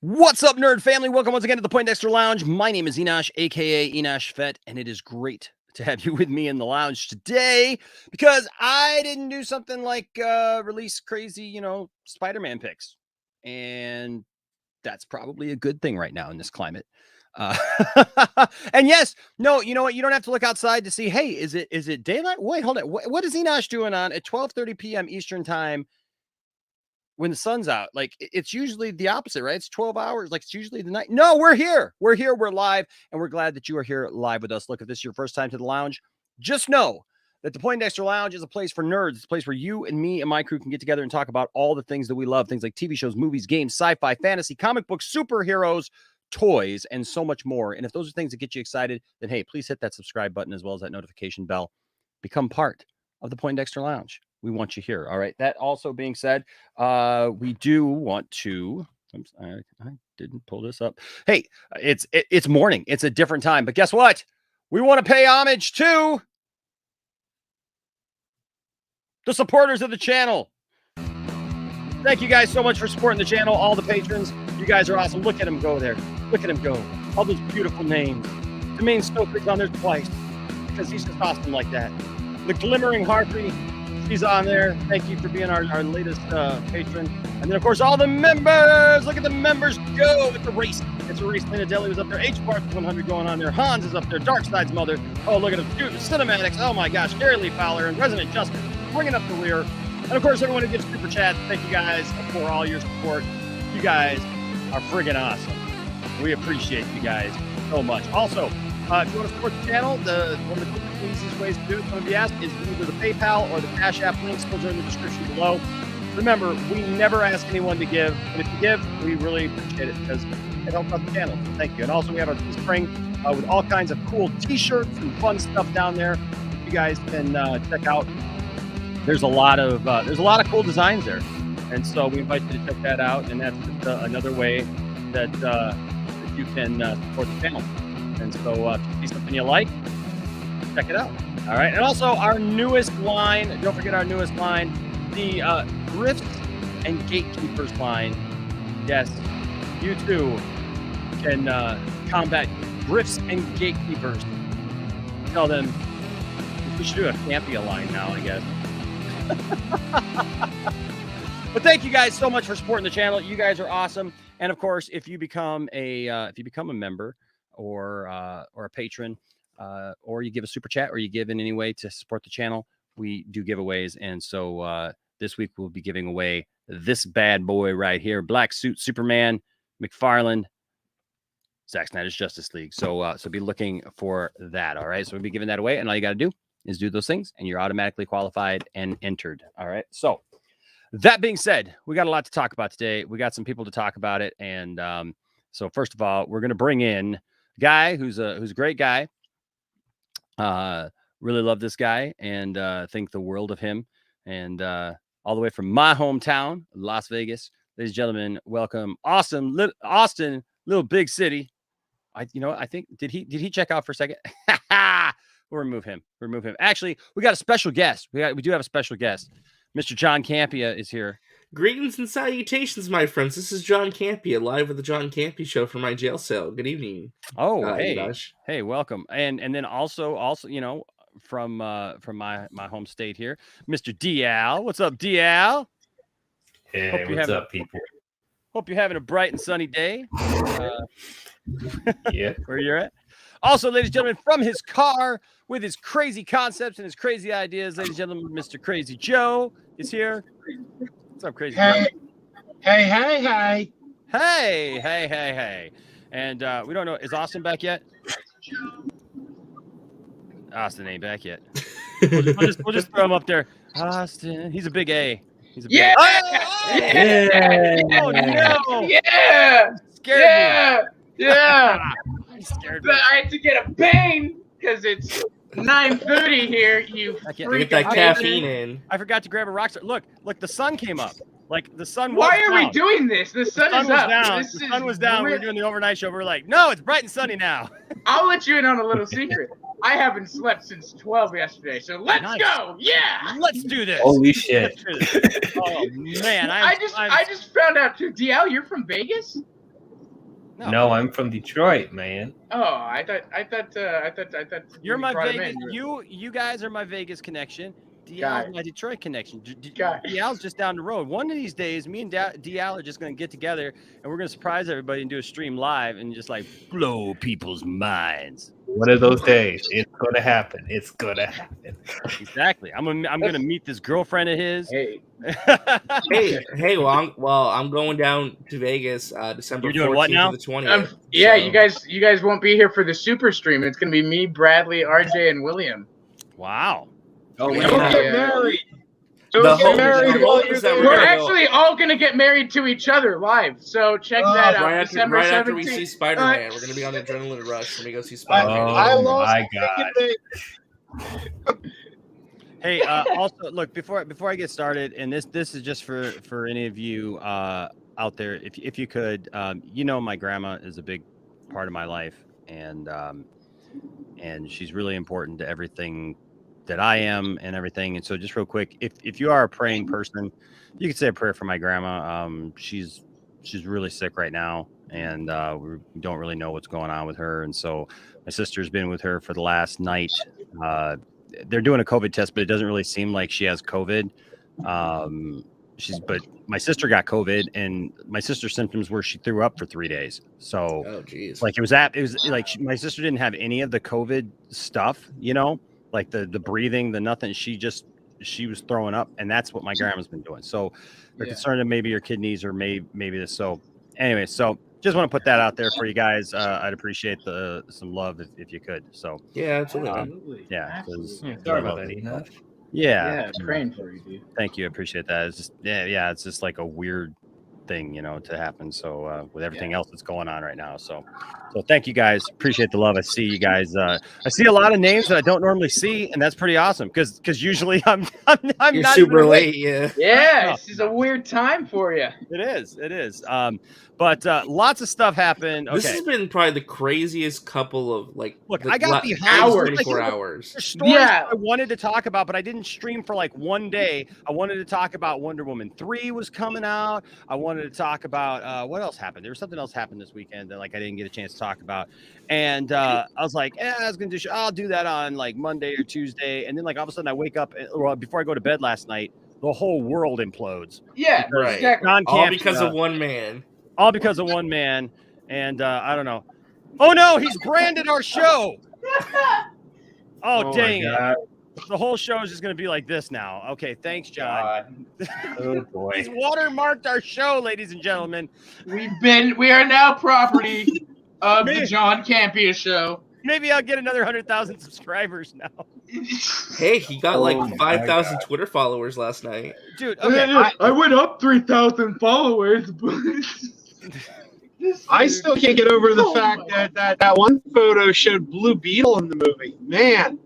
What's up, nerd family? Welcome once again to the Poindexter Lounge. My name is Enosh, aka Enosh Fett, and it is great to have you with me in the lounge today because I didn't do something like release crazy, Spider-Man picks. And that's probably a good thing right now in this climate. Uh, and yes, no, you know what? You don't have to look outside to see, hey, is it daylight? Wait, hold on. What is Enosh doing on at 12:30 p.m. Eastern time? When the sun's out, like it's usually the opposite, right? It's 12 hours. Like it's usually the night. No, we're here. We're live, and we're glad that you are here live with us. Look, if this is your first time to the lounge, just know that the Poindexter Lounge is a place for nerds. It's a place where you and me and my crew can get together and talk about all the things that we love. Things like TV shows, movies, games, sci-fi, fantasy, comic books, superheroes, toys, and so much more. And if those are things that get you excited, then hey, please hit that subscribe button as well as that notification bell. Become part of the Poindexter Lounge. We want you here. All right. That also being said, we do want to. Oops, I didn't pull this up. Hey, it's morning. It's a different time. But guess what? We want to pay homage to the supporters of the channel. Thank you guys so much for supporting the channel. All the patrons. You guys are awesome. Look at them go there. Look at them go. All those beautiful names. The main Stoker's on there twice because he's just awesome like that. The Glimmering Harpy. He's on there. Thank you for being our latest patron. And then, of course, all the members. Look at the members go. It's a race. It's a race. Lena Deli was up there. H-Park 100 going on there. Hans is up there. Darkside's mother. Oh, look at him. Dude, the cinematics. Oh, my gosh. Gary Lee Fowler and Resident Justice bringing up the rear. And, of course, everyone who gives super chats. Thank you guys for all your support. You guys are friggin' awesome. We appreciate you guys so much. Also, if you want to support the channel, one of the easiest ways to do it, some of you asked, is either the PayPal or the Cash App links. Those are in the description below. Remember, we never ask anyone to give, but if you give, we really appreciate it because it helps out the channel. So thank you. And also, we have our Teespring with all kinds of cool T-shirts and fun stuff down there. You guys can check out. There's a lot of cool designs there, and so we invite you to check that out. And that's just another way that you can support the channel. And so if you see something you like, check it out. All right. And also our newest line, don't forget our newest line, the Grifts and Gatekeepers line. Yes, you too can combat Grifts and Gatekeepers. Tell them we should do a Campia line now, I guess. But thank you guys so much for supporting the channel. You guys are awesome. And of course, if you become a member, or a patron, or you give a super chat, or you give in any way to support the channel, we do giveaways. And so this week we'll be giving away this bad boy right here, Black Suit Superman, McFarlane, Zack Snyder's Justice League. So be looking for that. All right. So we'll be giving that away, and all you got to do is do those things, and you're automatically qualified and entered. All right. So that being said, we got a lot to talk about today. We got some people to talk about it, and so first of all, we're going to bring in guy who's a great guy. Really love this guy and think the world of him. And all the way from my hometown, Las Vegas, ladies and gentlemen, welcome Austin, little big city. I think did he check out for a second? We'll remove him. Actually, we got a special guest. We do have a special guest. Mr. John Campia is here. Greetings and salutations, my friends. This is John Campia, live with the John Campia Show from my jail cell. Good evening. Oh, hey, welcome. And then also, from my home state here, Mr. Dial. What's up, Dial? Hey, what's up, people? Hope you're having a bright and sunny day. Yeah, where you're at. Also, ladies and gentlemen, from his car with his crazy concepts and his crazy ideas, ladies and gentlemen, Mr. Crazy Joe is here. What's up, Crazy Joe? Hey. And we don't know, is Austin back yet? Austin ain't back yet. We'll just throw him up there. Austin, he's a big A. He's a big Yeah. Oh no! Yeah. Scared me. Yeah. He scared me. But I had to get a bang because it's 9:30 here. You Get that caffeine in. I forgot to grab a rock star. Look, the sun came up. Like the sun. Why are we doing this? The sun is up. The sun was down. We were doing the overnight show. We were like, no, it's bright and sunny now. I'll let you in on a little secret. I haven't slept since 12 yesterday, so let's go. Yeah. Let's do this. Holy shit. Oh man, I just found out too. DL, you're from Vegas? No, I'm from Detroit, man. Oh, I thought You're you my brought him Vegas. in. You guys are my Vegas connection. Got DL's it. my Detroit connection. Got it. DL's just down the road. One of these days, me and DL are just going to get together and we're going to surprise everybody and do a stream live and just like blow people's minds. One of those days, it's gonna happen. It's gonna happen. Exactly. I'm gonna meet this girlfriend of his. Hey, Hey. Well, I'm going down to Vegas December You're doing what 14th now? to the 20th. yeah, so- you guys won't be here for the super stream. It's gonna be me, Bradley, RJ, and William. Wow. Oh, Yeah. yeah. Don't get married. The Don't get hope- married the while hope you're is that there. we're We're gonna go- actually all gonna get married to each other live. So check that out. Right December after we 17th. see Spider-Man, we're gonna be on adrenaline rush when we go see Spider-Man. I Oh lost my my God. ticket. Hey, also look before I get started, and this is just for any of you out there, if you could, my grandma is a big part of my life, and she's really important to everything that I am and everything. And so, just real quick, if you are a praying person, you could say a prayer for my grandma. She's really sick right now, and we don't really know what's going on with her. And so, my sister's been with her for the last night. They're doing a COVID test, but it doesn't really seem like she has COVID. But my sister got COVID, and my sister's symptoms were she threw up for 3 days. So, Oh, jeez. like it was like my sister didn't have any of the COVID stuff, like the breathing, the nothing. She was throwing up, and that's what my grandma's been doing. So they're concerned that maybe her kidneys or maybe this. So anyway, so just want to put that out there for you guys. I'd appreciate some love if you could. So Yeah, absolutely. Absolutely. yeah, 'cause- Sorry about that, enough. yeah, Praying for you, dude. thank you. I appreciate that. It's just it's just like a weird thing, to happen. So with everything else that's going on right now. So thank you guys. Appreciate the love. I see you guys. I see a lot of names that I don't normally see, and that's pretty awesome because usually I'm You're not super even awake. late, yeah. Yeah, No, this is a weird time for you. It is. But lots of stuff happened. Okay. This has been probably the craziest couple of Look, the I got last behind 24 hours. There's stories Yeah. I wanted to talk about, but I didn't stream for like one day. I wanted to talk about Wonder Woman 3 was coming out. I wanted to talk about what else happened. There was something else happened this weekend that like I didn't get a chance to talk about. And I was like, I'll do that on like Monday or Tuesday. And then like all of a sudden I wake up, well, before I go to bed last night, the whole world implodes. Yeah, Right. exactly. John All Campia, because of one man. all because of one man. And I don't know. Oh no, he's branded our show. Oh, dang it. The whole show is just going to be like this now. Okay, thanks, John. Oh boy. He's watermarked our show, ladies and gentlemen. We are now property of Me. the John Campia show. Maybe I'll get another 100,000 subscribers now. Hey, he got Oh like my 5,000 God. Twitter followers last night. Dude, okay. I went up 3,000 followers, but I still can't get over the Oh fact my that one photo showed Blue Beetle in the movie. Man,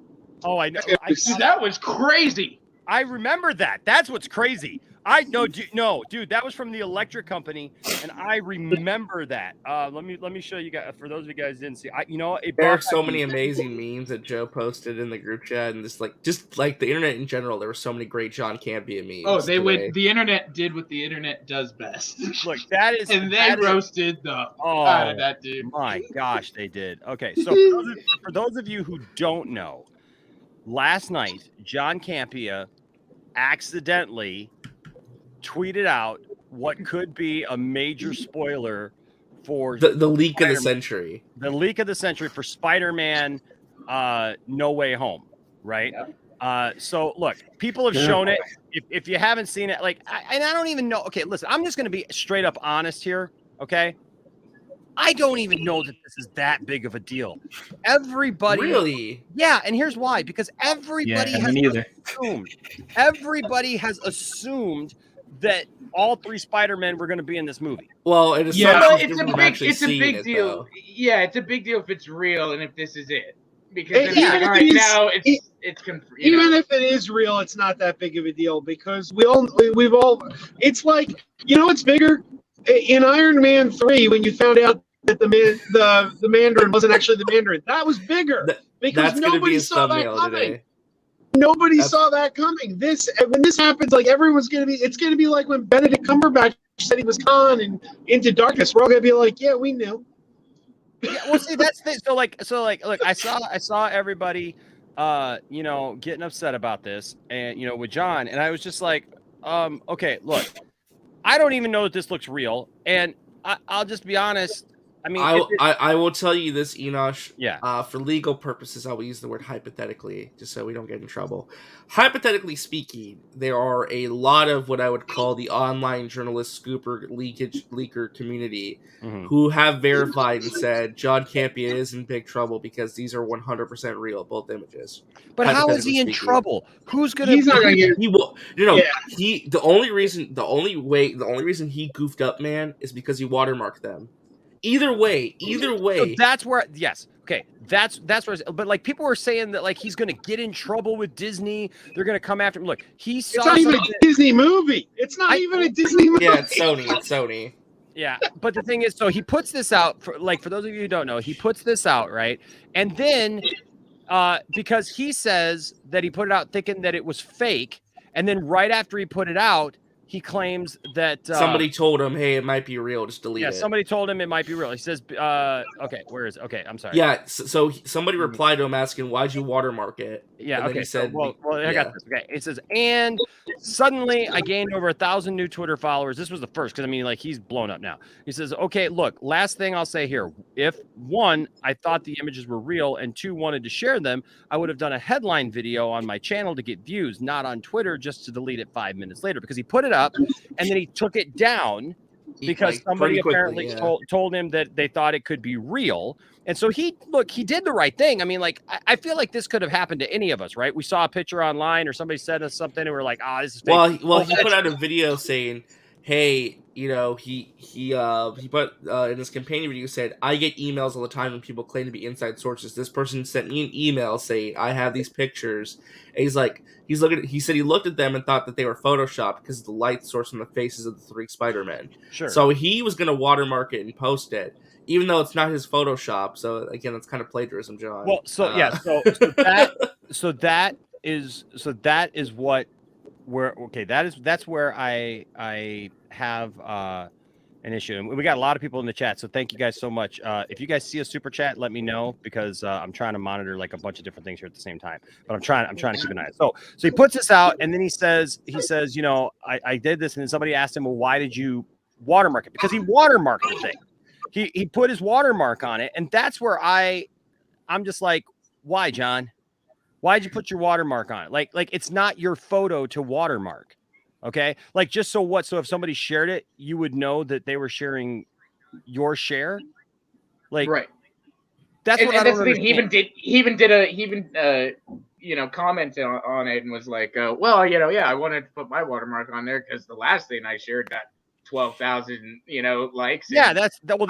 Oh, I know. Dude, that was crazy. I remember that. That's what's crazy. Dude, that was from the electric company, and I remember that. Let me show you guys. For those of you guys who didn't see, it There are brought so back- many amazing memes that Joe posted in the group chat, and just like the internet in general. There were so many great John Campia memes. Oh, they today. would. The internet did what the internet does best. Look, that is, and they that is- roasted the out Oh of that dude. my gosh, they did. Okay, so for those of you who don't know, last night John Campia accidentally tweeted out what could be a major spoiler for the leak of the Spider-Man. century. The leak of the century for Spider-Man No Way Home, right? So look, people have shown it. If you haven't seen it, I don't even know. Okay, listen, I'm just going to be straight up honest here, okay? I don't even know that this is that big of a deal. Everybody Really? Yeah, and here's why, because everybody Yeah, me has neither. assumed. Everybody has assumed that all three Spider-Men were going to be in this movie. Well, it is Yeah, such well, a it's a big deal. Though. Yeah, it's a big deal if it's real and if this is it. Because then Even it's like, if all it right, is- now it's even if it is real, it's not that big of a deal because we've all. It's like it's bigger in Iron Man 3 when you found out that the Mandarin wasn't actually the Mandarin. That was bigger because That's going to be nobody his saw that thumbnail coming. today. Nobody saw that coming. When this happens, like everyone's gonna be. It's gonna be like when Benedict Cumberbatch said he was Khan and Into Darkness. We're all gonna be like, yeah, we knew. Yeah, well, see, that's the so like, look, I saw everybody, getting upset about this, and with John, and I was just like, okay, look, I don't even know that this looks real, and I'll just be honest. I mean, I will tell you this, Enosh. yeah, For legal purposes, I will use the word hypothetically, just so we don't get in trouble. Hypothetically speaking, there are a lot of what I would call the online journalist scooper leaker community mhm. who have verified and said John Campia is in big trouble because these are 100% real, both images. But how is Hypothetically he in speaking. trouble? Who's gonna? He's not gonna get. He will. No. Yeah. The only reason he goofed up, man, is because he watermarked them. Either way. So that's where, yes, okay, that's where. But like, people were saying that like he's gonna get in trouble with Disney. They're gonna come after him. Look, he saw. It's not even a Disney movie. It's not even a Disney movie. Yeah, it's Sony. Yeah, but the thing is, so he puts this out for those of you who don't know, he puts this out, right, and then because he says that he put it out thinking that it was fake, and then right after he put it out, he claims that Somebody told him, "Hey, it might be real. Just delete it." Yeah, somebody told him it might be real. He says, "Okay, where is it? Okay, I'm sorry." Yeah, so somebody replied to him asking, "Why'd you watermark it?" Yeah, and then okay. he said, well, I got this. Okay, it says, and suddenly I gained over 1,000 new Twitter followers. This was the first, because I mean, like, he's blown up now. He says, "Okay, look, last thing I'll say here: if one, I thought the images were real, and two, wanted to share them, I would have done a headline video on my channel to get views, not on Twitter just to delete it 5 minutes later, because he put it up and then he took it down." Because somebody apparently told him that they thought it could be real. And so he did the right thing. I mean, like, I feel like this could have happened to any of us, right? We saw a picture online or somebody said us something and we're like, this is fake. Well, he put out a video saying, hey, he put in his companion video, said, I get emails all the time when people claim to be inside sources. This person sent me an email saying I have these pictures. And he said he looked at them and thought that they were photoshopped because of the light source from the faces of the 3 Spider-Men. Sure. So he was going to watermark it and post it, even though it's not his Photoshop. So again, it's kind of plagiarism, John. Well, so that is what where, okay, that's where I have an issue. And we got a lot of people in the chat, so thank you guys so much. If you guys see a super chat, let me know, because I'm trying to monitor like a bunch of different things here at the same time. But I'm trying to keep an eye. So he puts this out, and then he says, I did this, and then somebody asked him, well, why did you watermark it? Because he watermarked the thing. He put his watermark on it, and that's where I'm just like, why, John? Why'd you put your watermark on it? Like it's not your photo to watermark. Okay. Like, just so what? So if somebody shared it, you would know that they were sharing your share. Like, right. That's what I don't understand. He even commented on it and was like, well, I wanted to put my watermark on there because the last thing I shared got 12,000, likes. Yeah, that's what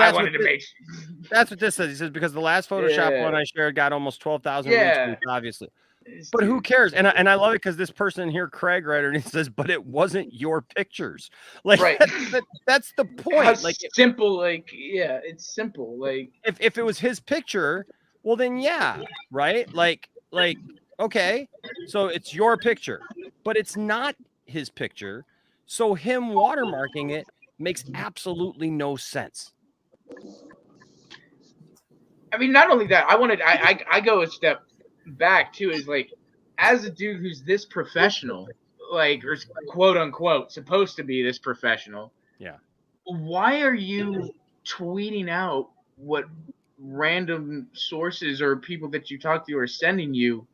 this says. He says, because the last Photoshop one I shared got almost 12,000 retweets, obviously. But who cares? And I love it because this person here, Craig, writer, and he says, but it wasn't your pictures. Like, right. That's the point. How simple, it's simple. Like, if it was his picture, well then yeah, right? Like, okay, so it's your picture, but it's not his picture. So him watermarking it makes absolutely no sense. I mean, not only that, I go a step back too, is like, as a dude who's this professional, like, or quote unquote supposed to be this professional, why are you tweeting out what random sources or people that you talk to are sending you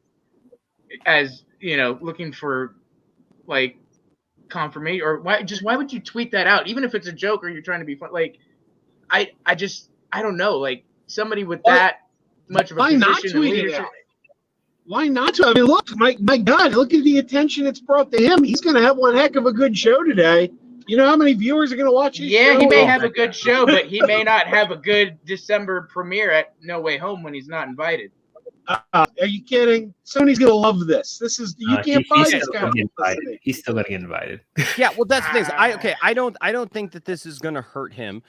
as, looking for like confirmation? Or why would you tweet that out, even if it's a joke or you're trying to be fun? Like, I don't know, like, somebody with that much of a position in leadership. Why not to? I mean, look, my God, look at the attention it's brought to him. He's going to have one heck of a good show today. You know how many viewers are going to watch his show? Yeah, he may have a good show, but he may not have a good December premiere at No Way Home when he's not invited. Are you kidding? Sony's going to love this. This is, you can't buy this guy. He's still going to get invited. Yeah, well, that's the thing. I don't think that this is going to hurt him.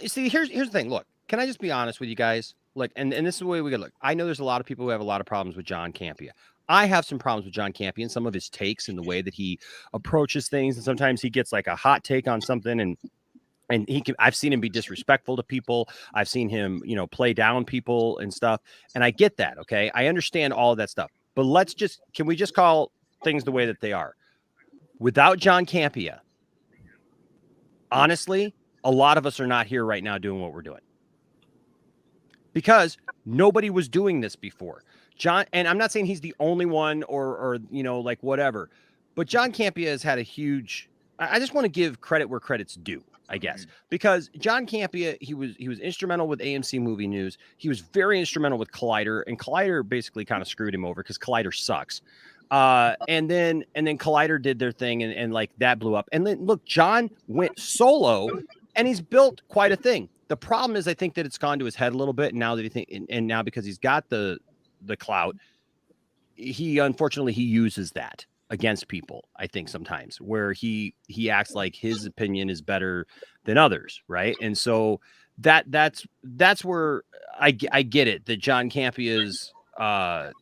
See, here's the thing. Look, can I just be honest with you guys? Look, and this is the way we could look. I know there's a lot of people who have a lot of problems with John Campia. I have some problems with John Campia and some of his takes and the way that he approaches things. And sometimes he gets like a hot take on something and And I've seen him be disrespectful to people. I've seen him, play down people and stuff. And I get that. Okay. I understand all of that stuff, but can we just call things the way that they are? Without John Campia, honestly, a lot of us are not here right now doing what we're doing because nobody was doing this before. John, and I'm not saying he's the only one or like whatever, but John Campia has had a huge, I just want to give credit where credit's due, I guess, because John Campia, he was instrumental with AMC Movie News. He was very instrumental with Collider, and Collider basically kind of screwed him over because Collider sucks. And then Collider did their thing and like that blew up. And then look, John went solo and he's built quite a thing. The problem is I think that it's gone to his head a little bit. And now that and now because he's got the clout, he unfortunately he uses that against people, I think sometimes where he acts like his opinion is better than others. Right. And so that's where I get it that John Campia's, I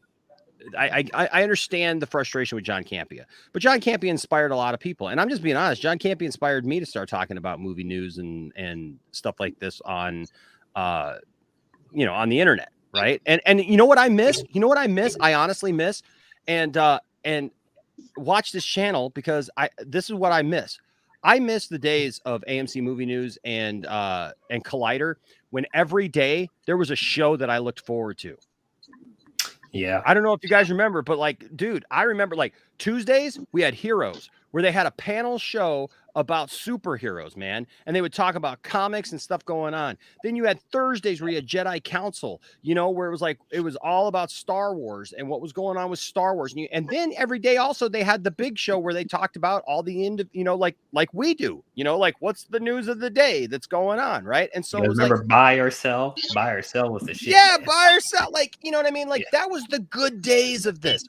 understand the frustration with John Campia, but John Campia inspired a lot of people. And I'm just being honest. John Campia inspired me to start talking about movie news and stuff like this on the internet. Right. And you know what I miss? I honestly miss and watch this channel because this is what I miss. I miss the days of AMC Movie News and Collider when every day there was a show that I looked forward to. Yeah. I don't know if you guys remember, but like, dude, I remember like Tuesdays we had Heroes where they had a panel show about superheroes, man. And they would talk about comics and stuff going on. Then you had Thursdays where you had Jedi Council, where it was all about Star Wars and what was going on with Star Wars. And then every day also they had the big show where they talked about all the like we do, like what's the news of the day that's going on. Right. And so You it was remember like, Buy or Sell? Buy or Sell was the shit. yeah, Man. buy or sell. Like, you know what I mean? Like that was the good days of this.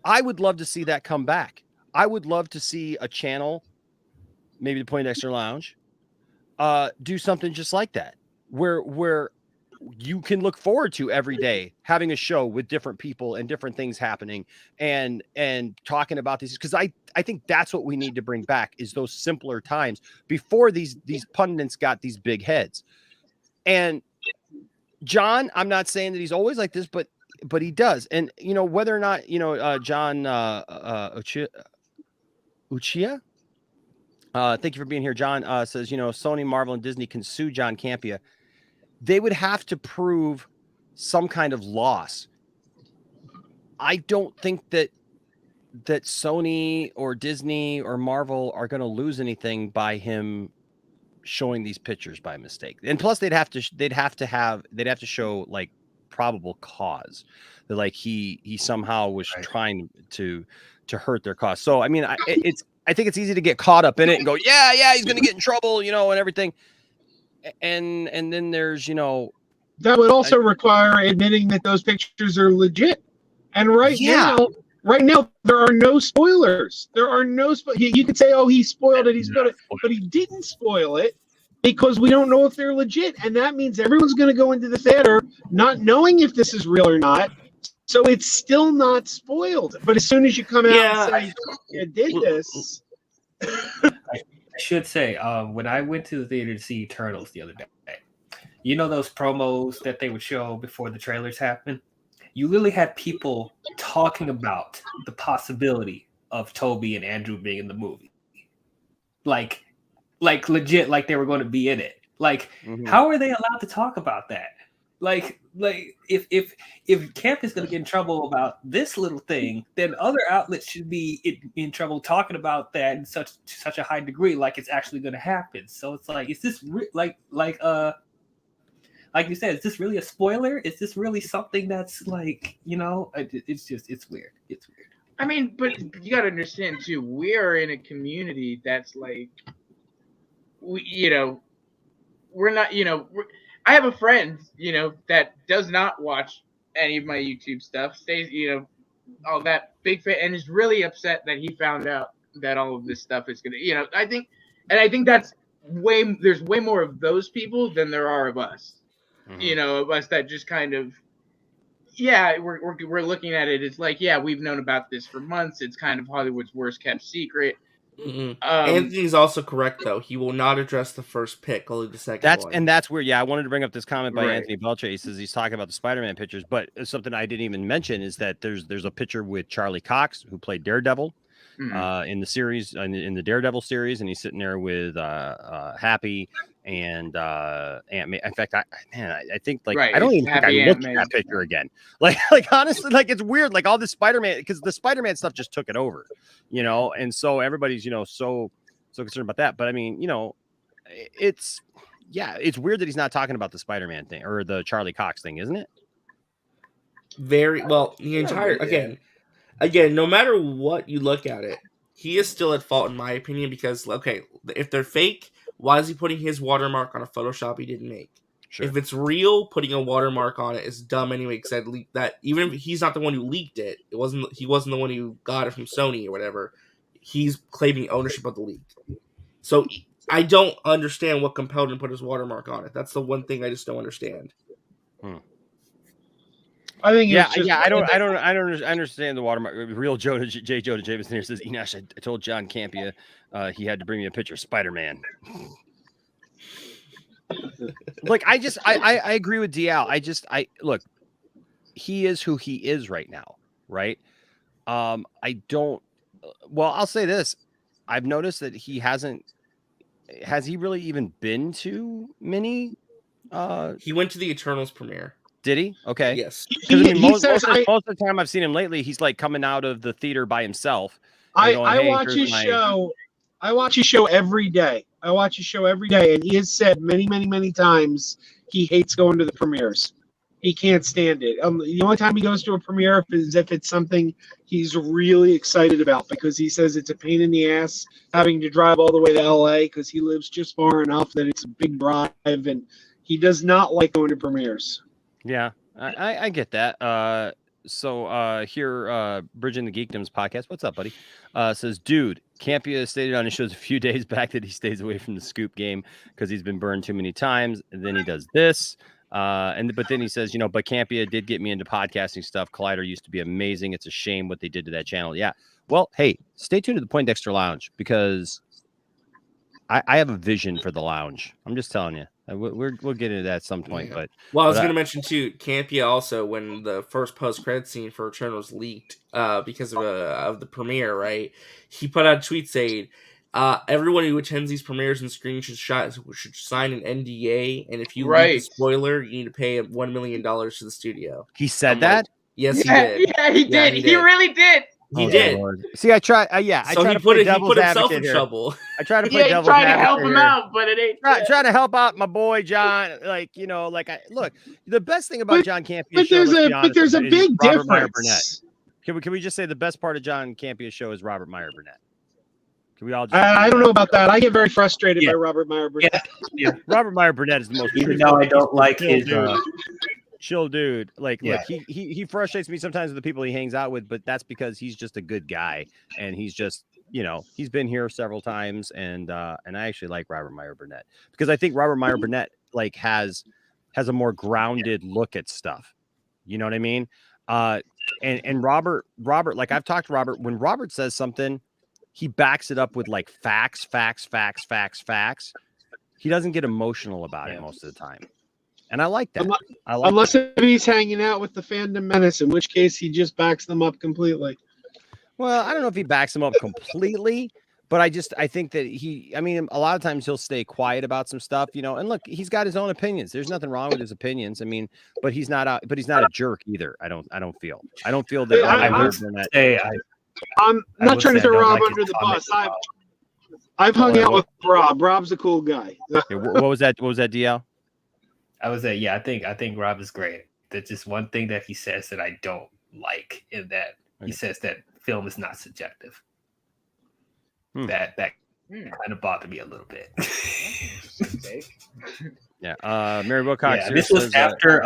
I would love to see that come back. I would love to see a channel, maybe the Poindexter Lounge, do something just like that, where you can look forward to every day having a show with different people and different things happening and talking about these. Because I think that's what we need to bring back is those simpler times before these pundits got these big heads. And John, I'm not saying that he's always like this, but he does. And whether or not John Uchia. Thank you for being here. John says, Sony, Marvel, and Disney can sue John Campia. They would have to prove some kind of loss. I don't think that Sony or Disney or Marvel are going to lose anything by him showing these pictures by mistake. And plus they'd have to show like probable cause that like he somehow was trying to hurt their cause. So I mean, I think it's easy to get caught up in it and go, yeah, he's going to get in trouble, and everything. And then there's, that would also require admitting that those pictures are legit. And right now, there are no spoilers. There are no, you could say, oh, he spoiled it, he spoiled it, but he didn't spoil it because we don't know if they're legit. And that means everyone's going to go into the theater not knowing if this is real or not. So it's still not spoiled. But as soon as you come out and say, you did this. I should say, when I went to the theater to see Eternals the other day, those promos that they would show before the trailers happen? You literally had people talking about the possibility of Toby and Andrew being in the movie. Like legit, like they were going to be in it. Like, how are they allowed to talk about that? Like if Camp is going to get in trouble about this little thing, then other outlets should be in trouble talking about that in such a high degree, like it's actually going to happen. So it's like, is this like you said, is this really a spoiler? Is this really something that's like, it's weird. It's weird. I mean, but you got to understand too, we are in a community that's like, we're not, I have a friend, that does not watch any of my YouTube stuff, stays, all that big fan, and is really upset that he found out that all of this stuff is going to, I think that's there's way more of those people than there are of us, of us that just kind of, we're looking at it. It's like, we've known about this for months. It's kind of Hollywood's worst kept secret. Anthony's also correct, though. He will not address the first pick, only the second one. And that's weird. Yeah, I wanted to bring up this comment by Right. Anthony Belcher. He says he's talking about the Spider-Man pictures, but something I didn't even mention is that there's a picture with Charlie Cox, who played Daredevil in the series, in the Daredevil series, and he's sitting there with Happy and Aunt May. In fact, I think like Right, I don't it's even think Happy I Aunt looked at May. that picture again. Like honestly, like it's weird. Like all this Spider-Man, because the Spider-Man stuff just took it over, you know, and so everybody's so concerned about that. But I mean, you know, it's weird that he's not talking about the Spider-Man thing or the Charlie Cox thing, isn't it? Very well. The entire again, no matter what you look at it, he is still at fault in my opinion because okay, if they're fake, why is he putting his watermark on a Photoshop he didn't make? Sure. If it's real, putting a watermark on it is dumb anyway. Because I'd leak that, even if he's not the one who leaked it, he wasn't the one who got it from Sony or whatever. He's claiming ownership of the leak. So I don't understand what compelled him to put his watermark on it. That's the one thing I just don't understand. I think I understand the watermark. Real Jonah Jameson here says, Enosh, I told John Campia he had to bring me a picture of Spider-Man. Like I agree with DL. I look, he is who he is right now, right? I'll say this. I've noticed that has he really even been to many? He went to the Eternals premiere. Did he? Okay. Yes. Most of the time I've seen him lately, he's like coming out of the theater by himself. I watch his show. I watch his show every day. And he has said many, many, many times he hates going to the premieres. He can't stand it. The only time he goes to a premiere is if it's something he's really excited about, because he says it's a pain in the ass having to drive all the way to LA because he lives just far enough that it's a big drive, and he does not like going to premieres. Yeah, I get that. So here, Bridging the Geekdoms podcast. What's up, buddy? Says, dude, Campia stated on his shows a few days back that he stays away from the scoop game because he's been burned too many times. And then he does this. But then he says, you know, but Campia did get me into podcasting stuff. Collider used to be amazing. It's a shame what they did to that channel. Yeah. Well, hey, stay tuned to the Poindexter Lounge because I have a vision for the lounge. I'm just telling you. We'll get into that at some point. But I was going to mention too, Campia also, when the first post-credit scene for Eternals leaked because of the premiere, right? He put out a tweet saying, everyone who attends these premieres and screens should sign an NDA, and if you leak a spoiler, you need to pay $1 million to the studio. He said that? Like, yes, he did. Yeah, he did. He really did. He did. Lord. See, I try. So he put himself in trouble. I try to play devil's trying to advocate help him out, but it ain't. Try to help out my boy John. Like, you know, look. The best thing about John Campia's but show, there's a big difference. Can we just say the best part of John Campia's show is Robert Meyer Burnett? Can we all? Just I don't know about that. I get very frustrated by Robert Meyer Burnett. Yeah. Robert Meyer Burnett is the most. Even though I don't like his. Chill dude. Like, look, he frustrates me sometimes with the people he hangs out with, but that's because he's just a good guy, and he's just, you know, he's been here several times, and I actually like Robert Meyer Burnett because I think Robert Meyer Burnett like has a more grounded look at stuff. You know what I mean? And Robert, like I've talked to Robert. When Robert says something, he backs it up with like facts. He doesn't get emotional about it most of the time. And I like that. Unless he's hanging out with the fandom menace, in which case he just backs them up completely. Well, I don't know if he backs them up completely, but I think that a lot of times he'll stay quiet about some stuff, you know. And look, he's got his own opinions. There's nothing wrong with his opinions. I mean, but he's not a jerk either. I don't feel that. I'm not trying to throw Rob under the bus. I've hung out with Rob. Rob's a cool guy. Okay, what was that? What was that, DL? I would say, I think Rob is great. That's just one thing that he says that I don't like, in that he says that film is not subjective. That kind of bothered me a little bit. Yeah. Mary Wilcox. Yeah, this was after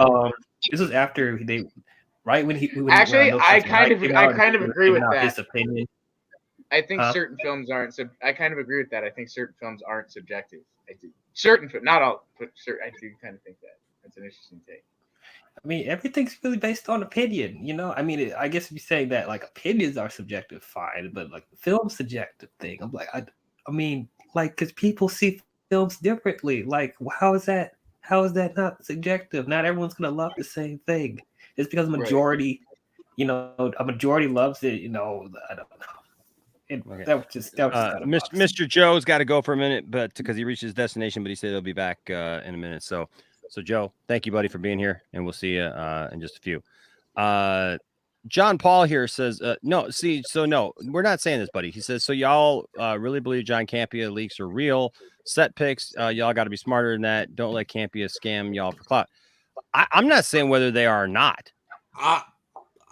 they, right when he. Actually, I kind of agree with that. His opinion. I think certain films aren't. I kind of agree with that. I think certain films aren't subjective. I do. Certain, not all, but certain. I do kind of think that. That's an interesting take. I mean, everything's really based on opinion, you know. I mean, I guess if you say that like opinions are subjective, fine, but like the film's subjective thing, I'm like, I mean, like, because people see films differently. Like, how is that? How is that not subjective? Not everyone's gonna love the same thing. It's because majority, you know, a majority loves it. You know, I don't know. Okay. That was just kind of Mr. Joe's got to go for a minute, but because he reached his destination, but he said he'll be back in a minute. So Joe, thank you, buddy, for being here, and we'll see you in just a few. John Paul here says, no, we're not saying this, buddy. He says, so y'all really believe John Campia leaks are real? Set picks, y'all got to be smarter than that. Don't let Campia scam y'all for clout. I'm not saying whether they are or not.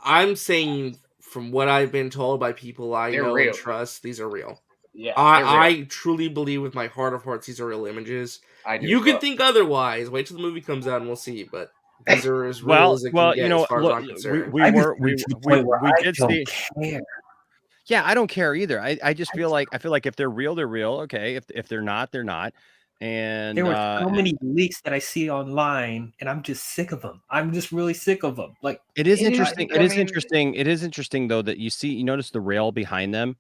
I'm saying from what I've been told by people I know and trust, these are real. Yeah, I truly believe with my heart of hearts these are real images. You could think otherwise. Wait till the movie comes out and we'll see. But these are as real as it can get, as far as I'm concerned. We did see. Yeah, I don't care either. I just feel like if they're real, they're real. Okay, if they're not, they're not. And there were so many leaks that I see online, and I'm just sick of them. I'm just really sick of them. Like, it is interesting. It is interesting though that you notice the rail behind them.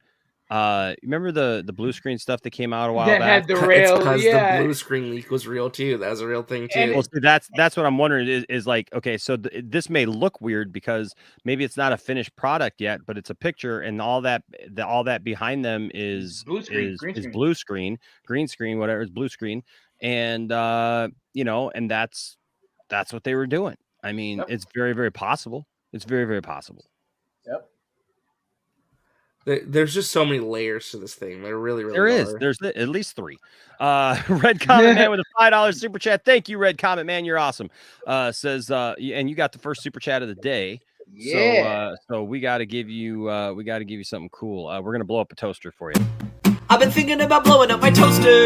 Remember the blue screen stuff that came out a while back? Had the rail, because the blue screen leak was real too. That was a real thing too. Well, see, that's what I'm wondering is like, okay, so this may look weird because maybe it's not a finished product yet, but it's a picture, and all that behind them is blue screen, green screen, whatever, is blue screen, and and that's what they were doing. I mean, It's very, very possible. It's very, very possible. Yep. There's just so many layers to this thing. There really, really there is. There's at least 3. Red Comet Man with a $5 super chat. Thank you, Red Comet Man. You're awesome. Says, and you got the first super chat of the day. Yeah. So we got to give you something cool. We're gonna blow up a toaster for you. I've been thinking about blowing up my toaster,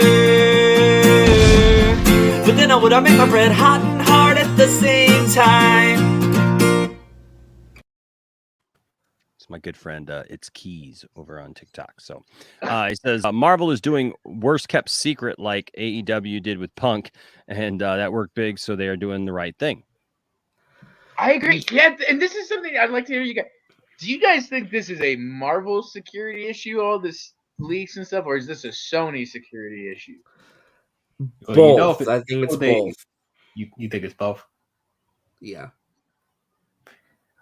but then I would make my bread hot and hard at the same time. My good friend, it's Keys over on TikTok. So he says Marvel is doing worst kept secret like AEW did with Punk, and that worked big, so they are doing the right thing. I agree. Yeah, and this is something I'd like to hear you guys. Do you guys think this is a Marvel security issue, all this leaks and stuff, or is this a Sony security issue? Both. I think it's both. You think it's both? Yeah.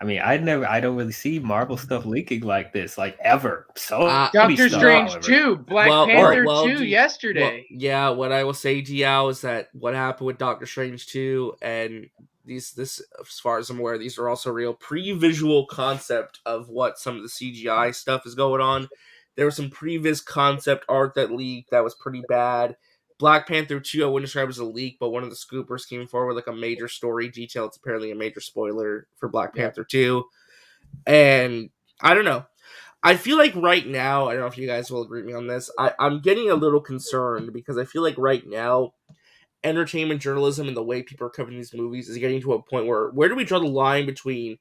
I mean, I don't really see Marvel stuff leaking like this, like ever. So Doctor Strange 2, Black Panther 2 yesterday. What I will say, Diao, is that what happened with Doctor Strange 2 and this, as far as I'm aware, these are also real pre-visual concept of what some of the CGI stuff is going on. There was some previous concept art that leaked that was pretty bad. Black Panther 2, I wouldn't describe as a leak, but one of the scoopers came forward with like a major story detail. It's apparently a major spoiler for Black Panther 2. And I don't know. I feel like right now, I don't know if you guys will agree with me on this, I'm getting a little concerned because I feel like right now, entertainment journalism and the way people are covering these movies is getting to a point where do we draw the line between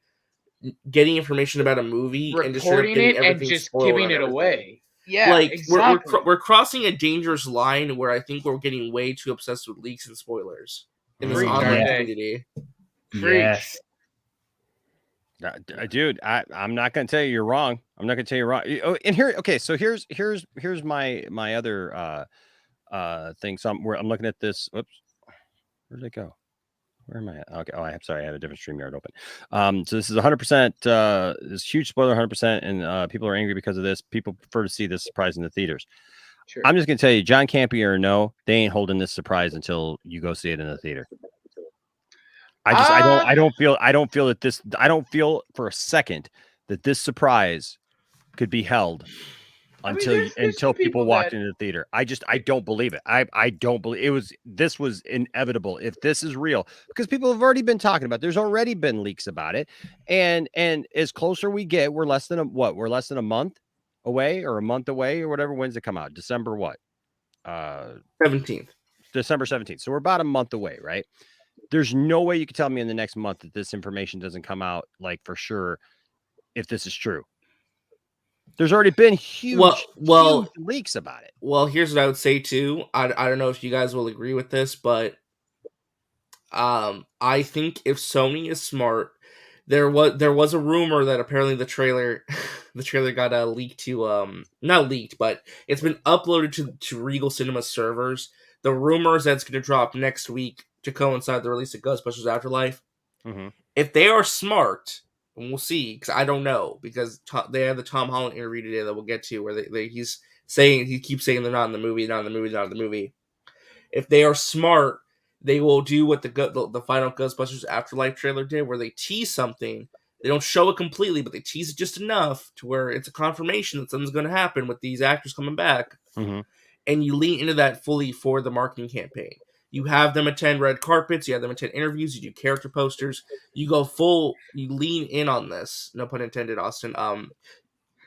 getting information about a movie reporting and just it and just giving it away? Yeah, like exactly. we're crossing a dangerous line where I think we're getting way too obsessed with leaks and spoilers in this online community. Yes, dude, I'm not gonna tell you you're wrong. I'm not gonna tell you wrong. Oh, and here, okay, so here's my other thing. So I'm looking at this. Whoops, where did it go? Where am I at? Okay. Oh, I'm sorry. I had a different StreamYard open. So this is 100%, this huge spoiler, 100%. And people are angry because of this. People prefer to see this surprise in the theaters. Sure. I'm just going to tell you, John Campia or no, they ain't holding this surprise until you go see it in the theater. I don't feel for a second that this surprise could be held until people walked into the theater. I don't believe it. I don't believe this was inevitable. If this is real, because people have already been talking about it. There's already been leaks about it. And as closer we get, we're less than a month away or a month away or whatever. When's it come out? December what? 17th. December 17th. So we're about a month away, right? There's no way you can tell me in the next month that this information doesn't come out, like, for sure, if this is true. There's already been huge leaks about it. Well, here's what I would say too. I don't know if you guys will agree with this, but I think if Sony is smart, there was a rumor that apparently the trailer got leaked to not leaked, but it's been uploaded to Regal Cinema servers. The rumor is that it's going to drop next week to coincide the release of Ghostbusters Afterlife. Mm-hmm. If they are smart, and we'll see, because I don't know, because they have the Tom Holland interview today that we'll get to, where he keeps saying they're not in the movie, not in the movie, not in the movie. If they are smart, they will do what the final Ghostbusters Afterlife trailer did, where they tease something. They don't show it completely, but they tease it just enough to where it's a confirmation that something's going to happen with these actors coming back. Mm-hmm. And you lean into that fully for the marketing campaign. You have them attend red carpets. You have them attend interviews. You do character posters. You go full. You lean in on this. No pun intended, Austin.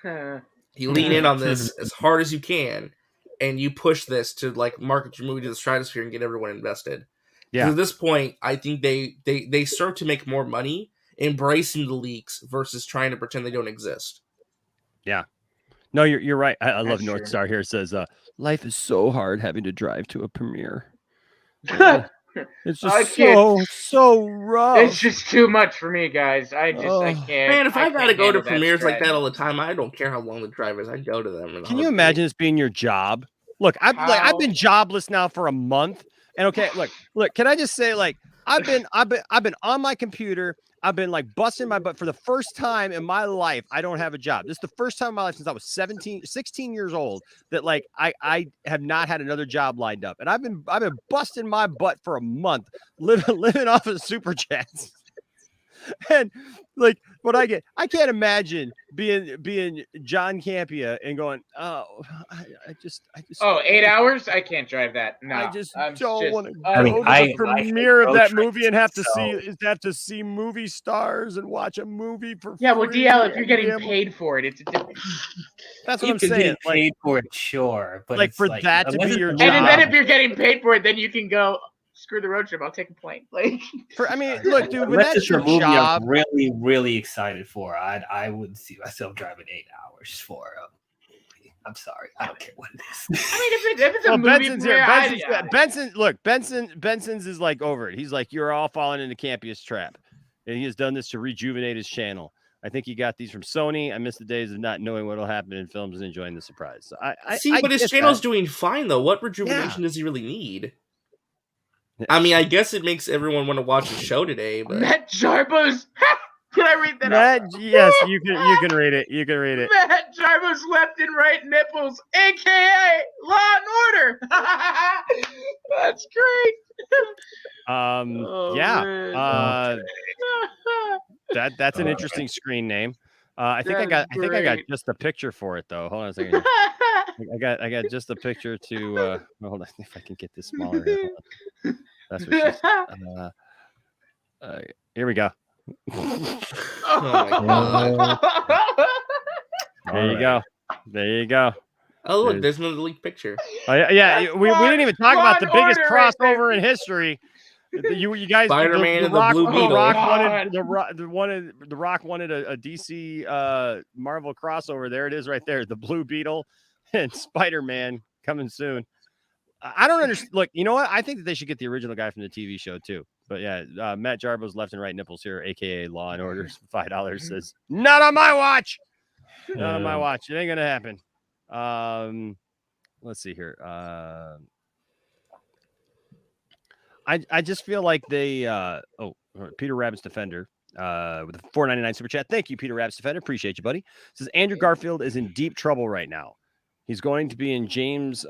You lean in on this as hard as you can, and you push this to like market your movie to the stratosphere and get everyone invested. Yeah. At this point, I think they start to make more money embracing the leaks versus trying to pretend they don't exist. Yeah. No, you're right. I love North Star here. It says, life is so hard having to drive to a premiere. It's just so rough. It's just too much for me, guys. I can't. Man, if I gotta go to premieres like that all the time, I don't care how long the drive is. I go to them. Can you imagine this being your job? Look, I've been jobless now for a month. And okay, look, can I just say, like, I've been on my computer. I've been like busting my butt for the first time in my life. I don't have a job. This is the first time in my life since I was 16 years old that like I have not had another job lined up. And I've been busting my butt for a month, living off of super chats. And like what I can't imagine being John Campia and going, I just 8 hours? I can't drive that. No, I just don't want to go to the premiere of that movie and have to see movie stars and watch a movie for free. Well, DL, if you're getting paid for it, it's a different. That's what I'm saying. Paid for it, sure, but like for that to be your job. And then if you're getting paid for it, then you can go. Screw the road trip. I'll take a plane. Like, look, dude, when that's your job, I'm really, really excited for. I wouldn't see myself driving 8 hours for. I'm sorry, I don't care what it is. I mean, if it's a movie premiere, Benson's is like over it. He's like, you're all falling into Campia's trap, and he has done this to rejuvenate his channel. I think he got these from Sony. I miss the days of not knowing what will happen in films and enjoying the surprise. So but his channel's doing fine though. What rejuvenation does he really need? I mean, I guess it makes everyone want to watch the show today. But Matt Jarbo's. Can I read that out? Yes, you can read it. You can read it. Matt Jarbo's left and right nipples, aka Law and Order. That's great. That's an interesting screen name. I think I got just a picture for it though. Hold on a second. I got just a picture to hold on if I can get this smaller here. That's what here we go. oh my God. There you go. Oh look, there's another leaked picture. Oh, yeah. We didn't even talk about the biggest crossover in history. You guys, Spider-Man and the Blue Beetle. The Rock wanted a DC Marvel crossover. There it is, right there. The Blue Beetle and Spider-Man coming soon. I don't understand. Look, you know what? I think that they should get the original guy from the TV show too. But yeah, Matt Jarbo's left and right nipples here, aka Law and Order, $5 says not on my watch. Not on my watch. It ain't gonna happen. Let's see here. I just feel like they Peter Rabbit's Defender with a $4.99 super chat. Thank you, Peter Rabbit's Defender. Appreciate you, buddy. Says Andrew Garfield is in deep trouble right now. He's going to be in James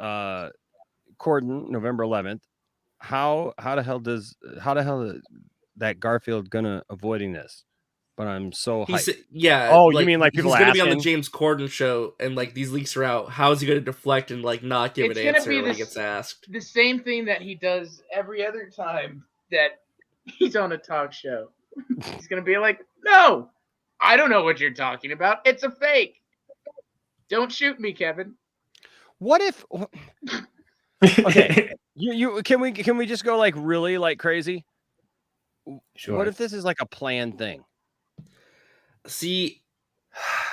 Corden November 11th. How the hell that Garfield gonna avoiding this? But I'm so hyped. Oh, you mean like people he's gonna be on the James Corden show and like these leaks are out. How is he gonna deflect and like not give an answer when he gets asked? The same thing that he does every other time that he's on a talk show. He's gonna be like, "No, I don't know what you're talking about. It's a fake. Don't shoot me, Kevin." What if? Okay, you can we just go like really like crazy? Sure. What if this is like a planned thing? See,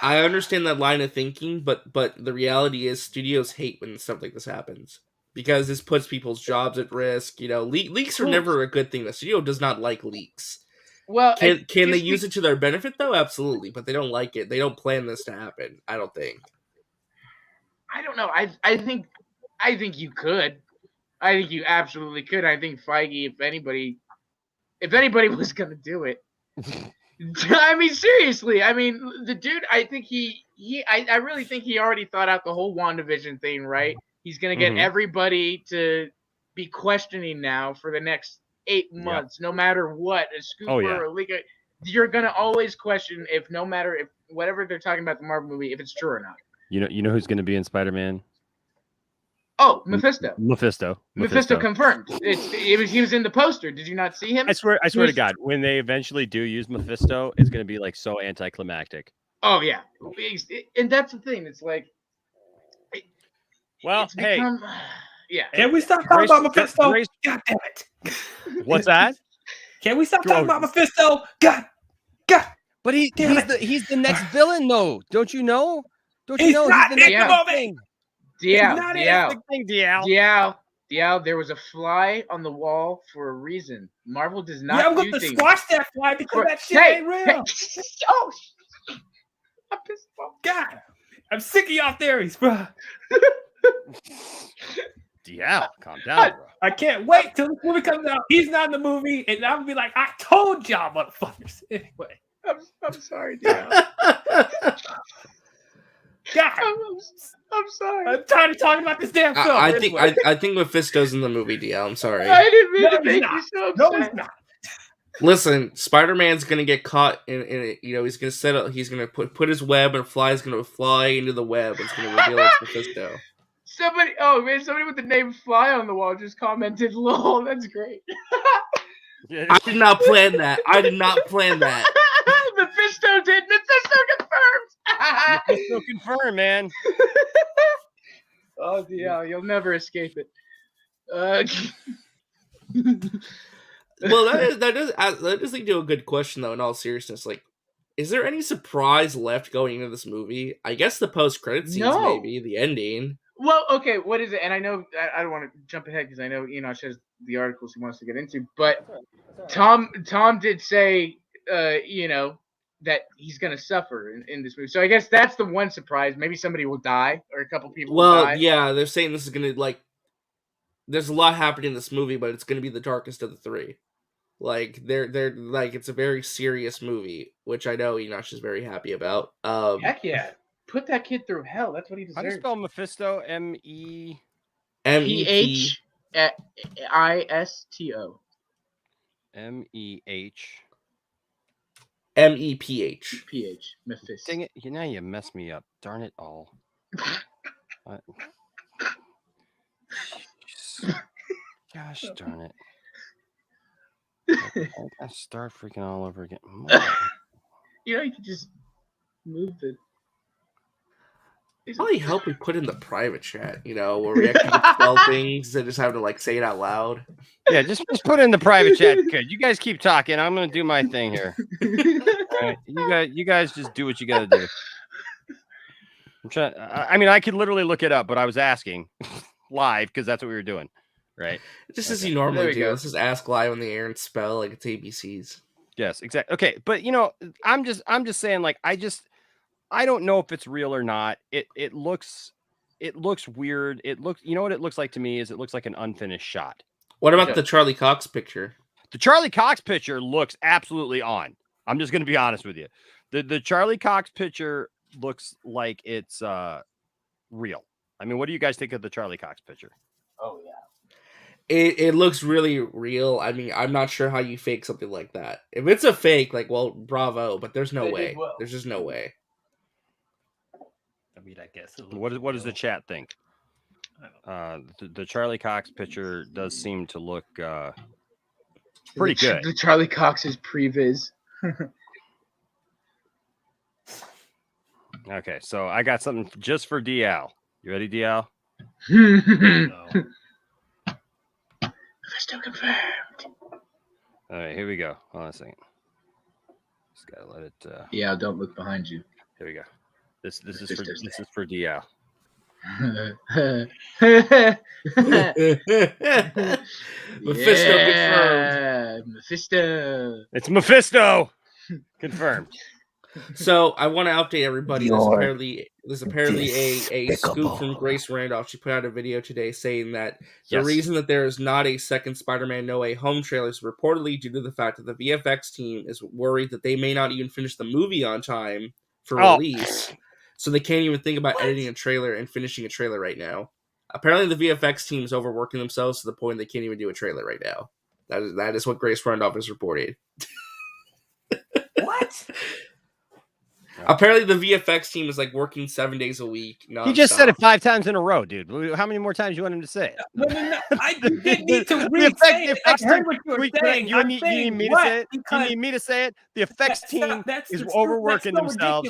I understand that line of thinking, but the reality is studios hate when stuff like this happens. because this puts people's jobs at risk. You know, leaks are never a good thing. The studio does not like leaks. Well, Can they use it to their benefit though? Absolutely, but they don't like it. They don't plan this to happen. I don't think. I don't know. I think you could. I think you absolutely could. I think Feige, if anybody was gonna do it, I mean, seriously. I mean, the dude. I think I really think he already thought out the whole WandaVision thing. Right? He's gonna get everybody to be questioning now for the next 8 months, no matter what, a scooper or a leaker. You're gonna always question if whatever they're talking about the Marvel movie, if it's true or not. You know who's going to be in Spider-Man? Oh, Mephisto. Mephisto Confirmed. He was in the poster. Did you not see him? I swear to God, when they eventually do use Mephisto, it's going to be like so anticlimactic. Oh yeah, and that's the thing. It's like, it's become, yeah. Can we stop talking about Mephisto? God damn it! What's that? Can we stop talking about Mephisto? God. But he's the next villain, though. Don't you know? He's not the next thing. Diao, there was a fly on the wall for a reason. Marvel does not. I'm going to squash that fly because that shit ain't real. Oh, I'm pissed off. God, I'm sick of y'all theories, bro. Diao, calm down, bro. I can't wait till this movie comes out. He's not in the movie, and I'm gonna be like, I told y'all, motherfuckers. Anyway, I'm sorry, Diao. God, I'm sorry. I'm tired of talking about this damn film. I think Mephisto's in the movie, DL. I'm sorry. I didn't mean to make you so upset. No, he's not. Listen, Spider-Man's gonna get caught in it. You know, he's gonna put his web, and fly's gonna fly into the web. It's gonna reveal it's Mephisto. Somebody with the name Fly on the wall just commented, "Lol, that's great." I did not plan that. Mephisto did. Mephisto confirmed. Mephisto confirmed, man. Oh yeah, you'll never escape it. Well, that does lead to a good question, though. In all seriousness, like, is there any surprise left going into this movie? I guess the post-credit scenes, maybe the ending. Well, okay, what is it? And I know I don't want to jump ahead because I know Enosh has the articles he wants to get into, but Tom did say, that he's gonna suffer in this movie. So I guess that's the one surprise. Maybe somebody will die or a couple people will die. Yeah, they're saying this is gonna there's a lot happening in this movie, but it's gonna be the darkest of the three. Like they're like it's a very serious movie, which I know Enosh is very happy about. Heck yeah. Put that kid through hell. That's what he deserves. How do you spell Mephisto? MEPhisto. MEPH. Mephisto. Dang it! Now you messed me up. Darn it all. Gosh darn it! I start freaking all over again. You could just move the. Probably help we put in the private chat, where we actually spell things and just have to say it out loud. Yeah, just put it in the private chat. Good. You guys keep talking. I'm gonna do my thing here. All right. You guys just do what you gotta do. I'm trying. I mean, I could literally look it up, but I was asking live because that's what we were doing, right? Just as you normally do. Let's just ask live on the air and spell like it's ABCs. Yes, exactly. Okay, but I'm just saying, I don't know if it's real or not. It looks weird. It looks, what it looks like to me is it looks like an unfinished shot. What about the Charlie Cox picture? The Charlie Cox picture looks absolutely on. I'm just going to be honest with you. The Charlie Cox picture looks like it's real. I mean, what do you guys think of the Charlie Cox picture? Oh yeah. It looks really real. I mean, I'm not sure how you fake something like that. If it's a fake, bravo, but there's no way. There's just no way. I mean, I guess. What does the chat think? The Charlie Cox picture does seem to look pretty good. The Charlie Cox is previs. Okay, so I got something just for DL. You ready, DL? No. Still confirmed. All right, here we go. Hold on a second. Just gotta let it. Yeah, don't look behind you. Here we go. This is for DL. Mephisto confirmed. Yeah, Mephisto. It's Mephisto. Confirmed. So I want to update everybody. You're There's apparently a scoop from Grace Randolph. She put out a video today saying that the Yes. reason that there is not a second Spider-Man No Way Home trailer is reportedly due to the fact that the VFX team is worried that they may not even finish the movie on time for release. So they can't even think about editing a trailer and finishing a trailer right now. Apparently the VFX team is overworking themselves to the point they can't even do a trailer right now. That is what Grace Randolph has reported. what? Apparently, the VFX team is like working 7 days a week. He just said it 5 times in a row, dude. How many more times do you want him to say it? No. I didn't need to re-say it. I heard what you were saying. You need me to say it? You need me to say it? The effects team is overworking themselves.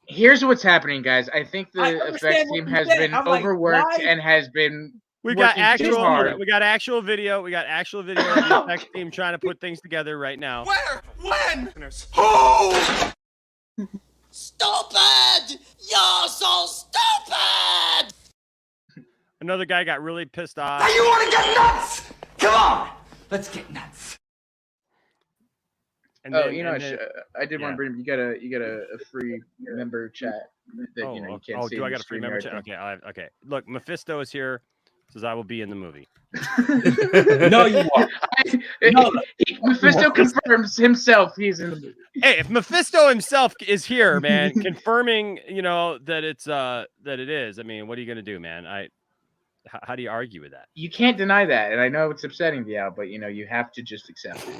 Here's what's happening, guys. I think the effects team has been overworked and has been. We got actual video. We got actual video of the effects team trying to put things together right now. Where? When? Who? Stupid! You're so stupid! Another guy got really pissed off. Now you want to get nuts? Come on, let's get nuts. And I did want to bring. You got a free member chat that you can't see. Do I got a free member chat? Okay, okay. Look, Mephisto is here. Says I will be in the movie. No, you won't. Mephisto confirms himself he's in the movie. Hey, if Mephisto himself is here, man, confirming, that it's that it is. I mean, what are you gonna do, man? How do you argue with that? You can't deny that, and I know it's upsetting to you, but you have to just accept it.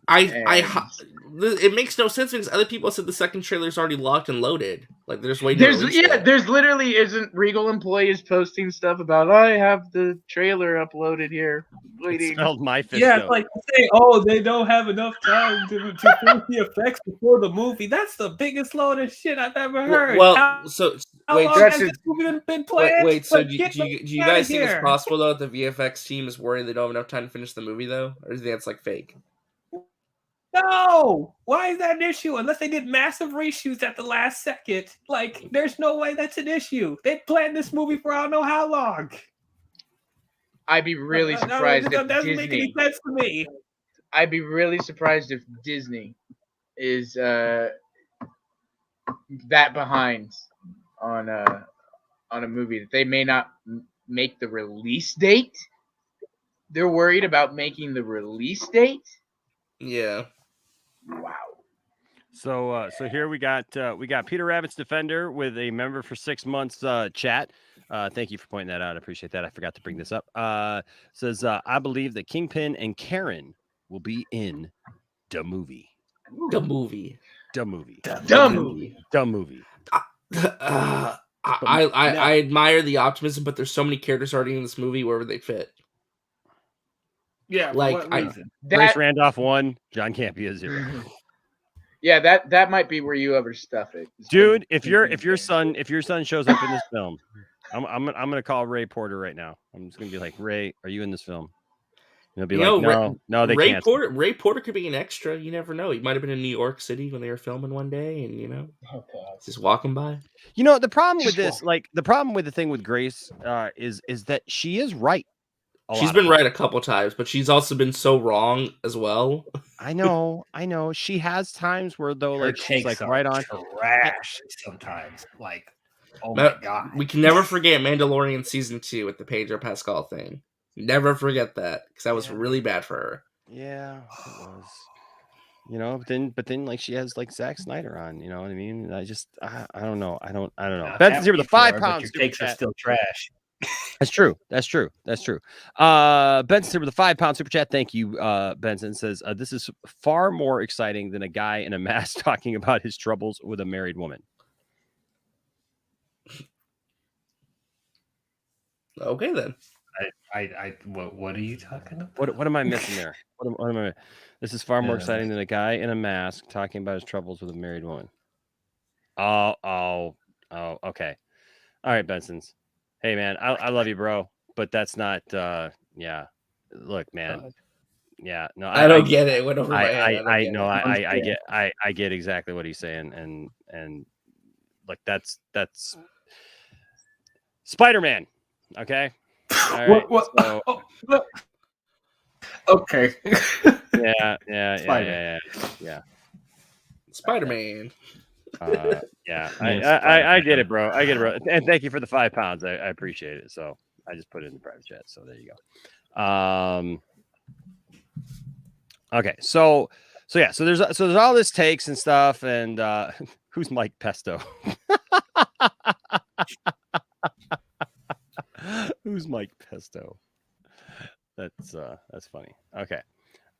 It makes no sense because other people said the second trailer is already locked and loaded. Like there's there's literally isn't Regal employees posting stuff about I have the trailer uploaded here. It spelled Mephisto. Yeah, it's like say, they don't have enough time to finish the effects before the movie. That's the biggest load of shit I've ever heard. How long has this movie been planned? So do you guys think it's possible though that the VFX team is worried they don't have enough time to finish the movie though, or do you think that's like fake? No, why is that an issue? Unless they did massive reshoots at the last second, like there's no way that's an issue. They planned this movie for I don't know how long. I'd be really surprised if that doesn't make any sense to me. I'd be really surprised if Disney is that behind on a movie that they may not make the release date. They're worried about making the release date. Yeah. Wow. So here we got Peter Rabbit's Defender with a member for 6 months chat. Thank you for pointing that out. I appreciate that. I forgot to bring this up. Says I believe that Kingpin and Karen will be in the movie. The movie. I admire the optimism, but there's so many characters already in this movie. Wherever they fit. Yeah, Grace Randolph 1, John Campia 0. Yeah, that might be where you overstuff it, dude. If your son shows up in this film, I'm gonna call Ray Porter right now. I'm just gonna be like, Ray, are you in this film? And he'll be no, they can't. Ray Porter could be an extra. You never know. He might have been in New York City when they were filming one day, and just walking by. The problem with this, the problem with the thing with Grace, is that she is right. She's been right a couple times, but she's also been so wrong as well. I know. She has times where she's like right on trash sometimes. Like, oh my god, we can never forget Mandalorian season 2 with the Pedro Pascal thing. Never forget that because that was really bad for her. Yeah, it was. But then like she has like Zack Snyder on. You know what I mean? I don't know. I don't know. Ben's here with the 5 pounds. Your takes are still trash. That's true. Benson's here with a 5 pound super chat. Thank you, Benson. Says this is far more exciting than a guy in a mask talking about his troubles with a married woman. Okay, then. What are you talking about? What am I missing there? What am I? This is far more exciting than a guy in a mask talking about his troubles with a married woman. Oh, okay. All right, Benson's. Hey man, I love you, bro, but that's not. Yeah, look, man. Yeah, no, I don't get it. Went over my head. I get exactly what he's saying, and like that's Spider-Man. Okay. All right. So, Okay. yeah. Spider-Man. Yeah, I get it, bro. I get it, bro. And thank you for the £5. I appreciate it. So I just put it in the private chat. So there you go. Okay. So there's all this takes and stuff. And who's Mike Pesto? Who's Mike Pesto? That's funny. Okay.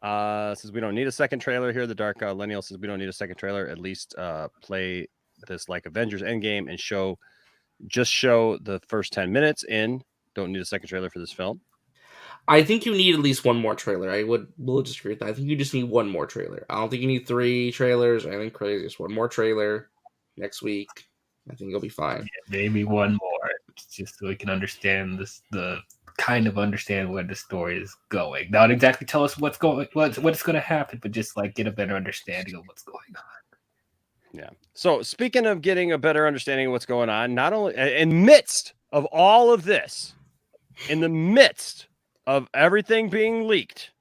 Says we don't need a second trailer here. The Dark Lineal says we don't need a second trailer. At least play this like Avengers Endgame and show the first 10 minutes in. Don't need a second trailer for this film. I think you need at least one more trailer. We'll disagree with that. I think you just need one more trailer. I don't think you need 3 trailers or anything crazy. Just one more trailer next week. I think you'll be fine. Yeah, maybe one more, just so we can understand understand where the story is going. Not exactly tell us what's going to happen, but just like get a better understanding of what's going on. Yeah. So speaking of getting a better understanding of what's going on, not only in midst of all of this, in the midst of everything being leaked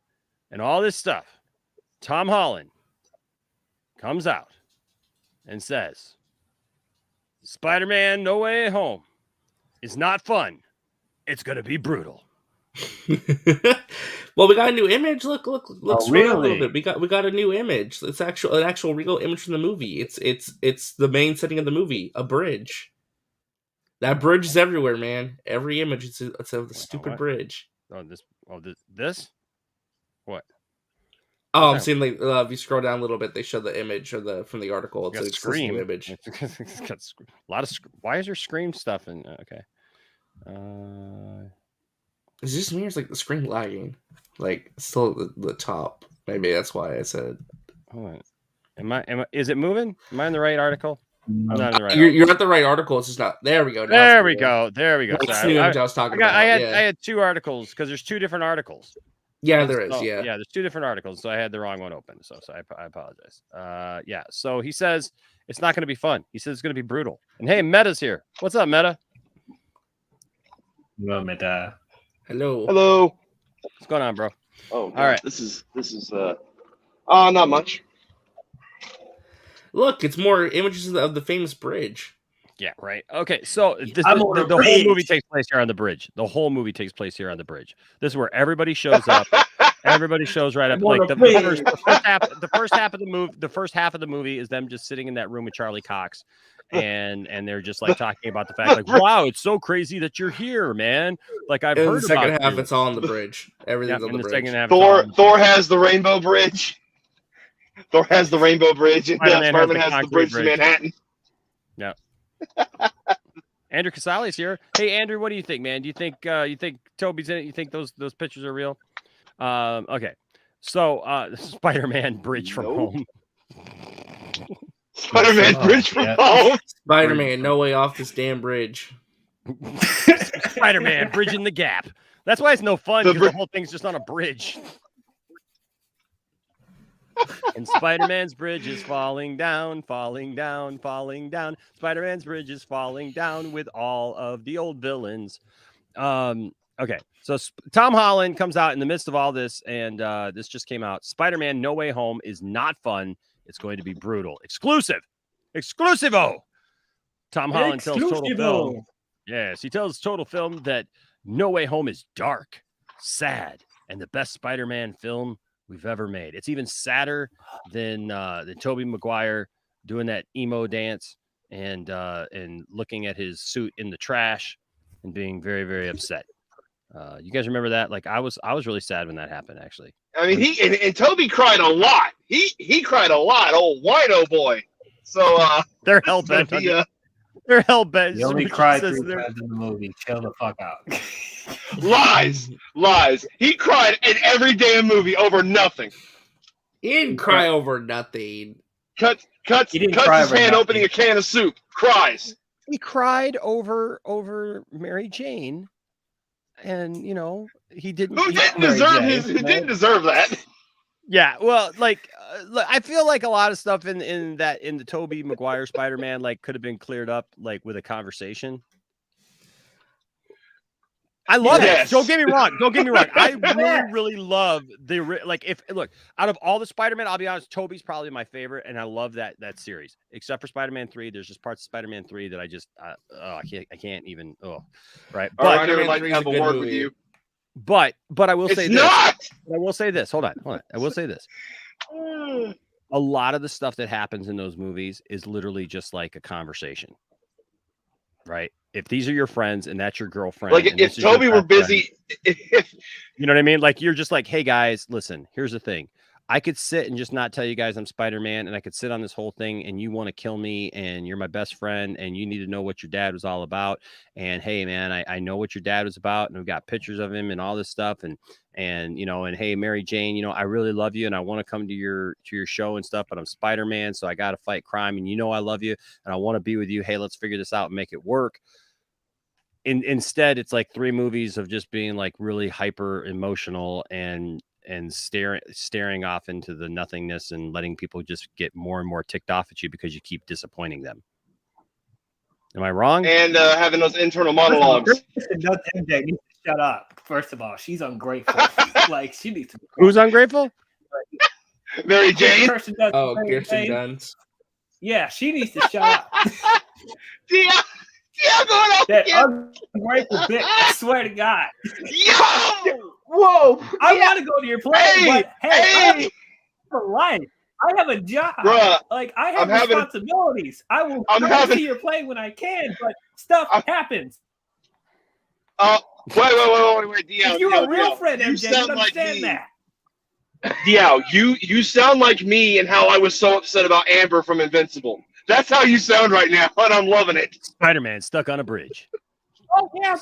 and all this stuff, Tom Holland comes out and says, Spider-Man No Way Home is not fun. It's going to be brutal. Well, we got a new image. Look, really? a little bit. We got a new image. It's an actual real image from the movie. It's the main setting of the movie, a bridge. That bridge is everywhere, man. Every image, it's a stupid bridge. This? What? Oh, I'm seeing like if you scroll down a little bit, they show the image from the article. It's a Scream image. It's got a lot of. Why is there Scream stuff in? Okay. Is this me or is like the Scream lagging? Like still at the top. Maybe that's why I said. Hold on. Is it moving? Am I in the right article? I'm not in the right. You're at the right article. It's just not. There we go. There we go. That's the image I was talking about. I had 2 articles because there's 2 different articles. Yeah, there is. Yeah, there's 2 different articles, so I had the wrong one open. So I apologize. Yeah. So he says it's not going to be fun. He says it's going to be brutal. And hey, Meta's here. What's up, Meta? Hello, Meta. Hello. What's going on, bro? Oh, all right. This is not much. Look, it's more images of the famous bridge. Yeah, right. Okay, so the whole movie takes place here on the bridge. The whole movie takes place here on the bridge. This is where everybody shows up. Everybody shows right up. Like the first half of the movie is them just sitting in that room with Charlie Cox, and they're just like talking about the fact, like, wow, it's so crazy that you're here, man. Like I've heard the second about half, you. it's all on the bridge. Everything's on the bridge. Second half, Thor has the rainbow bridge. Thor has the rainbow bridge, and Spider-Man has the bridge to Manhattan. Yeah. Andrew Casale's here. Hey, Andrew, what do you think, man? Do you think Toby's in it? You think those pictures are real? Okay. So Spider-Man bridge from home. Spider-Man bridge from home. Spider-Man, no way off this damn bridge. Spider-Man bridging the gap. That's why it's no fun because the whole thing's just on a bridge. And Spider-Man's bridge is falling down, falling down, falling down. Spider-Man's bridge is falling down with all of the old villains. Okay, so Tom Holland comes out in the midst of all this, and this just came out. Spider-Man No Way Home is not fun. It's going to be brutal. Exclusivo. Tom Holland tells Total Film. Yes, he tells Total Film that No Way Home is dark, sad, and the best Spider-Man film we've ever made. It's even sadder than Tobey Maguire doing that emo dance and looking at his suit in the trash and being very, very upset. You guys remember that? Like I was really sad when that happened, actually. I mean, and Toby cried a lot. He cried a lot. Oh, wino boy. So they're hell bent. They're hell bent. He only cried 3 times in the movie. Chill the fuck out. Lies. He cried in every damn movie over nothing. He didn't cry over nothing. Cuts his hand opening a can of soup. Cries. He cried over Mary Jane, and he didn't. Who didn't deserve that? Yeah, well, like I feel like a lot of stuff in the Tobey Maguire Spider-Man like could have been cleared up like with a conversation. I love Yes. it. Don't get me wrong. Don't get me wrong. I really love look, out of all the Spider-Man, I'll be honest, Tobey's probably my favorite, and I love that series. Except for Spider-Man 3, there's just parts of Spider-Man 3 that I just I can't even right. All right, I Spider-Man would like 3 to is have a a good word movie. with you. But I will say It's this. not. I will say this. Hold on. I will say this. A lot of the stuff that happens in those movies is literally just like a conversation. Right? If these are your friends and that's your girlfriend, Like and if this is your Toby were best friend, busy, if you know what I mean? Like, you're just like, hey guys, listen, here's the thing. I could sit and just not tell you guys I'm Spider-Man, and I could sit on this whole thing, and you want to kill me, and you're my best friend, and you need to know what your dad was all about. And hey, man, I know what your dad was about, and we've got pictures of him and all this stuff. And hey, Mary Jane, I really love you, and I want to come to your show and stuff, but I'm Spider-Man, so I got to fight crime, and I love you, and I want to be with you. Hey, let's figure this out and make it work. Instead, it's like 3 movies of just being like really hyper emotional and staring off into the nothingness and letting people just get more and more ticked off at you because you keep disappointing them. Am I wrong? And having those internal monologues. MJ needs to shut up. First of all, she's ungrateful. Like, she needs to. Who's ungrateful? Mary Jane. Kirsten Dunst. Yeah, she needs to shut up. That ungrateful bitch. I swear to God. Yo! Whoa! I want to go to your play, but I have a life. I have a job. Bruh, like, I have responsibilities. I will come to your play when I can, but stuff happens. Wait, DL. You're a real friend, MJ. You understand that. DL, you sound like me and how I was so upset about Amber from Invincible. That's how you sound right now, and I'm loving it. Spider-Man stuck on a bridge. Oh yeah,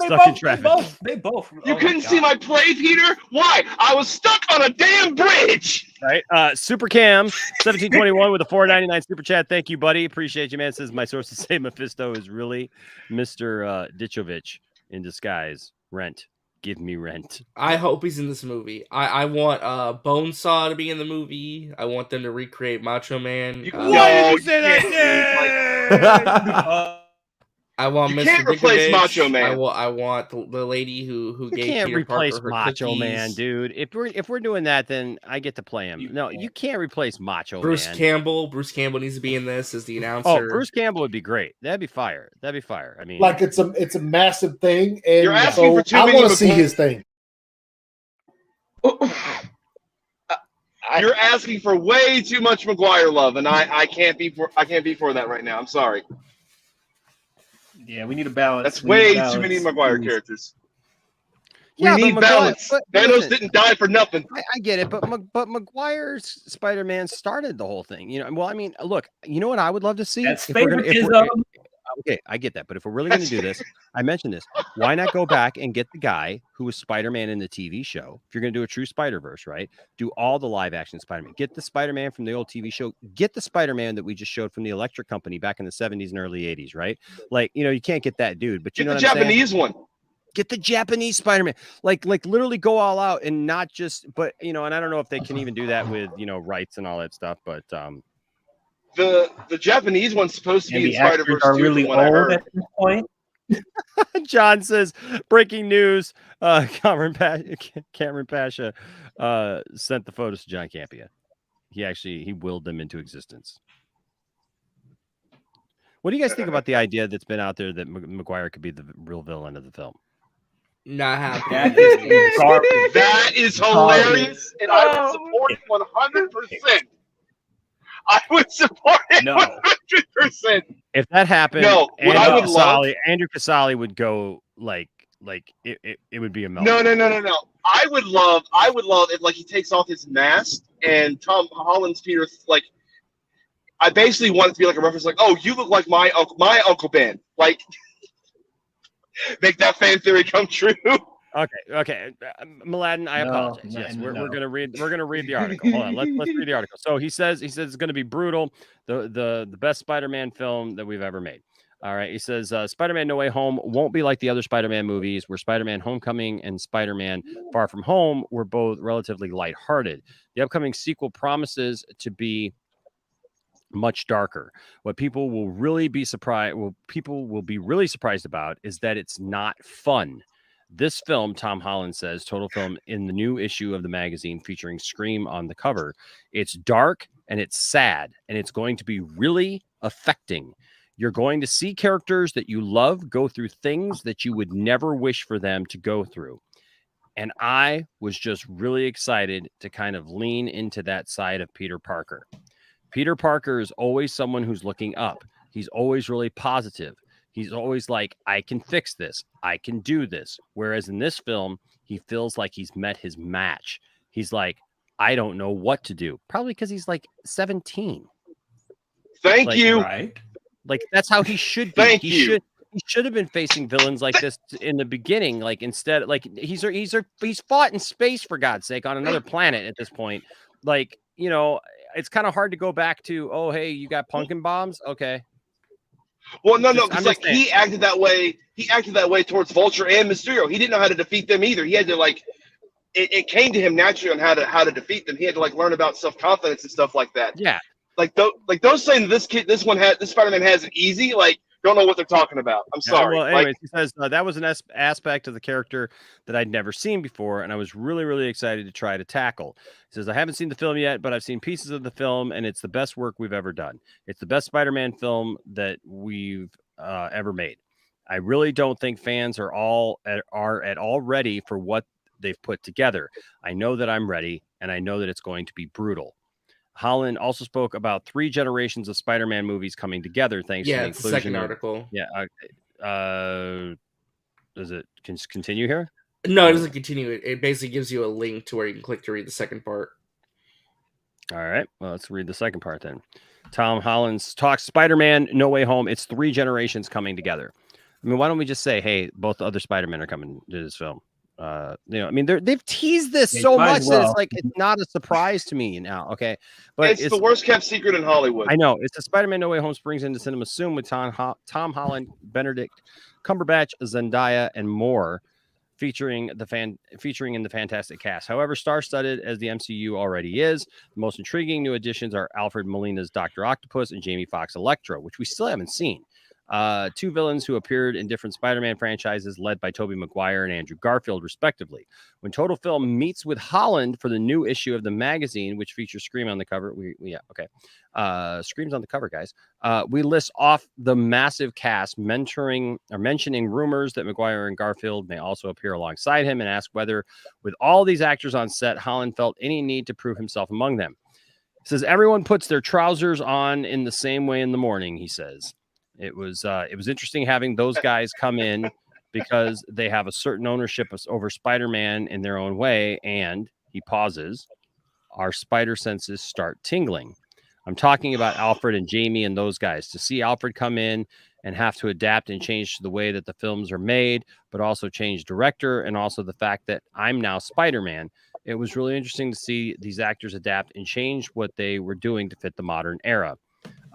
they both. You couldn't see my play, Peter? Why? I was stuck on a damn bridge. Right. Super Cam 1721 with a $4.99 super chat. Thank you, buddy. Appreciate you, man. Says my sources say Mephisto is really Mr. Ditchovich in disguise. Rent. Give me rent. I hope he's in this movie. I want Bonesaw to be in the movie. I want them to recreate Macho Man. Why did you say that? I want you Mr. can't replace Dickovich. Macho Man. I want the lady who you gave can't Peter replace Parker her Macho cookies. Man, dude. If we're doing that, then I get to play him. You can't replace Macho Bruce Man. Campbell. Bruce Campbell needs to be in this as the announcer. Oh, Bruce Campbell would be great. That'd be fire. I mean, like it's a massive thing, and You're asking for too I many want to see his thing. You're asking for way too much Maguire love, and I can't be for that right now. I'm sorry. Yeah, we need a balance. That's way too many Maguire characters. Yeah, we need balance. Thanos didn't die for nothing. I get it, but Maguire's Spider-Man started the whole thing. Well, I mean, look, you know what I would love to see? That's favoritism. Okay, I get that, but if we're really going to do this, I mentioned this. Why not go back and get the guy who was Spider-Man in the TV show? If you're going to do a true Spider-Verse, right? Do all the live-action Spider-Man. Get the Spider-Man from the old TV show. Get the Spider-Man that we just showed from the Electric Company back in the 70s and early 80s, right? Like, you can't get that dude, but you know what I'm saying? Get the Japanese one. Get the Japanese Spider-Man. Like literally go all out and not just, but, and I don't know if they can even do that with, rights and all that stuff, but the Japanese one's supposed to be in Spider-Verse are 2, really from what I old heard. at this point. John says, breaking news, Cameron Pasha sent the photos to John Campia. He willed them into existence. What do you guys think about the idea that's been out there that Maguire could be the real villain of the film? Not happy. That is hilarious, and I would support it 100%. I would support it 100%. If that happened, Andrew Casale would go like it would be a melt. No. I would love if he takes off his mask and Tom Holland's Peter I basically want it to be like a reference, like, oh, you look like my Uncle Ben. Like, make that fan theory come true. Okay. Mladen, I apologize. Yes, we're gonna read the article. Hold on, let's read the article. So he says it's gonna be brutal. The best Spider-Man film that we've ever made. All right. He says Spider-Man No Way Home won't be like the other Spider-Man movies, where Spider-Man Homecoming and Spider-Man Far From Home were both relatively lighthearted. The upcoming sequel promises to be much darker. What people will really be surprised about is that it's not fun. This film, Tom Holland says, Total Film, in the new issue of the magazine featuring Scream on the cover, it's dark and it's sad, and it's going to be really affecting. You're going to see characters that you love go through things that you would never wish for them to go through. And I was just really excited to kind of lean into that side of Peter Parker. Peter Parker is always someone who's looking up. He's always really positive. He's always like, I can fix this. I can do this. Whereas in this film, he feels like he's met his match. He's like, I don't know what to do. Probably because he's like 17. Thank you. Right. Like, that's how he should be. Thank you. He should have been facing villains like this in the beginning. Like, instead, like he's fought in space, for God's sake, on another planet at this point. Like, you know, it's kind of hard to go back to, oh, hey, you got pumpkin bombs? Okay. Well, no, because like he acted that way. He acted that way towards Vulture and Mysterio. He didn't know how to defeat them either. He had to like, it came to him naturally on how to defeat them. He had to like learn about self-confidence and stuff like that. Yeah. Like those saying this Spider-Man has it easy. Like, don't know what they're talking about. I'm sorry. Well, anyways, he says that was an aspect of the character that I'd never seen before, and I was really, really excited to try to tackle. He says, I haven't seen the film yet, but I've seen pieces of the film, and it's the best work we've ever done. It's the best Spider-Man film that we've ever made. I really don't think fans are at all ready for what they've put together. I know that I'm ready, and I know that it's going to be brutal. Holland also spoke about 3 generations of Spider-Man movies coming together thanks to the inclusion. The second article. Yeah. Does it continue here? No, it doesn't continue. It basically gives you a link to where you can click to read the second part. All right. Well, let's read the second part then. Tom Holland's talks Spider-Man No Way Home. It's 3 generations coming together. I mean, why don't we just say, hey, both the other Spider-Men are coming to this film? I mean, they've teased this so much that it's like it's not a surprise to me now. Okay, but it's the worst kept secret in Hollywood. I know it's a Spider-Man No Way Home springs into cinema soon with Tom Holland, Benedict Cumberbatch, Zendaya, and more, featuring in the fantastic cast. However, star-studded as the MCU already is, the most intriguing new additions are Alfred Molina's Dr. Octopus and Jamie Foxx Electro, which we still haven't seen. 2 villains who appeared in different Spider-Man franchises led by Tobey Maguire and Andrew Garfield, respectively. When Total Film meets with Holland for the new issue of the magazine, which features Scream on the cover, Scream's on the cover, guys. We list off the massive cast, mentioning rumors that Maguire and Garfield may also appear alongside him, and ask whether, with all these actors on set, Holland felt any need to prove himself among them. He says everyone puts their trousers on in the same way in the morning, he says. It was interesting having those guys come in because they have a certain ownership over Spider-Man in their own way. And he pauses. Our spider senses start tingling. I'm talking about Alfred and Jamie and those guys. To see Alfred come in and have to adapt and change the way that the films are made, but also change director and also the fact that I'm now Spider-Man. It was really interesting to see these actors adapt and change what they were doing to fit the modern era.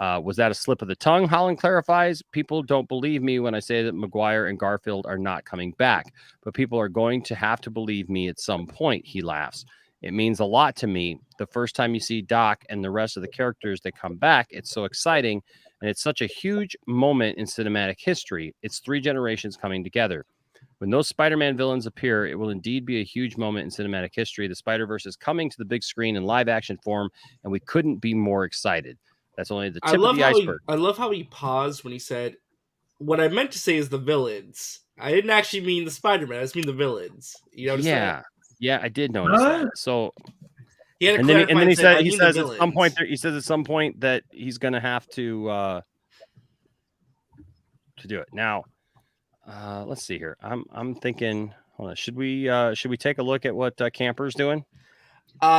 Was that a slip of the tongue? Holland clarifies. People don't believe me when I say that Maguire and Garfield are not coming back, but people are going to have to believe me at some point, he laughs. It means a lot to me. The first time you see Doc and the rest of the characters that come back, it's so exciting, and it's such a huge moment in cinematic history. It's 3 generations coming together. When those Spider-Man villains appear, it will indeed be a huge moment in cinematic history. The Spider-Verse is coming to the big screen in live-action form, and we couldn't be more excited. That's only the tip of the iceberg. I love how he paused when he said, what I meant to say is the villains. I didn't actually mean the Spider-Man. I just mean the villains. You notice that? Yeah, I did notice that. So, he had to and then he says at some point that he's going to have to do it. Now, let's see here. I'm thinking, hold on, should we take a look at what Camper's doing?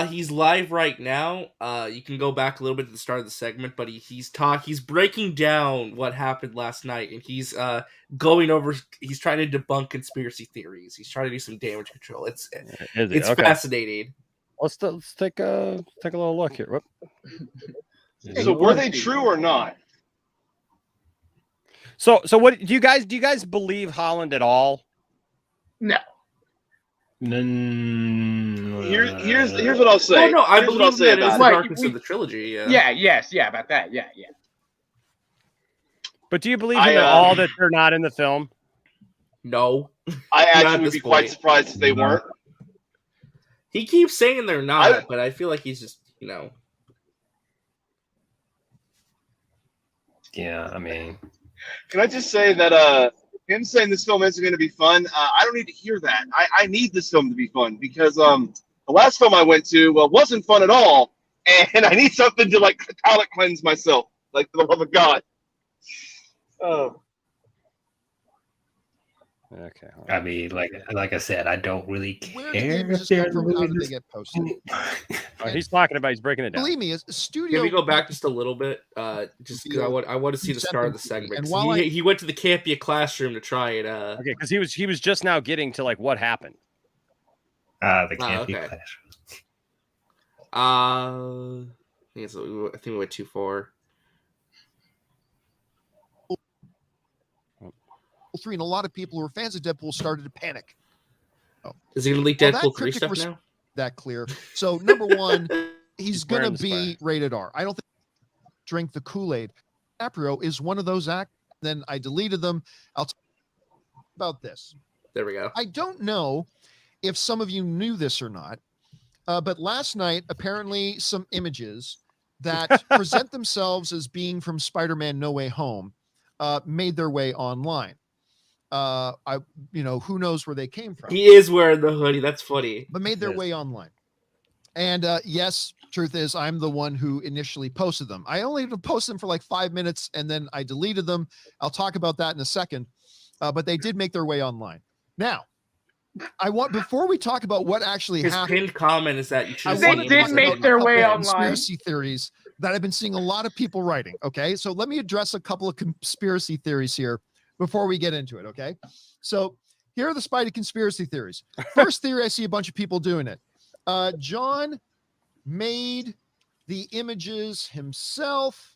He's live right now. You can go back a little bit to the start of the segment, but he's breaking down what happened last night, and he's he's trying to debunk conspiracy theories. He's trying to do some damage control. It's okay. Fascinating. Let's take a little look here. Whoop. So were they true or not? So what do you guys believe Holland at all? No. Here's what I'll say. Oh, no, I believe that is the darkness of the trilogy. Yeah, about that. Yeah. But do you believe at all that they're not in the film? No. I Not at actually would this be quite point. surprised if they weren't. He keeps saying they're not, but I feel like he's just, Yeah, I mean, Can I just say that him saying this film isn't going to be fun, I don't need to hear that. I need this film to be fun because the last film I went to wasn't fun at all, and I need something to like palate cleanse myself, like for the love of God. Oh. Okay. I mean, like I said, I don't really Where did the care images if come they're from? How did they movies. get posted? He's talking about. He's breaking it down. Believe me, a studio. Can we go back just a little bit? Just because I want to see the start of the segment. And 'Cause while he went to the Campia classroom to try it. Okay, because he was just now getting to like what happened. The Campia okay. classroom. I think we went too far. 3 and a lot of people who were fans of Deadpool started to panic. Is he going to leak Well, Deadpool that 3 cryptic stuff res- now? That clear. So number one, he's going wearing to the be rated R. I don't think drink the Kool-Aid. DiCaprio is one of those acts. Then I deleted them. I'll talk about this. There we go. I don't know if some of you knew this or not, but last night, apparently some images that present themselves as being from Spider-Man No Way Home made their way online. Who knows where they came from. He is wearing the hoodie. That's funny. But made their way online. And yes, truth is, I'm the one who initially posted them. I only posted them for like 5 minutes and then I deleted them. I'll talk about that in a second. But they did make their way online. Now, before we talk about what actually His happened, pinned comment is that you should. They did make their way online. Conspiracy theories that I've been seeing a lot of people writing. Okay, so let me address a couple of conspiracy theories here before we get into it. Okay, so here are the Spidey conspiracy theories. First theory, I see a bunch of people doing it. John made the images himself.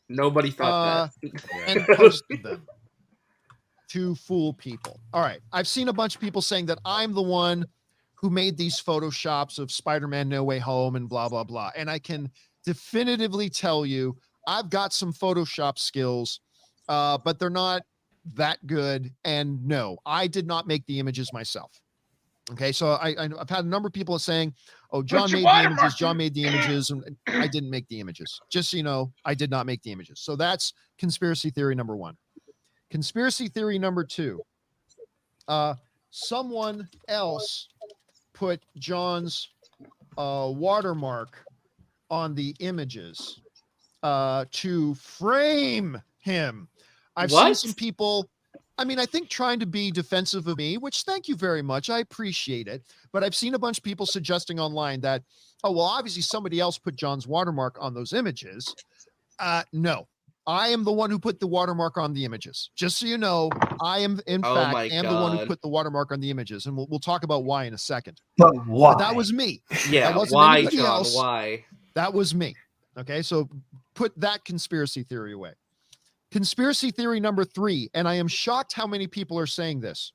Nobody thought that. And posted them to fool people. All right. I've seen a bunch of people saying that I'm the one who made these photoshops of Spider-Man No Way Home and blah, blah, blah. And I can definitively tell you I've got some Photoshop skills, but they're not that good. And no, I did not make the images myself. Okay. So I've had a number of people saying, oh, John made the images. John made the images. And I didn't make the images. Just so you know, I did not make the images. So that's conspiracy theory number one. Conspiracy theory number two, someone else put John's watermark on the images to frame him. I've seen some people, I think trying to be defensive of me, which thank you very much. I appreciate it. But I've seen a bunch of people suggesting online that, oh, well, obviously somebody else put John's watermark on those images. No. I am the one who put the watermark on the images. Just so you know, I am, in fact, the one who put the watermark on the images. And we'll talk about why in a second. But why? But that was me. Yeah, that wasn't why, anybody John? else. Why? That was me. Okay, so put that conspiracy theory away. Conspiracy theory number three, and I am shocked how many people are saying this.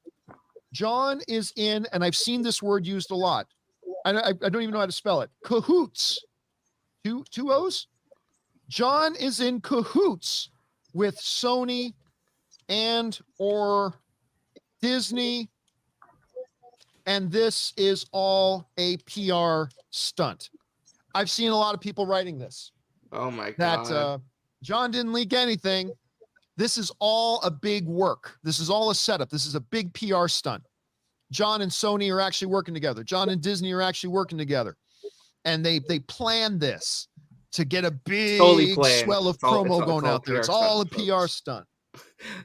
John is in, and I've seen this word used a lot. I don't even know how to spell it. Cahoots. Two O's? John is in cahoots with Sony and or Disney, and this is all a PR stunt. I've seen a lot of people writing this. Oh my God. That John didn't leak anything. This is all a big work. This is all a setup. This is a big PR stunt. John and Sony are actually working together. John and Disney are actually working together. And they planned this to get a big swell of promo going out there. It's all a PR stunt.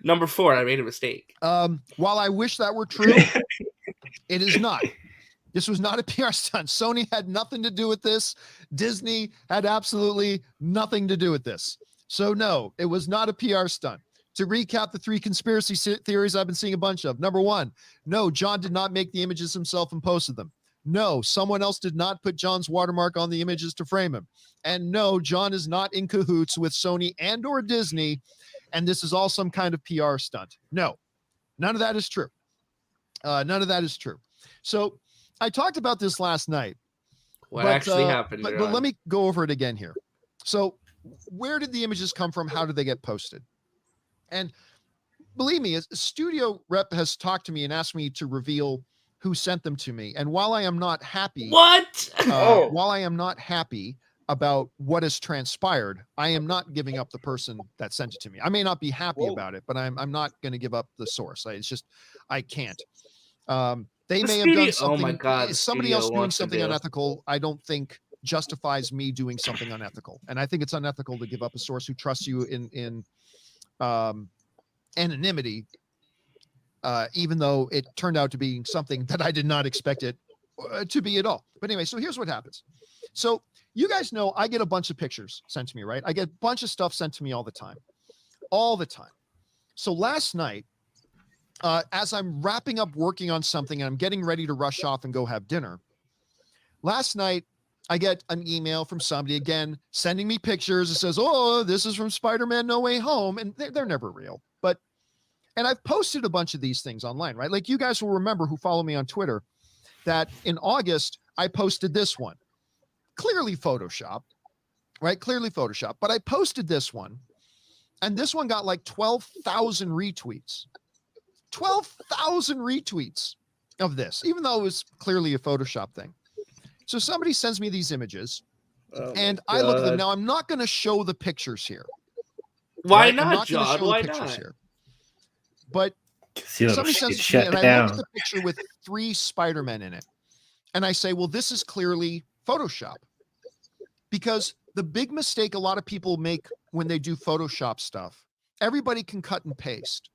Number 4, I made a mistake. While I wish that were true, it is not. This was not a PR stunt. Sony had nothing to do with this. Disney had absolutely nothing to do with this. So no, it was not a PR stunt. To recap the 3 conspiracy theories I've been seeing a bunch of. Number 1, no, John did not make the images himself and posted them. No, someone else did not put John's watermark on the images to frame him. And no, John is not in cahoots with Sony and or Disney, and this is all some kind of PR stunt. No, none of that is true. None of that is true. So I talked about this last night. What actually happened? But let me go over it again here. So where did the images come from? How did they get posted? And believe me, a studio rep has talked to me and asked me to reveal who sent them to me. And while I am not happy, while I am not happy about what has transpired, I am not giving up the person that sent it to me. I may not be happy about it, but I'm not going to give up the source. It's just, I can't. They may have done something. Oh my God, somebody else doing something unethical, I don't think justifies me doing something unethical. And I think it's unethical to give up a source who trusts you in anonymity, even though it turned out to be something that I did not expect it to be at all. But anyway, so here's what happens. So you guys know I get a bunch of pictures sent to me, right? I get a bunch of stuff sent to me all the time. So last night, as I'm wrapping up working on something and I'm getting ready to rush off and go have dinner, last night I get an email from somebody again sending me pictures. It says, "Oh, this is from Spider-Man No Way Home," and they're never real. And I've posted a bunch of these things online, right? Like you guys will remember who follow me on Twitter that in August I posted this one, clearly Photoshop, right? Clearly Photoshop. But I posted this one, and this one got like 12,000 retweets. 12,000 retweets of this, even though it was clearly a Photoshop thing. So somebody sends me these images, and I look at them. Now, I'm not going to show the pictures here. Why right? not, John? Why not? Here. But somebody sends it to me, and I look at the picture with 3 Spider-Men in it, and I say, well, this is clearly Photoshop. Because the big mistake a lot of people make when they do Photoshop stuff, everybody can cut and paste.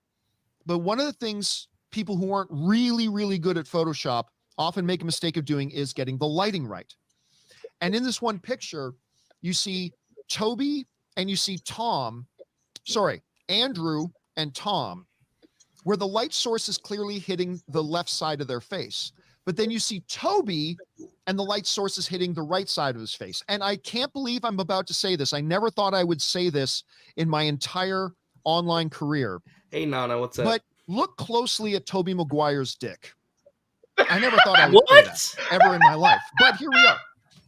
But one of the things people who aren't really, really good at Photoshop often make a mistake of doing is getting the lighting right. And in this one picture, you see Toby and you see Andrew and Tom, where the light source is clearly hitting the left side of their face. But then you see Toby and the light source is hitting the right side of his face. And I can't believe I'm about to say this. I never thought I would say this in my entire online career. Hey, Nana, what's up? But look closely at Tobey Maguire's dick. I never thought I would say that ever in my life. But here we are.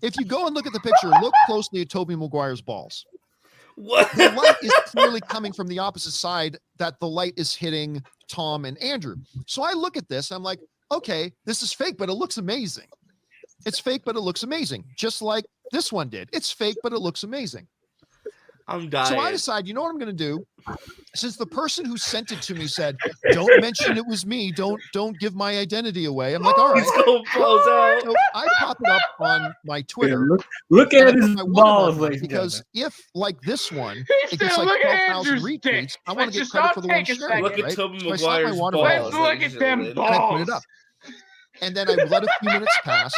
If you go and look at the picture, look closely at Tobey Maguire's balls. What? The light is clearly coming from the opposite side that the light is hitting Tom and Andrew. So I look at this, I'm like, okay, this is fake, but it looks amazing. It's fake, but it looks amazing. Just like this one did. It's fake, but it looks amazing. I'm dying. So I decide, you know what I'm going to do? Since the person who sent it to me said, don't mention it was me. Don't give my identity away. I'm like, all right. So I pop it up on my Twitter. Look at his balls. Because if, like this one, it gets like 12,000 retweets, I want to get credit for the one sharing. Look at Tobey Maguire's balls. Look at them balls. And I put it up. And then I let a few minutes pass,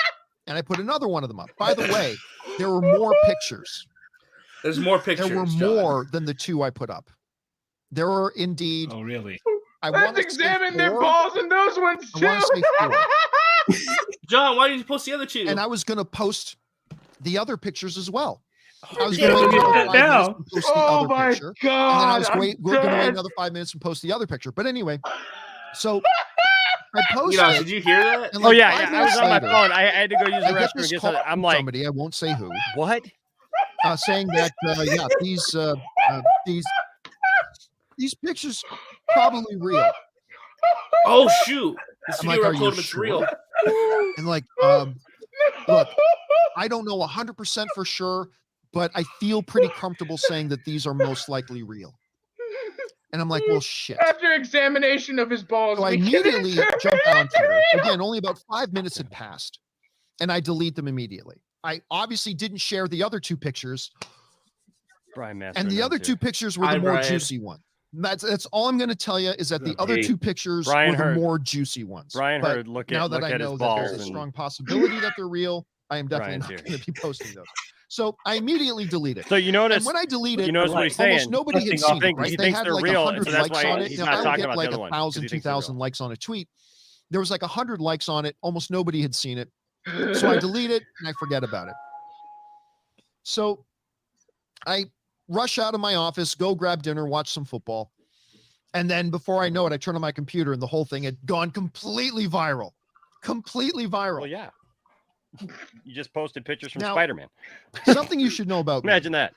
and I put another one of them up. By the way, there were more pictures. There's more pictures. There were more than the 2 I put up. There were indeed. Oh, really? Let's examine their balls and those ones too. I want to say 4. John, why didn't you post the other 2? And I was going to post the other pictures as well. I was going to wait get that now. Oh my God! And then we're going to wait another 5 minutes and post the other picture. But anyway, so I posted. Did you hear that? Oh yeah, I was on my phone. I had to go use the restroom. Get this I'm like, somebody. I won't say who. What? Saying that these pictures probably real. Oh shoot! This I'm video like, recorded it's real. And like, look, I don't know 100% for sure, but I feel pretty comfortable saying that these are most likely real. And I'm like, well, shit. After examination of his balls, so I immediately jumped on Twitter. Again, only about 5 minutes had passed, and I delete them immediately. I obviously didn't share the other 2 pictures. And the other 2 pictures were the more juicy one. That's all I'm going to tell you is that the other 2 pictures were the more juicy ones. Brian Heard, look at his balls. That there's a strong possibility that they're real, I am definitely not going to be posting those. So I immediately delete it. So you notice, and when I delete it, you notice what he's saying. Almost nobody had seen it, right? They had like real, 100 so likes on it. He's Now, not I would talking get about like the other 1,000, 2,000 likes on a tweet. There was like 100 likes on it. Almost nobody had seen it. So I delete it and I forget about it. So I rush out of my office, go grab dinner, watch some football. And then before I know it, I turn on my computer and the whole thing had gone completely viral. Completely viral. Well, yeah. You just posted pictures from Spider-Man. Something you should know about Imagine that.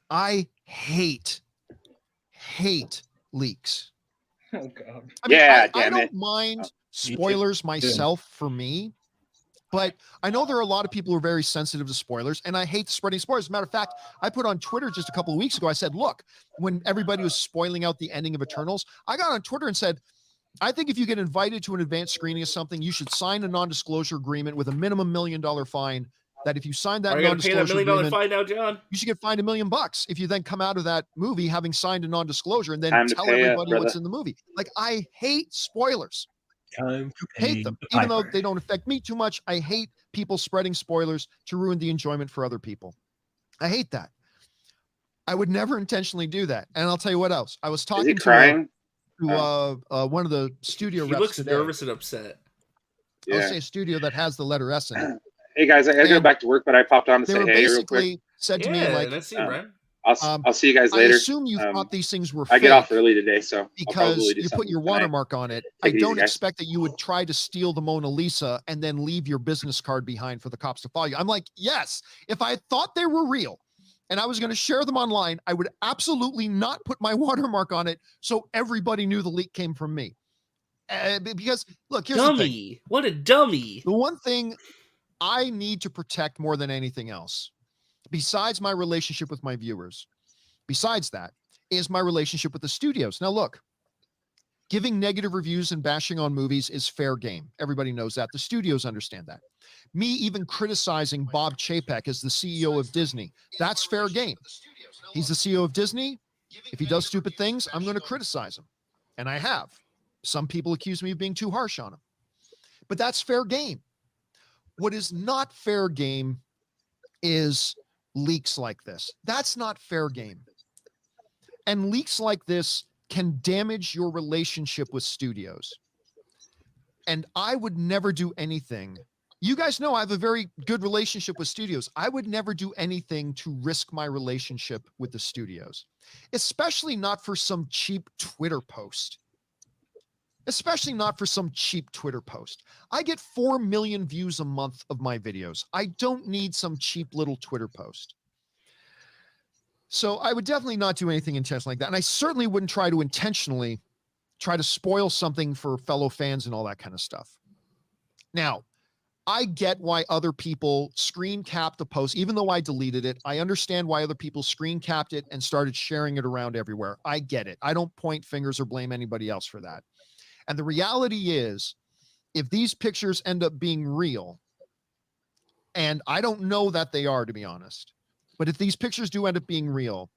I hate leaks. Oh God. I mean, Yeah, I damn don't it. mind spoilers myself for me, but I know there are a lot of people who are very sensitive to spoilers, and I hate spreading spoilers. As a matter of fact, I put on Twitter just a couple of weeks ago, I said, look, when everybody was spoiling out the ending of Eternals, I got on Twitter and said, I think if you get invited to an advanced screening of something, you should sign a non-disclosure agreement with a minimum $1 million fine. That if you sign that Are you gonna pay that $1 non-disclosure million agreement, fine now, John? you should get fined $1 million if you then come out of that movie having signed a non-disclosure and then Time to tell pay up, everybody what's brother. in the movie. Like, I hate spoilers. Time to pay Hate them. the Even though piper. they don't affect me too much, I hate people spreading spoilers to ruin the enjoyment for other people. I hate that. I would never intentionally do that. And I'll tell you what else. I was Is talking he to crying? one of the studio He reps looks today. nervous and upset. I'll Yeah. say a studio that has the letter S in it. Hey guys, I gotta go And back to work, but I popped on to They say were hey real quick. basically said to me, Yeah, like, nice to see you, Brian. I'll see you guys I later. assume you thought these things were I fake get off early today, so I'll because probably do you put something your tonight. watermark on it. Take I it don't easy, guys. expect that you would try to steal the Mona Lisa and then leave your business card behind for the cops to follow you. I'm like, yes, if I thought they were real and I was going to share them online, I would absolutely not put my watermark on it so everybody knew the leak came from me. Because look, here's the thing. Dummy. What a dummy. The one thing I need to protect more than anything else, besides my relationship with my viewers, besides that, is my relationship with the studios. Now, look, giving negative reviews and bashing on movies is fair game. Everybody knows that. The studios understand that. Me even criticizing Bob Chapek as the CEO of Disney, that's fair game. He's the CEO of Disney. If he does stupid things, I'm going to criticize him. And I have. Some people accuse me of being too harsh on him. But that's fair game. What is not fair game is leaks like this. That's not fair game. And leaks like this can damage your relationship with studios. And I would never do anything. You guys know I have a very good relationship with studios. I would never do anything to risk my relationship with the studios, especially not for some cheap Twitter post. Especially not for some cheap Twitter post. I get 4 million views a month of my videos. I don't need some cheap little Twitter post. So I would definitely not do anything intentional like that. And I certainly wouldn't try to intentionally try to spoil something for fellow fans and all that kind of stuff. Now, I get why other people screen capped the post, even though I deleted it. I understand why other people screen capped it and started sharing it around everywhere. I get it. I don't point fingers or blame anybody else for that. And the reality is, if these pictures end up being real, and I don't know that they are, to be honest, but if these pictures do end up being real,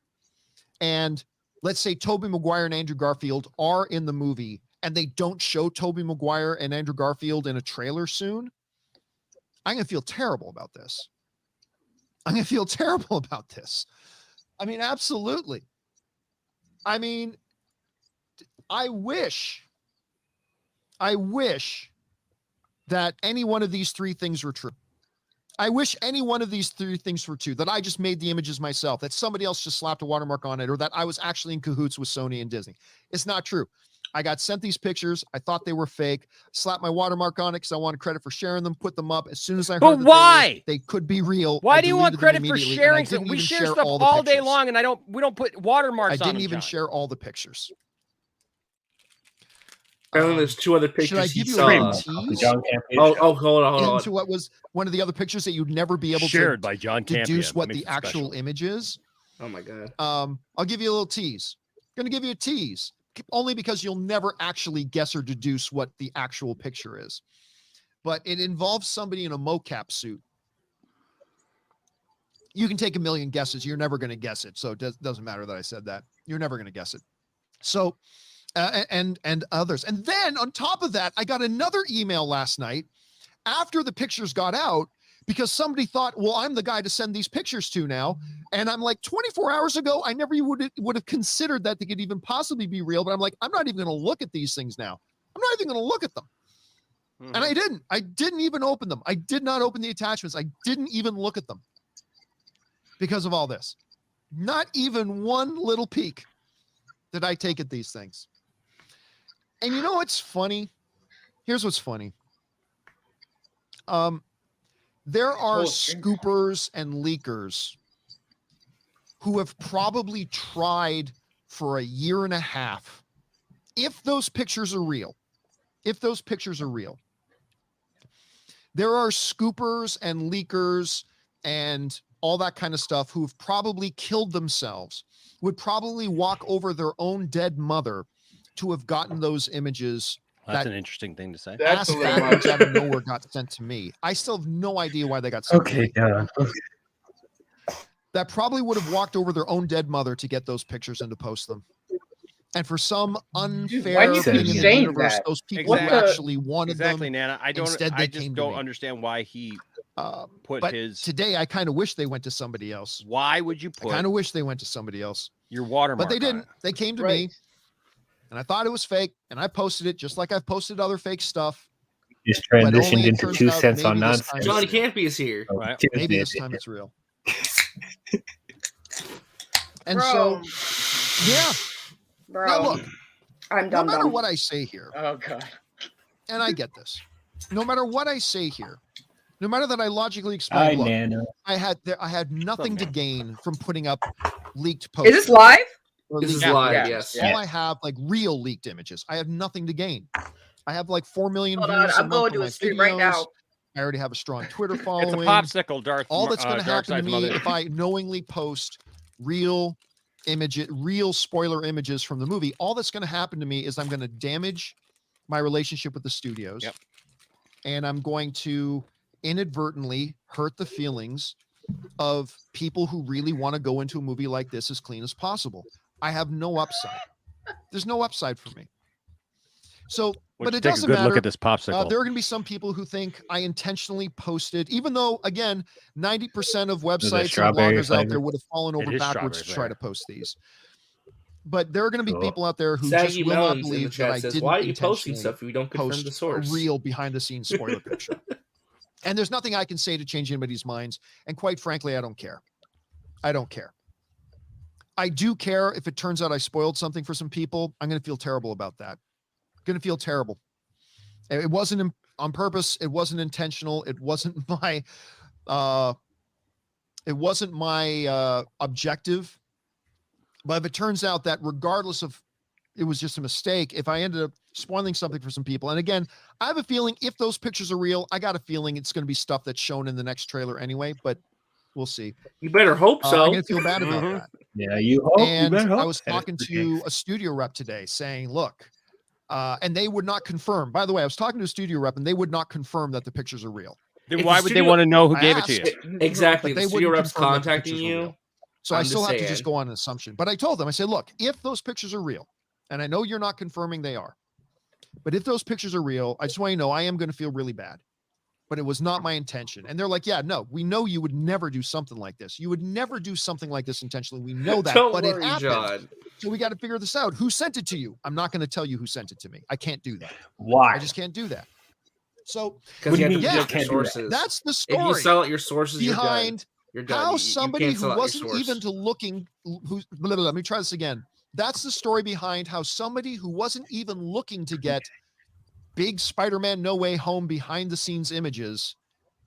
and let's say Tobey Maguire and Andrew Garfield are in the movie, and they don't show Tobey Maguire and Andrew Garfield in a trailer soon, I'm going to feel terrible about this. I'm going to feel terrible about this. I mean, absolutely. I mean, I wish that any one of these three things were true. I wish any one of these three things were true, that I just made the images myself, that somebody else just slapped a watermark on it, or that I was actually in cahoots with Sony and Disney. It's not true. I got sent these pictures. I thought they were fake. Slapped my watermark on it because I wanted credit for sharing them, put them up. As soon as I heard But that why? they could be real. Why I do you want deleted them credit for immediately, and I sharing didn't something? We even share stuff all the all day pictures. long, and we don't put watermarks I on didn't them, even John. share all the pictures. Apparently, there's two other Should I pictures he give you a saw. little tease John Campia Oh, show. hold on. into what was one of the other pictures that you'd never be able Shared to by John Campia. deduce That what makes the it actual special. image is? Oh my god. I'll give you a little tease. Going to give you a tease, only because you'll never actually guess or deduce what the actual picture is. But it involves somebody in a mocap suit. You can take a million guesses. You're never going to guess it. So it doesn't matter that I said that. You're never going to guess it. So, and others. And then on top of that, I got another email last night after the pictures got out, because somebody thought, well, I'm the guy to send these pictures to now. And I'm like, 24 hours ago, I never would have considered that they could even possibly be real. But I'm like, I'm not even going to look at these things now. I'm not even going to look at them. And I didn't even open them. I did not open the attachments. I didn't even look at them because of all this. Not even one little peek did I take at these things. And you know what's funny? Here's what's funny. There are scoopers and leakers who have probably tried for a year and a half if those pictures are real, there are scoopers and leakers and all that kind of stuff who've probably killed themselves, would probably walk over their own dead mother to have gotten those images. That's an interesting thing to say. That's Ass a little much. fat out of nowhere got sent to me. I still have no idea why they got sent to me. That probably would have walked over their own dead mother to get those pictures and to post them. And for some unfair why do you thing keep in the saying universe, that? those people who actually wanted them. Nana. I just don't understand why he put but his. Today, I kind of wish they went to somebody else. Why would you put? I kind of wish they went to somebody else. Your watermark. But they didn't. They came to me, and I thought it was fake, and I posted it just like I've posted other fake stuff. Just transitioned into 2 cents on nonsense. Johnny Campia is here. Right? Maybe this time it's real. And Bro. so, yeah. Bro, Now look, I'm no dumb. matter what I say here, Oh god. and I get this, no matter what I say here, no matter that I logically explain, look, Nana. I had nothing to gain from putting up leaked posts. Is this live? Or This is leaked live, images. yes. All I have, like real leaked images. I have nothing to gain. I have like 4 million Hold views. on, a I'm month going on to my a stream right videos. now. I already have a strong Twitter following. It's a popsicle, Darth. All that's going to happen to Darkseid's me mother. if I knowingly post real spoiler images from the movie, all that's going to happen to me is I'm going to damage my relationship with the studios. Yep. And I'm going to inadvertently hurt the feelings of people who really want to go into a movie like this as clean as possible. I have no upside. There's no upside for me. So, but it take a doesn't good matter. look at this popsicle. There are going to be some people who think I intentionally posted, even though, again, 90% of websites and strawberry bloggers out flavor? there would have fallen It over is backwards to strawberry try to post these. But there are going to be Cool. people out there who Saggy just will not Melons in the believe that chat I says, didn't "Why are you posting intentionally stuff if we don't confirm post the a source?" real behind-the-scenes spoiler picture. And there's nothing I can say to change anybody's minds. And quite frankly, I don't care. I don't care. I do care if it turns out I spoiled something for some people. I'm going to feel terrible about that. Going to feel terrible. It wasn't on purpose. It wasn't intentional. It wasn't my objective. But if it turns out that regardless of it was just a mistake, if I ended up spoiling something for some people, and again, I have a feeling if those pictures are real, I got a feeling it's going to be stuff that's shown in the next trailer anyway, but we'll see. You better hope so. I'm going to feel bad about that. Yeah, you hope. And you better hope I was that talking it's the to case. a studio rep today saying, look, and they would not confirm. By the way, I was talking to a studio rep and they would not confirm that the pictures are real. Then If why the would they studio- want to know who I gave it to asked- you? Exactly. But The they studio wouldn't rep's confirm that the contacting pictures were you. real. So I I'm still just have to just saying. go on an assumption. But I told them, I said, look, if those pictures are real, and I know you're not confirming they are, but if those pictures are real, I just want you to know I am going to feel really bad. But it was not my intention. And they're like, yeah, no, we know you would never do something like this. You would never do something like this intentionally. We know that, Don't but worry, it happened. John. So we got to figure this out. Who sent it to you? I'm not going to tell you who sent it to me. I can't do that. Why? I just can't do that. So Because you have to yeah, protect your can't do that? sources. that's the If you story sell out your sources, behind you're done. how You somebody can't who sell out your wasn't source. even to looking let me try this again. That's the story behind how somebody who wasn't even looking to get big Spider-Man No Way Home behind the scenes images,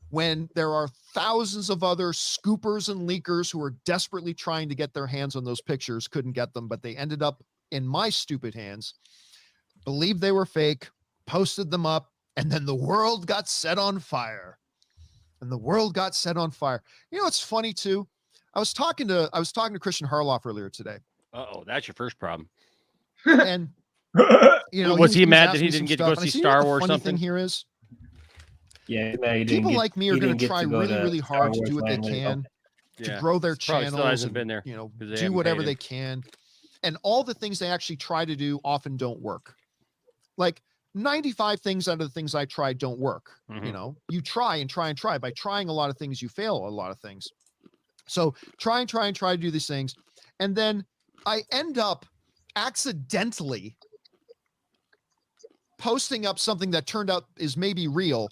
when there are thousands of other scoopers and leakers who are desperately trying to get their hands on those pictures, couldn't get them, but they ended up in my stupid hands, believed they were fake, posted them up, and then the world got set on fire. And the world got set on fire. You know what's funny too? I was talking to Christian Harloff earlier today, Uh-oh, that's your first problem. and you know, Was he mad that asking he me some didn't get to stuff, go and I see said, you know Star what the Wars funny something? thing here is, Yeah, no, you didn't people get- like me are you going didn't to get try go really, to really Star hard to Wars do what they Land when you can to Yeah. grow their Probably still channels hasn't and, been there, you know, 'cause they do haven't whatever paid they him. can. And all the things they actually try to do often don't work. Like 95 things out of the things I try don't work. You Mhm. know, you try and try and try. By trying a lot of things, you fail a lot of things. So try to do these things. And then I end up accidentally posting up something that turned out is maybe real.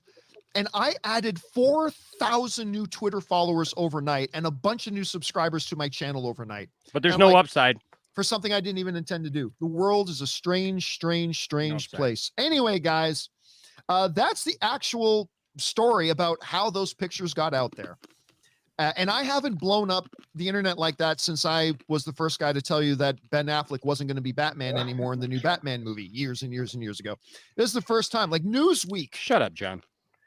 And I added 4,000 new Twitter followers overnight and a bunch of new subscribers to my channel overnight. But there's And no like, upside. for something I didn't even intend to do. The world is a strange upside. place. Anyway, guys, that's the actual story about how those pictures got out there. And I haven't blown up the internet like that since I was the first guy to tell you that Ben Affleck wasn't going to be Batman anymore in the new Batman movie years and years and years ago. This is the first time, like Newsweek. Shut up, John.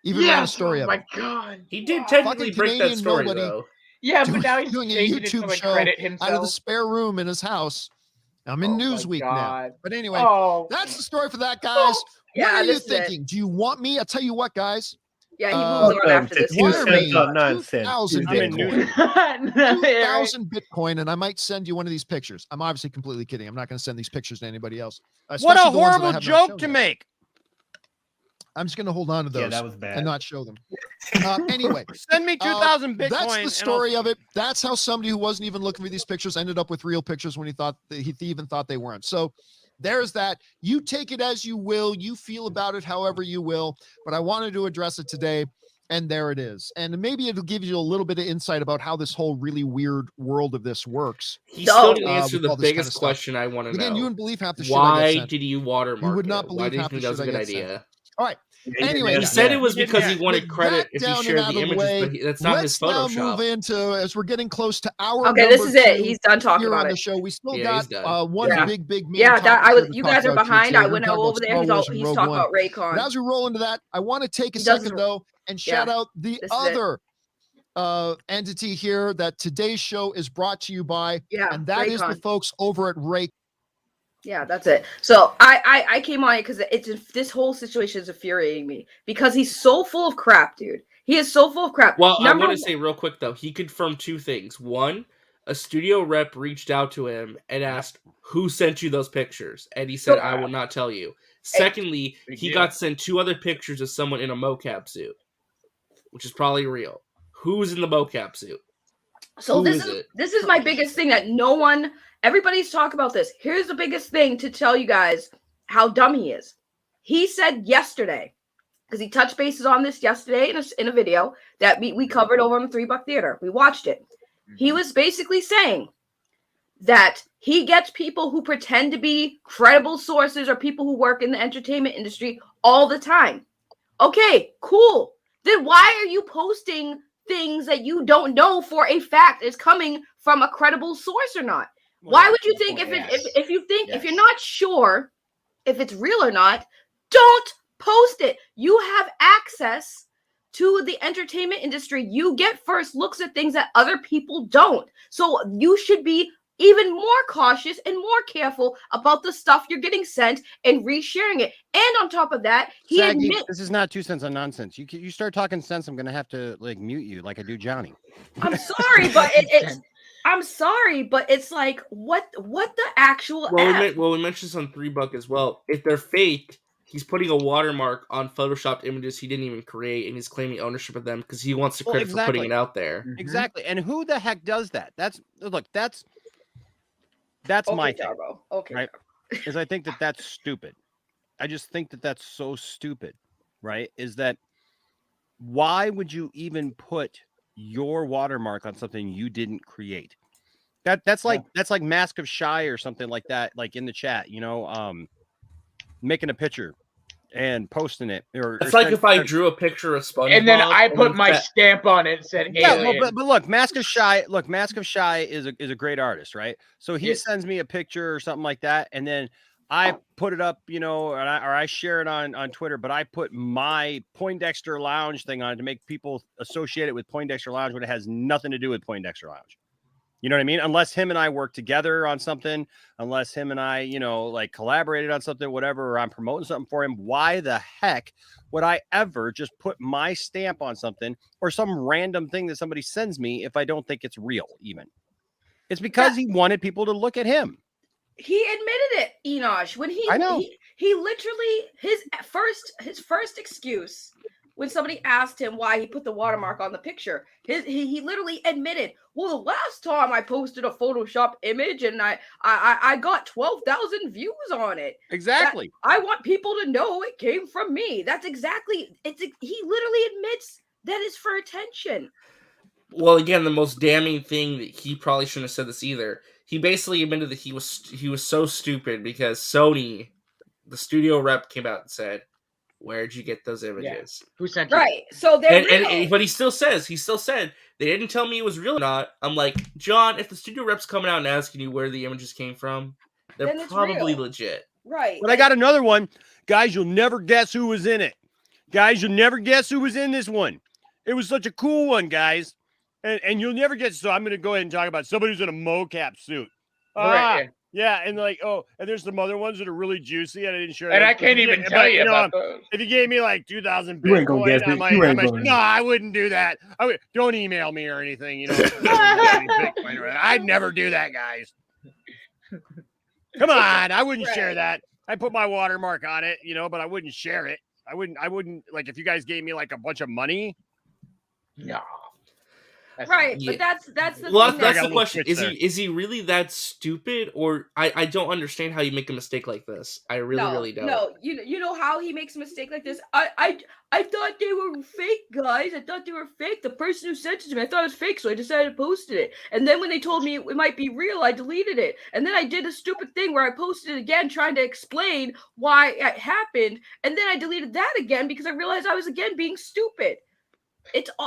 Even ran a story of it. God. He did technically Fucking break that Canadian story, nobody. though. Yeah, Doing- but now he's doing a changing it to YouTube like show credit out of the himself. spare room in his house. I'm in Oh my Newsweek now. God. But anyway, Oh, that's the story for that, guys. Yeah, what are you this is it. thinking? Do you want me? I'll tell you what, guys. Yeah, he Uh, moves on Welcome after to this. Two Wire Cents me on Nonsense. 2,000 I'm in Bitcoin. Right. 2,000 Bitcoin, and I might send you one of these pictures. I'm obviously completely kidding. I'm not going to send these pictures to anybody else. What a especially the ones that I horrible have not joke shown to yet. make. I'm just going to hold on to those Yeah, that was bad. and not show them. Anyway, Send me 2,000 Bitcoin. that's and the I'll- story of it. That's how somebody who wasn't even looking for these pictures ended up with real pictures when he thought he even thought they weren't. So there's that. You take it as you will. You feel about it however you will. But I wanted to address it today, and there it is. And maybe it'll give you a little bit of insight about how this whole really weird world of this works. He still didn't Uh, answer with the all this kind of biggest stuff. question I want to Again, know. you wouldn't believe half the shit I get Why sent. did you watermark You would not it? believe Why do you half think the that was a shit I good get sent. idea? All right. Yeah, Anyway, He guys, said it was He did because that. he wanted with credit that if he down and shared out the of the images, way, but that's not his let's now move Photoshop. into, as we're getting close to our Okay, this number is it. 2 He's done talking here about on the it. show. We still Yeah, got he's done. one Yeah. big main Yeah, that topic I here was. to You talk guys are about here behind. today. I We're went gonna talk over about there. Star He's Wars and Rogue talking One. about Raycon. But as we roll into that, I want to take a He does second his- though and shout Yeah. out the This is it. other entity here that today's show is brought to you by, Yeah, and that is the Raycon. folks over at Ray. Yeah, that's it. So I came on it because this whole situation is infuriating me because he's so full of crap, dude. He is so full of crap. Well, I Number want to say real quick though, he confirmed two things. One, a studio rep reached out to him and asked, "Who sent you those pictures?" And he said, "I will not tell you." Secondly, Big he deal. got sent 2 other pictures of someone in a mocap suit, which is probably real. Who's in the mocap suit? So Who this is is it? this is my biggest thing that everybody's talking about this. Here's the biggest thing to tell you guys how dumb he is. He said yesterday, because he touched bases on this yesterday in a video that we covered over on the $3 Theater. We watched it. He was basically saying that he gets people who pretend to be credible sources or people who work in the entertainment industry all the time. Okay, cool. Then why are you posting things that you don't know for a fact is coming from a credible source or not? Why would you think if you're not sure if it's real or not, don't post it. You have access to the entertainment industry. You get first looks at things that other people don't. So you should be even more cautious and more careful about the stuff you're getting sent and resharing it. And on top of that, he Saggy, admits this is not 2 cents on nonsense. You start talking sense, I'm gonna have to like mute you like I do Johnny. I'm sorry, but I'm sorry, but it's like what the actual F? We mentioned this on $3 as well. If they're fake, he's putting a watermark on photoshopped images he didn't even create, and he's claiming ownership of them because he wants the credit for putting it out there. Exactly. And who the heck does that? That's my thing. Jarbo. Okay. Right? Is I think that's stupid. I just think that's so stupid, right? Is that why would you even put your watermark on something you didn't create? That's like Mask of Shy or something like that, like in the chat, making a picture and posting it. It's like if I drew a picture of SpongeBob and then I put my stamp on it and said, "Alien." but look, Mask of Shy is a great artist, right? So he sends me a picture or something like that, and then I put it up, or I share it on Twitter, but I put my Poindexter Lounge thing on it to make people associate it with Poindexter Lounge when it has nothing to do with Poindexter Lounge. You know what I mean? Unless him and I work together on something, unless him and I, like collaborated on something, whatever, or I'm promoting something for him, why the heck would I ever just put my stamp on something or some random thing that somebody sends me if I don't think it's real even? It's because he wanted people to look at him. He admitted it, Enosh, when he literally his first excuse when somebody asked him why he put the watermark on the picture, he literally admitted, well, the last time I posted a Photoshop image and I got 12,000 views on it. Exactly. I want people to know it came from me. That's exactly he literally admits that is for attention. Well, again, the most damning thing that he probably shouldn't have said this either. He basically admitted that he was so stupid because Sony, the studio rep, came out and said, "Where'd you get those images? Who sent you?" Right. So they're real. But he still said They didn't tell me it was real or not. I'm like, John, if the studio rep's coming out and asking you where the images came from, they're Then it's probably real. legit. Right. But I got another one. Guys, you'll never guess who was in it. Guys, you'll never guess who was in this one. It was such a cool one, guys. And you'll never get, so I'm going to go ahead and talk about somebody who's in a mocap suit. Right, Yeah, and like, and there's some other ones that are really juicy, and I didn't share. And I can't even tell you about those. If you gave me like 2,000 You ain't gonna guess Bitcoin, it. You ain't gonna no, I wouldn't do that. Don't email me or anything, you know. I'd never do that, guys. Come on, I wouldn't share that. I put my watermark on it, you know, but I wouldn't share it. I wouldn't like if you guys gave me like a bunch of money. No. Right, Yeah. but that's the Well, thing. that's the question. Is he really that stupid, or I don't understand how you make a mistake like this. I really don't. No, you know how he makes a mistake like this. I thought they were fake, guys. I thought they were fake. The person who sent it to me, I thought it was fake, so I decided to post it. And then when they told me it might be real, I deleted it. And then I did a stupid thing where I posted it again, trying to explain why it happened. And then I deleted that again because I realized I was again being stupid.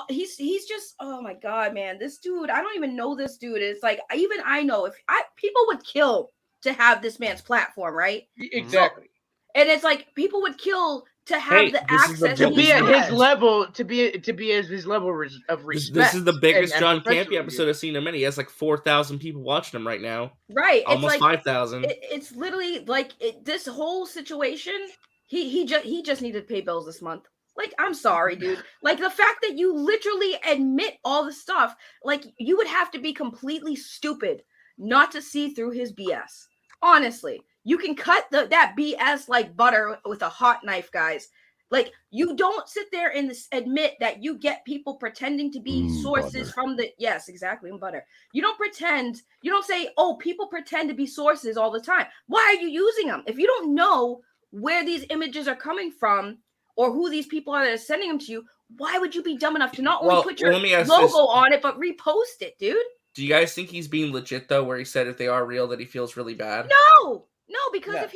He's just, oh my god, man, this dude, I don't even know this dude. It's like even I know people would kill to have this man's platform, right? Exactly. So, and it's like people would kill to have the access to be at his level, to be at his level of respect. This is the biggest and John Campia professionalism. episode I've seen in many. He has like 4,000 people watching him right now. Right, Almost it's like 5,000. It's literally like this whole situation. He just needed to pay bills this month. Like, I'm sorry, dude. Like, the fact that you literally admit all the stuff, like, you would have to be completely stupid not to see through his BS. Honestly, you can cut that BS like butter with a hot knife, guys. Like, you don't sit there and admit that you get people pretending to be sources butter. from the... Yes, exactly, butter. You don't pretend... You don't say, oh, people pretend to be sources all the time. Why are you using them? If you don't know where these images are coming from, or who these people are that are sending them to you, why would you be dumb enough to not only put your let me ask logo this. on it, but repost it, dude? Do you guys think he's being legit though, where he said if they are real that he feels really bad? No, because if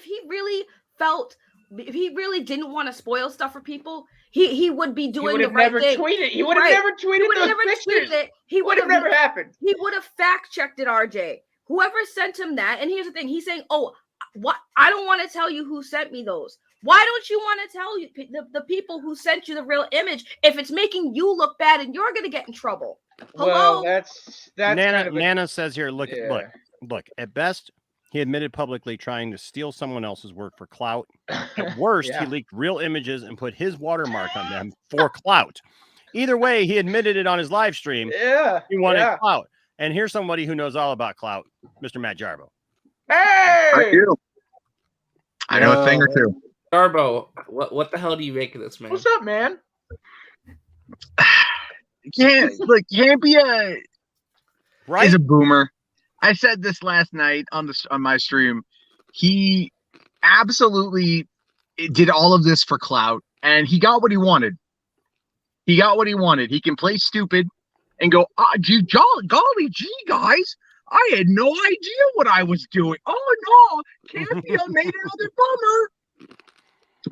he really didn't want to spoil stuff for people, he would be doing the right thing. He would have never tweeted those pictures. He would have never happened. He would have fact checked it, RJ. Whoever sent him that, and here's the thing, he's saying, "Oh, what? I don't want to tell you who sent me those." Why don't you want to tell you the people who sent you the real image if it's making you look bad and you're going to get in trouble? Hello? Well, that's Nana says here, look, at best, he admitted publicly trying to steal someone else's work for clout. At worst, he leaked real images and put his watermark on them for clout. Either way, he admitted it on his live stream. Yeah. He wanted clout. And here's somebody who knows all about clout, Mr. Matt Jarbo. Hey! I do. I know a thing or two. Jarbo, what the hell do you make of this, man? What's up, man? Campia right? is a boomer. I said this last night on my stream. He absolutely did all of this for clout, and he got what he wanted. He can play stupid and go, golly gee, guys, I had no idea what I was doing. Oh no, Campia made another bummer.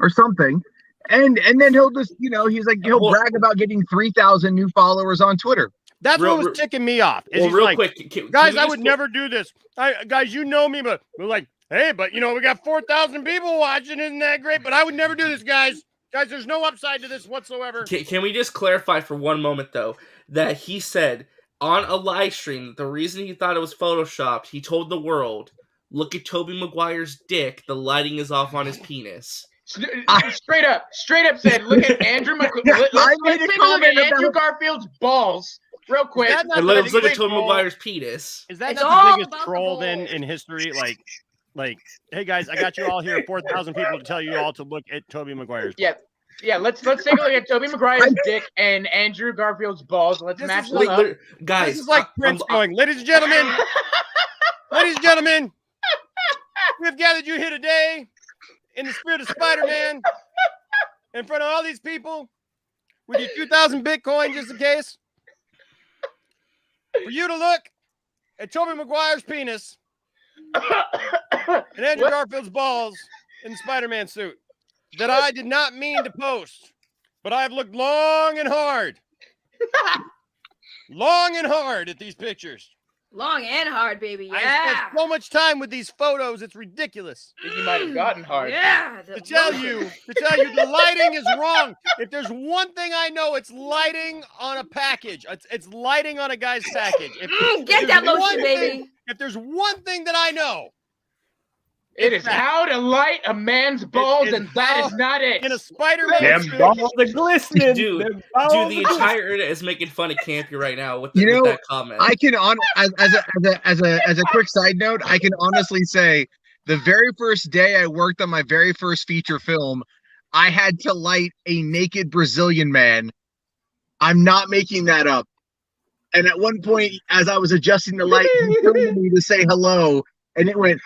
Or something, and then he'll just he'll brag about getting 3,000 new followers on Twitter. That's what was ticking me off. Well, real quick, guys, I would never do this. Guys, you know me, but we're like, hey, but we got 4,000 people watching. Isn't that great? But I would never do this, guys. Guys, there's no upside to this whatsoever. Can we just clarify for one moment though that he said on a live stream that the reason he thought it was photoshopped, he told the world, "Look at Tobey Maguire's dick. The lighting is off on his penis." Straight up said, look at Andrew Let's take a look at Andrew Garfield's balls real quick. Let's look at Tobey Maguire's penis. Is that not the biggest troll then in history? Like, hey guys, I got you all here, 4,000 people to tell you all to look at Tobey Maguire's. Yeah. Let's take a look at Tobey Maguire's dick and Andrew Garfield's balls. Let's match them up. Guys, this is like Prince going, ladies and gentlemen, we have gathered you here today in the spirit of Spider-Man, in front of all these people, with your 2,000 Bitcoin, just in case, for you to look at Tobey Maguire's penis and Andrew Garfield's balls in the Spider-Man suit that I did not mean to post, but I've looked long and hard long and hard at these pictures. Long and hard, baby. I Yeah. spent so much time with these photos, it's ridiculous. I think you might have gotten hard. Yeah. To tell you, the lighting is wrong. If there's one thing I know, it's lighting on a package. It's lighting on a guy's package. Get that lotion, baby. If there's one thing that I know, it is how to light a man's balls, and that is not it. In a Spider-Man, Them balls are glistening. Dude, Them balls the are entire internet is making fun of Campia right now with, You know, with that comment. I can as a quick side note, I can honestly say the very first day I worked on my very first feature film, I had to light a naked Brazilian man. I'm not making that up. And at one point, as I was adjusting the light, he turned me to say hello, and it went,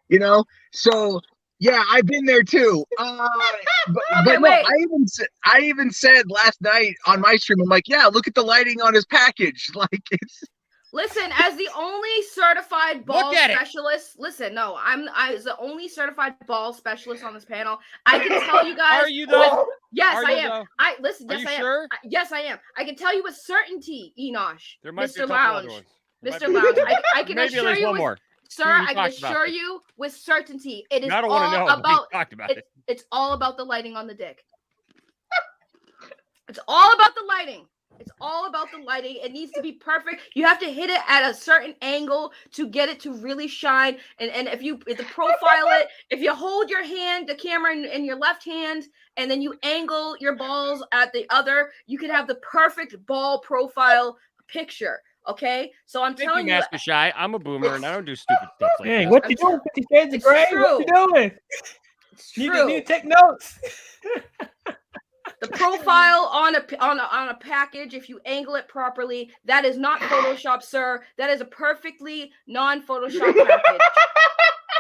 you know. So yeah, I've been there too. But no, I even said last night on my stream, I'm like, yeah, look at the lighting on his package. Like it's. Listen, as the only certified ball specialist, listen, no, I'm as the only certified ball specialist on this panel. I can tell you guys. Are you though? Yes, Are I you, am. though? I listen. Are Yes, you I am. sure? Yes, I am. I can tell you with certainty, Enosh, There might be a Mr. couple other Lounge, ones. Mr. Lounge. I can Maybe assure there's you, one more. sir. We I can talked about assure this. you with certainty, it is I don't all want to know. We about. talked about it. It's all about the lighting on the dick. It's all about the lighting. It's all about the lighting. It needs to be perfect. You have to hit it at a certain angle to get it to really shine. And if you profile it, if you hold your hand, the camera in your left hand, and then you angle your balls at the other, you can have the perfect ball profile picture. Okay, so I'm telling you, Master Shy, I'm a boomer and I don't do stupid stuff like Hey, that. what you doing? 50 Shades of Grey? What you doing? It's You true. need to take notes. The profile on a package, if you angle it properly, that is not Photoshop, sir. That is a perfectly non-Photoshop package.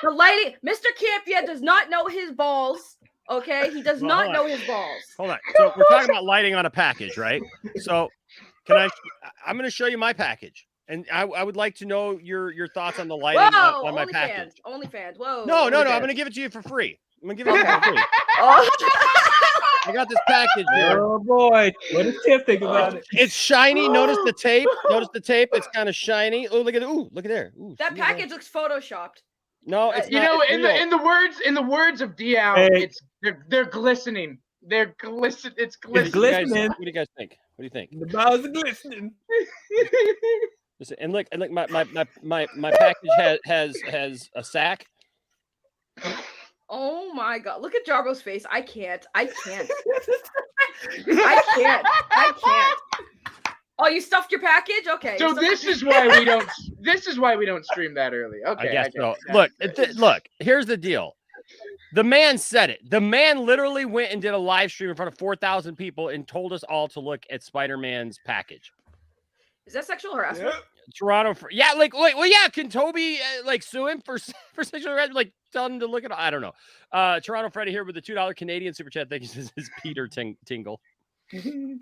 The lighting, Mr. Campia does not know his balls. Okay, he does not know his balls. Hold on. So we're talking about lighting on a package, right? So I'm going to show you my package, and I would like to know your thoughts on the lighting on my package. OnlyFans. Whoa. No. I'm going to give it to you for free. I'm going to give it to you for free. I got this package here. Oh boy, what does Tim think about it? It's shiny. Notice the tape. It's kind of shiny. Oh, look at it. Ooh, look at there. Ooh, That package looks photoshopped. No, it's You not. know, It's in real. the words of Diao, Hey. they're glistening. They're glisten. It's glistening. glistening. What do you guys think? What do you think? The balls are glistening. Listen, and look, my package has a sack. Oh my god! Look at Jarbo's face. I can't. I can't. Oh, you stuffed your package? Okay. So this is why we don't. This is why we don't stream that early. Okay. I guess so. Got Look, look. Here's the deal. The man said it. The man literally went and did a live stream in front of 4,000 people and told us all to look at Spider-Man's package. Is that sexual harassment? Toronto, can Toby sue him for sexual harassment? Like, tell him to look at. I don't know. Toronto Freddy here with the $2 Canadian super chat. Thank you. This is Peter Tingle.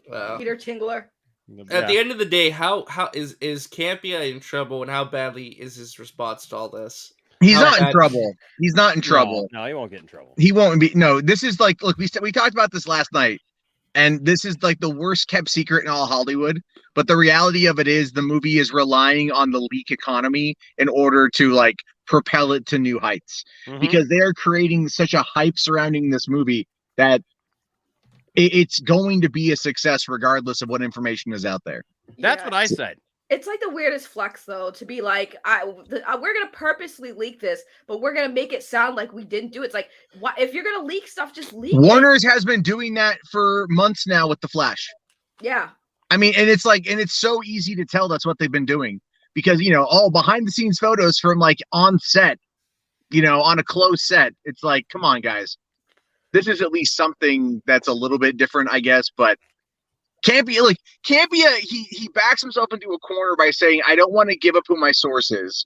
Wow. Peter Tingler. At the end of the day, how is Campia in trouble, and how badly is his response to all this? He's not in trouble. He's not in trouble. No, he won't get in trouble. He won't be. No, this is like, look, we talked about this last night, and this is like the worst kept secret in all Hollywood. But the reality of it is, the movie is relying on the leak economy in order to like propel it to new heights, because they are creating such a hype surrounding this movie that it's going to be a success regardless of what information is out there. That's what I said. It's like the weirdest flex, though, to be like, we're gonna purposely leak this, but we're gonna make it sound like we didn't do it. It's like, if you're gonna leak stuff, just leak it. Warner's has been doing that for months now with The Flash. Yeah. I mean, and it's so easy to tell that's what they've been doing, because, all behind the scenes photos from like on set, on a closed set. It's like, come on, guys. This is at least something that's a little bit different, I guess, but Campia, he backs himself into a corner by saying, I don't want to give up who my source is.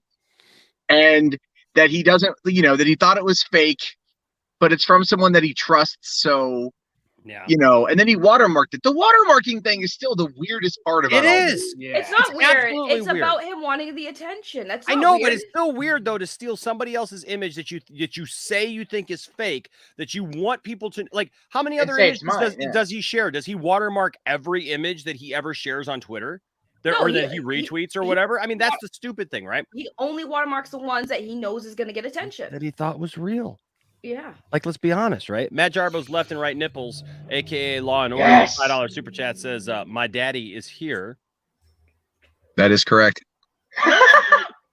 And that he doesn't, that he thought it was fake, but it's from someone that he trusts. So Yeah. You know, and then he watermarked it. The watermarking thing is still the weirdest part about It all is. this. Yeah. It's not weird. absolutely It's weird. about him wanting the attention. That's I not know, weird. but it's still weird though to steal somebody else's image that you say you think is fake, that you want people to like. How many other say images it's mine, does he share? Does he watermark every image that he ever shares on Twitter, or that he retweets or whatever? I mean, that's the stupid thing, right? He only watermarks the ones that he knows is going to get attention. That he thought was real. Yeah. Like, let's be honest, right? Matt Jarbo's left and right nipples, aka Law and Order, Yes. $5 super chat says, "My daddy is here." That is correct.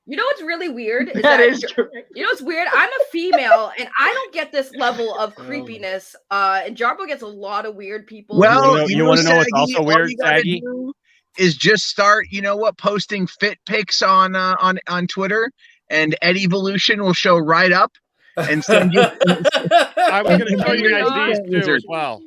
You know what's really weird? That is correct. You know what's weird? I'm a female, and I don't get this level of creepiness. And Jarbo gets a lot of weird people. Well, you want to know what's Saggy, also weird, all you gotta Saggy? do is just start, posting fit pics on Twitter, and Eddievolution will show right up and send you. I was going to show you guys these two Wizard. as well.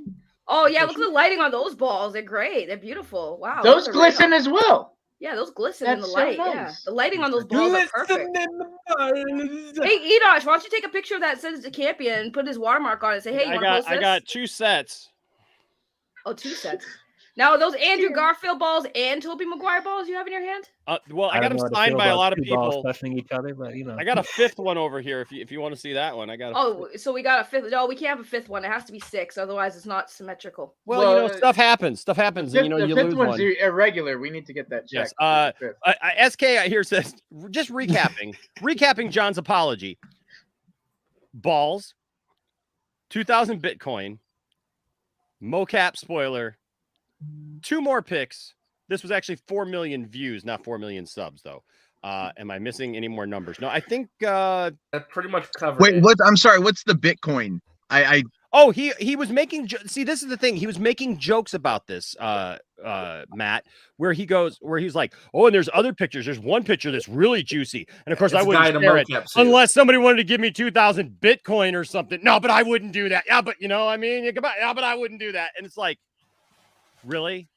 Oh yeah, look at the lighting on those balls. They're great. They're beautiful. Wow. Those are really glisten as well. Yeah, those glisten in the That's so light. Yeah, nice. the lighting on those balls are perfect. Hey, Enosh, why don't you take a picture of that sends to Campia and put his watermark on it and say, hey, you want to post this? I got 2 sets. Oh, 2 sets. Now, are those Andrew Garfield balls and Tobey Maguire balls you have in your hand? Well, I got don't them know how to signed feel by a about lot of two balls people. touching each other, but I got a 5th one over here. If you want to see that one, I got. Oh, so we got a 5th. No, we can't have a 5th one. It has to be 6, otherwise it's not symmetrical. Well, stuff happens. Stuff happens. And, The you fifth lose one's one. irregular. We need to get that checked. Yes. SK here says, just recapping John's apology. Balls, 2,000 Bitcoin, mocap spoiler, 2 more picks. This was actually 4 million views, not 4 million subs, though. Am I missing any more numbers? No, I think that pretty much covered. Wait, it. what? I'm sorry. What's the Bitcoin? Oh, he was making. See, this is the thing. He was making jokes about this, Matt, where he's like, oh, and there's other pictures. There's one picture that's really juicy, and of course I wouldn't share it unless somebody wanted to give me 2,000 Bitcoin or something. No, but I wouldn't do that. Yeah, but but I wouldn't do that. And it's like, really.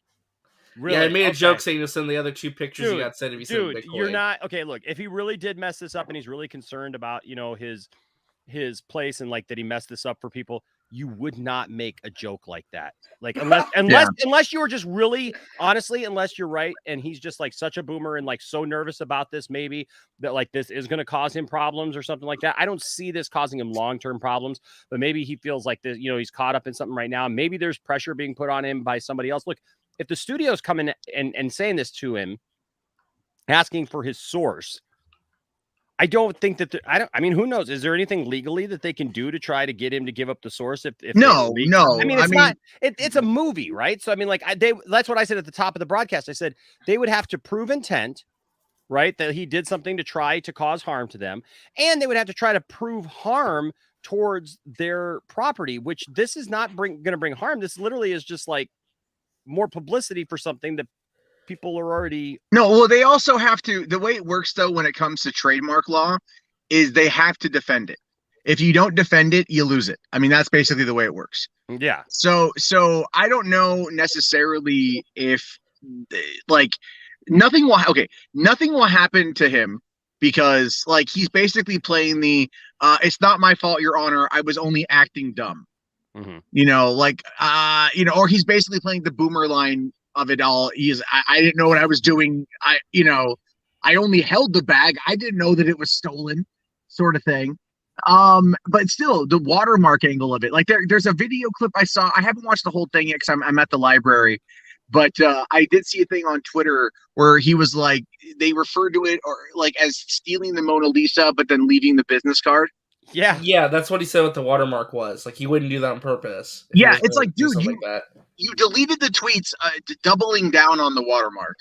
Yeah, I made a joke saying to send the other 2 pictures you got sent if you sent Bitcoin. You're not okay. Look, if he really did mess this up and he's really concerned about his place and like that he messed this up for people, you would not make a joke like that. Like unless you were just really honestly, unless you're right and he's just like such a boomer and like so nervous about this, maybe that like this is going to cause him problems or something like that. I don't see this causing him long-term problems, but maybe he feels like this, he's caught up in something right now. Maybe there's pressure being put on him by somebody else. Look, if the studio's coming and saying this to him, asking for his source, I don't think that I mean, who knows? Is there anything legally that they can do to try to get him to give up the source? If No. I mean, it's a movie, right? So I mean, like that's what I said at the top of the broadcast. I said they would have to prove intent, right? That he did something to try to cause harm to them, and they would have to try to prove harm towards their property, which this is not going to bring harm. This literally is just like more publicity for something that people are already. No, well, they also have to. The way it works, though, when it comes to trademark law, is they have to defend it. If you don't defend it, you lose it. I mean, that's basically the way it works. Yeah. So I don't know necessarily if like nothing will happen to him because like he's basically playing the it's not my fault, Your Honor. I was only acting dumb. Mm-hmm. Or he's basically playing the boomer line of it all. I didn't know what I was doing. I only held the bag. I didn't know that it was stolen, sort of thing. But still, the watermark angle of it. Like there's a video clip I saw. I haven't watched the whole thing yet because I'm at the library. But I did see a thing on Twitter where he was like, they referred to it or like as stealing the Mona Lisa, but then leaving the business card. Yeah, that's what he said. What the watermark was like, he wouldn't do that on purpose. Yeah, it's like, dude, you deleted the tweets, doubling down on the watermark,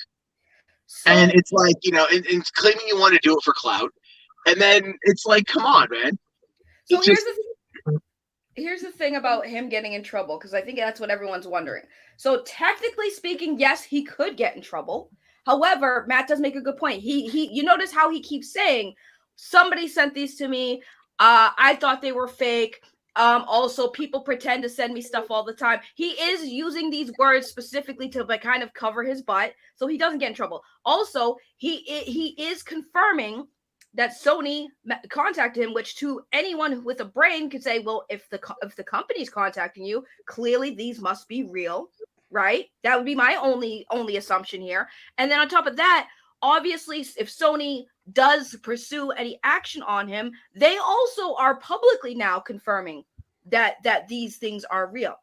and it's like and claiming you want to do it for clout, and then it's like, come on, man. So here's the thing about him getting in trouble, because I think that's what everyone's wondering. So technically speaking, yes, he could get in trouble. However, Matt does make a good point. You notice how he keeps saying, somebody sent these to me. I thought they were fake. Also, people pretend to send me stuff all the time. He is using these words specifically to like kind of cover his butt, so he doesn't get in trouble. Also, he is confirming that Sony contacted him, which to anyone with a brain could say, well, if the company's contacting you, clearly these must be real, right? That would be my only assumption here. And then on top of that, obviously, if Sony does pursue any action on him, they also are publicly now confirming that these things are real.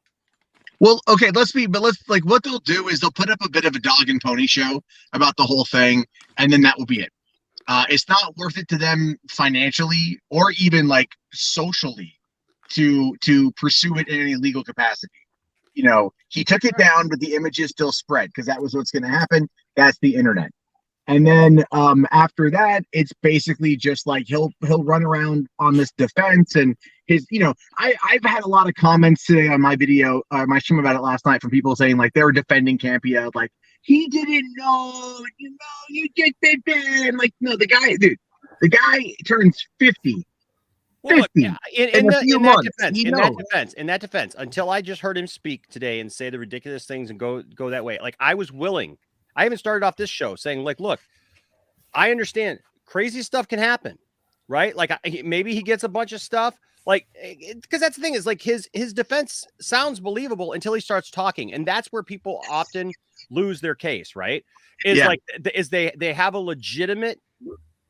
Well, okay, let's like what they'll do is they'll put up a bit of a dog and pony show about the whole thing, and then that will be it. It's not worth it to them financially or even like socially to pursue it in any legal capacity. You know, he took it down, but the images still spread because that was what's going to happen. That's the internet. And then after that, it's basically just like he'll run around on this defense and his, you know, I've had a lot of comments today on my video, my stream about it last night from people saying like they were defending Campia, like he didn't know, you just did that. I'm like, no, the guy turns 50. Well, look, in that defense, until I just heard him speak today and say the ridiculous things and go that way, like I was willing. I even started off this show saying, like, look, I understand crazy stuff can happen, right? Like maybe he gets a bunch of stuff, like, because that's the thing is like his defense sounds believable until he starts talking, and that's where people often lose their case, right? They have a legitimate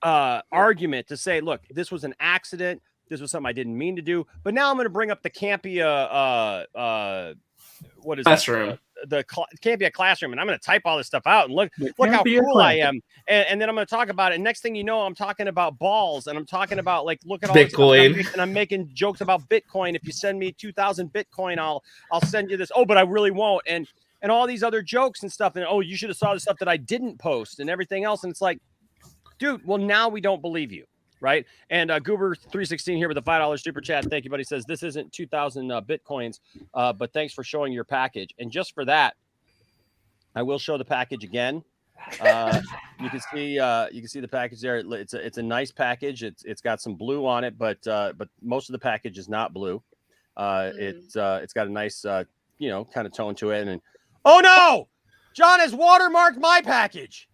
argument to say, look, this was an accident. This was something I didn't mean to do. But now I'm going to bring up the Campia, what is classroom. The Campia classroom, and I'm going to type all this stuff out and look how cool I am. And then I'm going to talk about it. And next thing you know, I'm talking about balls, and I'm talking about like, look at all Bitcoin. this stuff, and I'm making jokes about Bitcoin. If you send me 2,000 Bitcoin, I'll send you this. Oh, but I really won't. And all these other jokes and stuff. And oh, you should have saw the stuff that I didn't post and everything else. And it's like, dude, well, now we don't believe you. Right. And Goober316 here with a $5 super chat. Thank you, buddy. Says this isn't 2,000 Bitcoins, but thanks for showing your package. And just for that, I will show the package again. You can see the package there. It's a nice package. It's got some blue on it, but most of the package is not blue. It's got a nice kind of tone to it. And oh no, John has watermarked my package.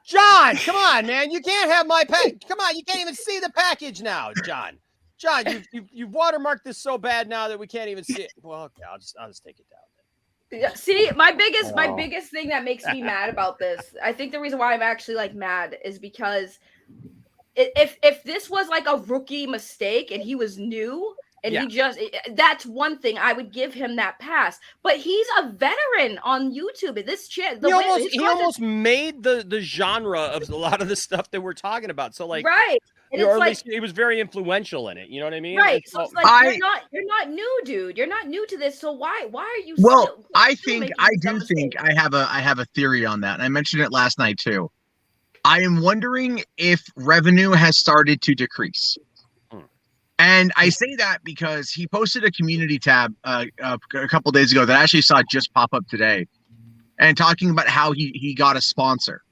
John, come on, man. You can't have my package. Come on, you can't even see the package now, John. John, you've watermarked this so bad now that we can't even see it. Well, okay, I'll just take it down. Yeah, see, my biggest thing that makes me mad about this, I think the reason why I'm actually like mad is because if this was like a rookie mistake and he was new and that's one thing I would give him that pass. But he's a veteran on YouTube. This he almost made the genre of a lot of the stuff that we're talking about. So like, right. And or at least he was very influential in it. You know what I mean? Right. So it's like you're not new, dude. You're not new to this. So why are you? Well, I have a theory on that. And I mentioned it last night too. I am wondering if revenue has started to decrease. And I say that because he posted a community tab a couple days ago that I actually saw just pop up today, and talking about how he got a sponsor.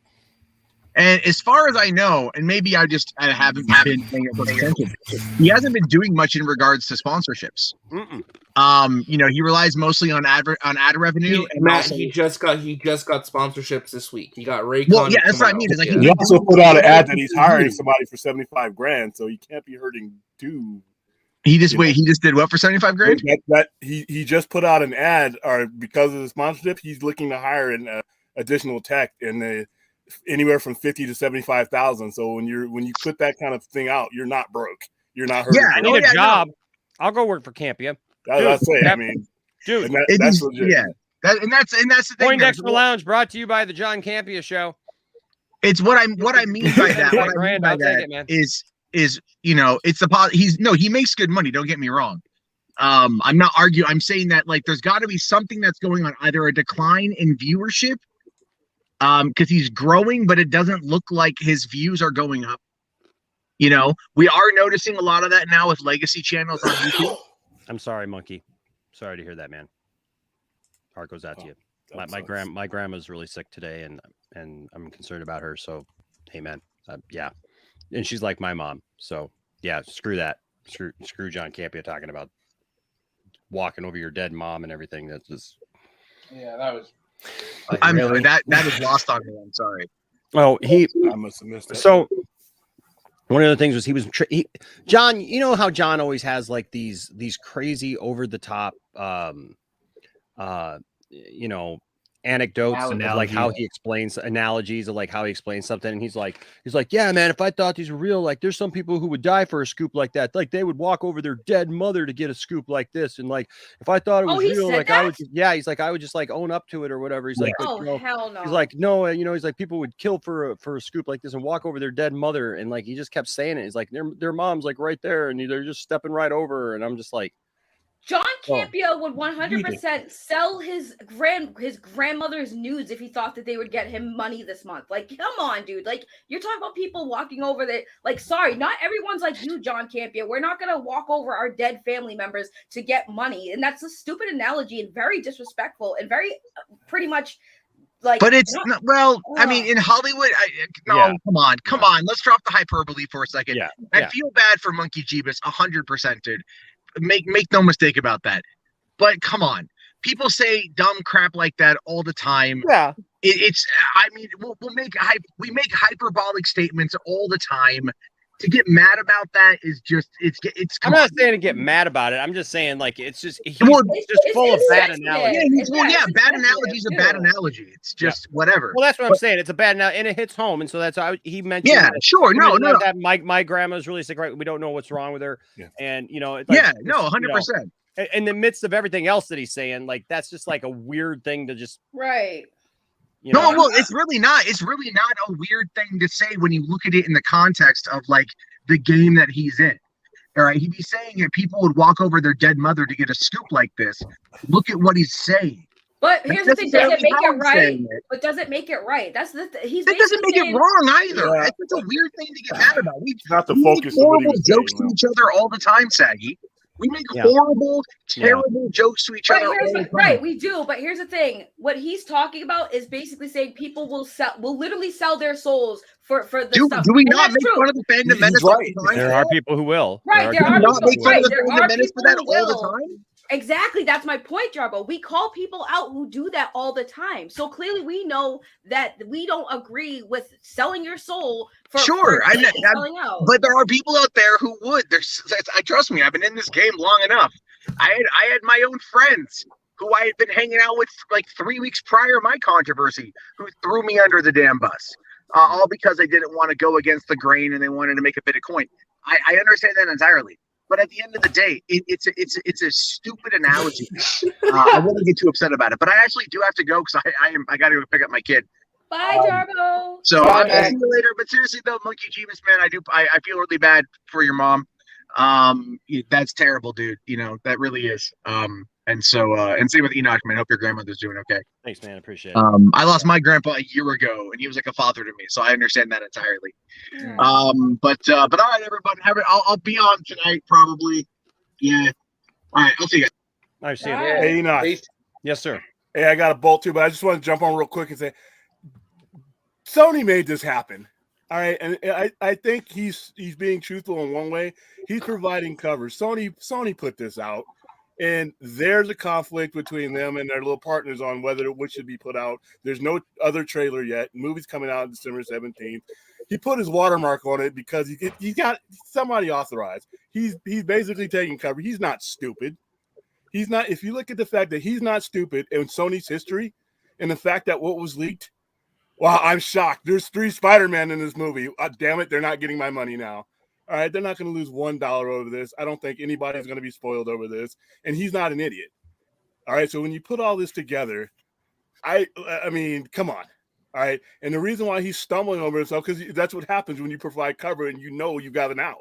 And as far as I know, and maybe I haven't been paying attention, he hasn't been doing much in regards to sponsorships. He relies mostly on ad revenue. He just got sponsorships this week. He got Raycon. Well, yeah, that's what I mean. It's like he also put out an ad that he's hiring somebody for $75,000, so he can't be hurting too. He just did what for $75,000? That he just put out an ad, or because of the sponsorship, he's looking to hire an additional tech in anywhere from $50,000 to $75,000. So when you put that kind of thing out, you're not broke. You're not hurting. Yeah, I need a job. No. I'll go work for Campia. That's it. I mean, dude, that's legit. Yeah, and that's the thing. Poindexter Lounge brought to you by the John Campia Show. It's what I mean by that. What I mean by that is it's he makes good money. Don't get me wrong. I'm not arguing. I'm saying that like there's got to be something that's going on, either a decline in viewership, because he's growing, but it doesn't look like his views are going up. We are noticing a lot of that now with legacy channels on YouTube. I'm sorry, Monkey. Sorry to hear that, man. Heart goes out to you. My grandma's really sick today, and I'm concerned about her. So, hey, man, yeah. And she's like my mom. So, yeah, screw that. Screw John Campia talking about walking over your dead mom and everything. That's just. Yeah, that was. I'm really that is lost on me. I'm sorry. Oh, I must have missed that. So one of the things was John. You know how John always has like these crazy over the top, anecdotes of like how he explains analogies of like how he explains something, and he's like, yeah, man, if I thought these were real, like there's some people who would die for a scoop like that, like they would walk over their dead mother to get a scoop like this, and like if I thought it was real, like I would, he's like I would just like own up to it or whatever. He's like, hell no. He's like, no, he's like people would kill for a scoop like this and walk over their dead mother, and like he just kept saying it. He's like their mom's like right there, and they're just stepping right over her, and I'm just like. John Campia would 100% sell his grandmother's nudes if he thought that they would get him money this month. Like, come on, dude. Like, you're talking about people walking over there. Like, sorry, not everyone's like you, John Campia. We're not gonna walk over our dead family members to get money, and that's a stupid analogy and very disrespectful and very pretty much. Like, but it's not, well, I mean, in Hollywood, come on. Let's drop the hyperbole for a second. I feel bad for Monkey Jeebus, 100%, dude. Make no mistake about that. But come on, people say dumb crap like that all the time. Yeah, it's. I mean, we make hyperbolic statements all the time. To get mad about that is just it's. I'm not saying to get mad about it. I'm just saying like it's just he's full of bad analogies. Bad analogies a bad analogy. It's just whatever. Well, that's what I'm saying. It's a bad analogy, and it hits home, and so that's how he mentioned. Yeah, sure. No. That my grandma's really sick. Right, we don't know what's wrong with her, and 100%. In the midst of everything else that he's saying, like that's just like a weird thing to just right. Well, it's really not. It's really not a weird thing to say when you look at it in the context of like the game that he's in. All right, he'd be saying if people would walk over their dead mother to get a scoop like this. Look at what he's saying. But here's the thing: does it make it right? But does it make it right? That's the he's. That doesn't make it wrong either. Yeah. It's a weird thing to get mad about. We not the focus. Horrible jokes to each other all the time, Saggy. We make horrible, terrible jokes to each other. Right, we do. But here's the thing: what he's talking about is basically saying people will literally sell their souls for the stuff. Do we not make fun of the Fandom Menace all the time? There are people who will. Right, there are not make fun of the Fandom Menace for that all the time. Exactly, that's my point, Jarbo. We call people out who do that all the time. So clearly, we know that we don't agree with selling your soul for selling out. But there are people out there who would. I trust me. I've been in this game long enough. I had my own friends who I had been hanging out with like 3 weeks prior my controversy, who threw me under the damn bus, all because they didn't want to go against the grain and they wanted to make a bit of coin. I understand that entirely. But at the end of the day, it's a stupid analogy. I wouldn't get too upset about it. But I actually do have to go because I got to go pick up my kid. Bye, Jarbo. So I'll see you later. But seriously though, Monkey Jeebus, man, I feel really bad for your mom. That's terrible, dude. That really is. And so and same with Enoch, man. Hope your grandmother's doing okay. Thanks, man. Appreciate it. I lost my grandpa a year ago, and he was like a father to me, so I understand that entirely. But all right, everybody, I'll be on tonight probably. Yeah. All right, I'll see you guys. Nice seeing you. Hey, Enoch. Yes, sir. Hey, I got a bolt too, but I just want to jump on real quick and say, Sony made this happen. All right, and I think he's being truthful in one way. He's providing cover. Sony put this out. And there's a conflict between them and their little partners on which should be put out. There's no other trailer yet. The movie's coming out on December 17th. He put his watermark on it because he got somebody authorized. He's basically taking cover. He's not stupid. He's not. If you look at the fact that he's not stupid in Sony's history, and the fact that what was leaked, wow, I'm shocked. There's 3 Spider-Man in this movie. Damn it, they're not getting my money now. All right, they're not going to lose $1 over this. I don't think anybody's going to be spoiled over this. And he's not an idiot. All right, so when you put all this together, I mean, come on. All right, and the reason why he's stumbling over himself, because that's what happens when you provide cover and you got an out.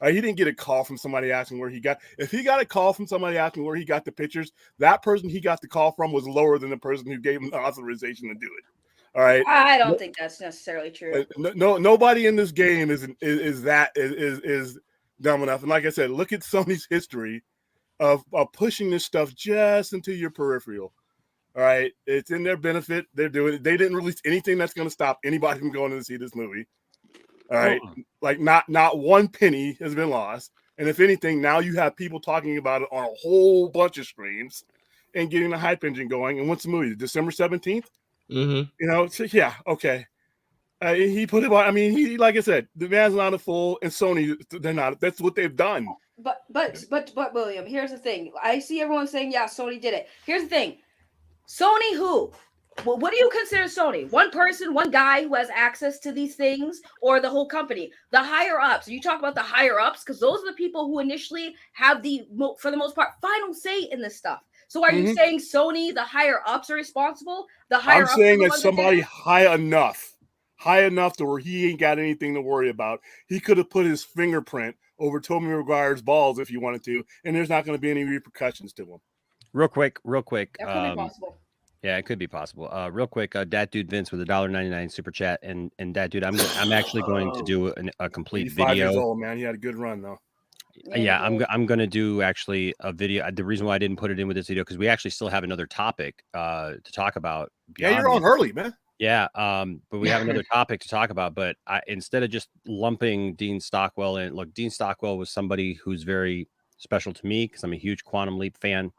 All right, he didn't get a call from somebody asking where he got. If he got a call from somebody asking where he got the pictures, that person he got the call from was lower than the person who gave him the authorization to do it. All right. I don't think that's necessarily true. Nobody in this game is dumb enough. And like I said, look at Sony's history of pushing this stuff just into your peripheral. All right, it's in their benefit. They're doing it. They didn't release anything that's going to stop anybody from going to see this movie. All right, like not one penny has been lost. And if anything, now you have people talking about it on a whole bunch of streams and getting the hype engine going. And when's the movie? December 17th. Mm-hmm. So, yeah, okay. He put it on. I mean, he like I said, the man's not a fool, and Sony, they're not. That's what they've done. But William, here's the thing. I see everyone saying, yeah, Sony did it. Here's the thing. Sony who? Well, what do you consider Sony? One person, one guy who has access to these things, or the whole company? The higher ups. You talk about the higher ups because those are the people who initially have for the most part, final say in this stuff. So are you saying Sony, the higher ups, are responsible? The higher ups. I'm saying that somebody high enough to where he ain't got anything to worry about. He could have put his fingerprint over Tobey Maguire's balls if he wanted to, and there's not going to be any repercussions to him. Real quick. That could be possible. Yeah, it could be possible. Real quick, Dat Dude Vince with $1.99 super chat, and Dat Dude, I'm actually going to do a complete video. 5 years old, man. He had a good run though. Yeah, I'm going to do actually a video. The reason why I didn't put it in with this video because we actually still have another topic to talk about. Yeah, you're on early, man. Yeah, but we have another topic to talk about. But instead of just lumping Dean Stockwell in, look, Dean Stockwell was somebody who's very special to me because I'm a huge Quantum Leap fan.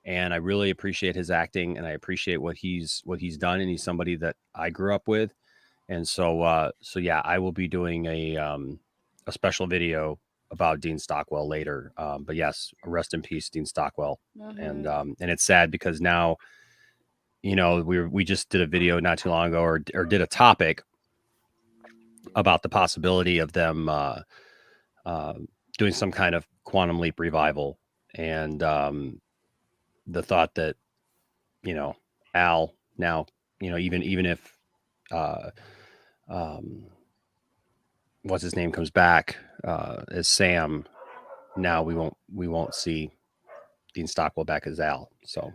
And I really appreciate his acting, and I appreciate what he's done. And he's somebody that I grew up with, and so yeah, I will be doing a special video about Dean Stockwell later. But yes, rest in peace, Dean Stockwell. And it's sad because now, you know, we just did a video not too long ago, or did a topic about the possibility of them doing some kind of Quantum Leap revival, and the thought that, you know, Al now, you know, even if what's his name comes back as Sam, now we won't see Dean Stockwell back as Al. So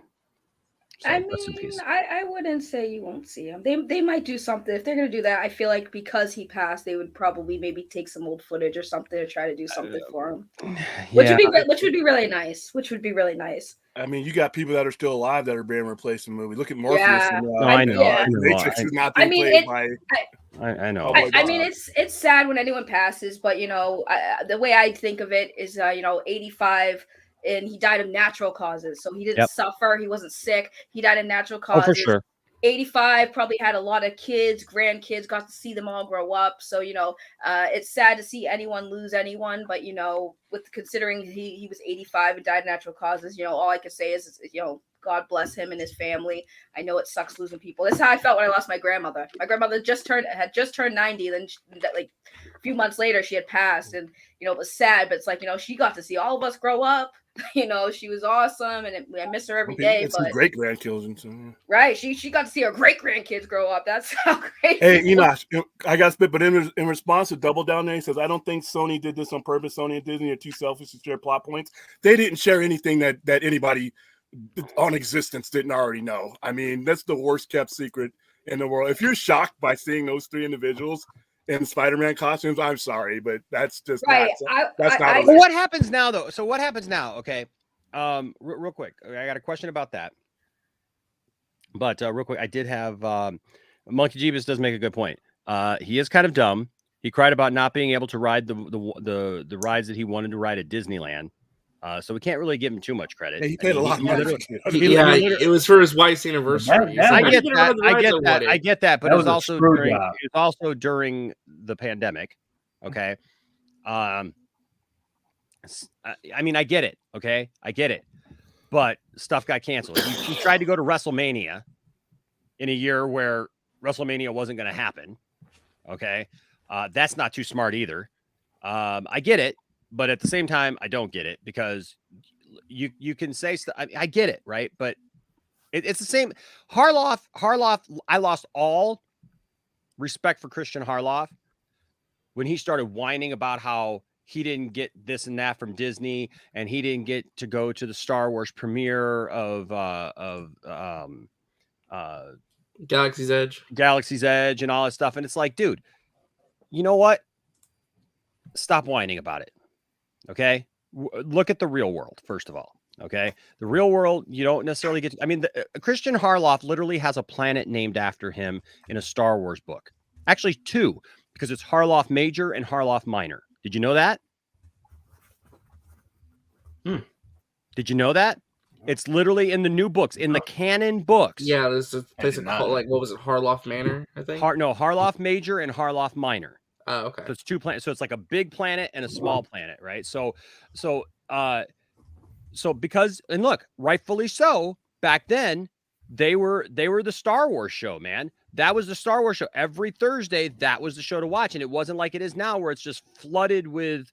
I mean, I wouldn't say you won't see him. They might do something. If they're going to do that, I feel like because he passed, they would probably maybe take some old footage or something to try to do something for him. Which would be really nice. I mean, you got people that are still alive that are being replaced in the movie. Look at Morpheus. Yeah. I know. Matrix is not being played by. I know. I mean, it's sad when anyone passes, but you know, the way I think of it is, 85. And he died of natural causes. So he didn't suffer. He wasn't sick. He died of natural causes. Oh, for sure. 85 probably had a lot of kids, grandkids, got to see them all grow up. So, you know, it's sad to see anyone lose anyone. But, you know, with considering he was 85 and died of natural causes, you know, all I can say is, you know, God bless him and his family. I know it sucks losing people. That's how I felt when I lost my grandmother. My grandmother had just turned 90. Then like a few months later, she had passed. And, you know, it was sad. But it's like, you know, she got to see all of us grow up. You know, she was awesome, and I miss her every day. But great grandchildren, so, yeah. Right? She got to see her great grandkids grow up. That's how crazy. Hey, Enosh, I got spit, but in response to Double Down there, he says, "I don't think Sony did this on purpose. Sony and Disney are too selfish to share plot points. They didn't share anything that anybody on existence didn't already know. I mean, that's the worst kept secret in the world. If you're shocked by seeing those three individuals in Spider-Man costumes, I'm sorry, but that's just right. But what happens now, though? So what happens now? Okay, real quick, I got a question about that. But real quick, I did have Monkey Jeebus does make a good point. He is kind of dumb. He cried about not being able to ride the rides that he wanted to ride at Disneyland. So we can't really give him too much credit. Yeah, he paid a lot of money. It was for his wife's anniversary. I get that. But it was also during the pandemic. Okay. I mean, I get it. Okay. I get it. But stuff got canceled. He tried to go to WrestleMania in a year where WrestleMania wasn't going to happen. Okay. That's not too smart either. I get it. But at the same time, I don't get it because you can say stuff. I get it, right? But it's the same. Harloff. I lost all respect for Christian Harloff when he started whining about how he didn't get this and that from Disney, and he didn't get to go to the Star Wars premiere of Galaxy's Edge, and all that stuff. And it's like, dude, you know what? Stop whining about it. Okay. Look at the real world, first of all. Okay. The real world, you don't necessarily get. Christian Harloff literally has a planet named after him in a Star Wars book. Actually, two, because it's Harloff Major and Harloff Minor. Did you know that? Did you know that? It's literally in the new books, in the canon books. Yeah, there's a place called, like, what was it, Harloff Manor, I think? Harloff Major and Harloff Minor. Oh, okay. So it's 2 planets. So it's like a big planet and a small planet, right? So because, and look, rightfully so, back then they were the Star Wars show, man. That was the Star Wars show. Every Thursday, that was the show to watch. And it wasn't like it is now where it's just flooded with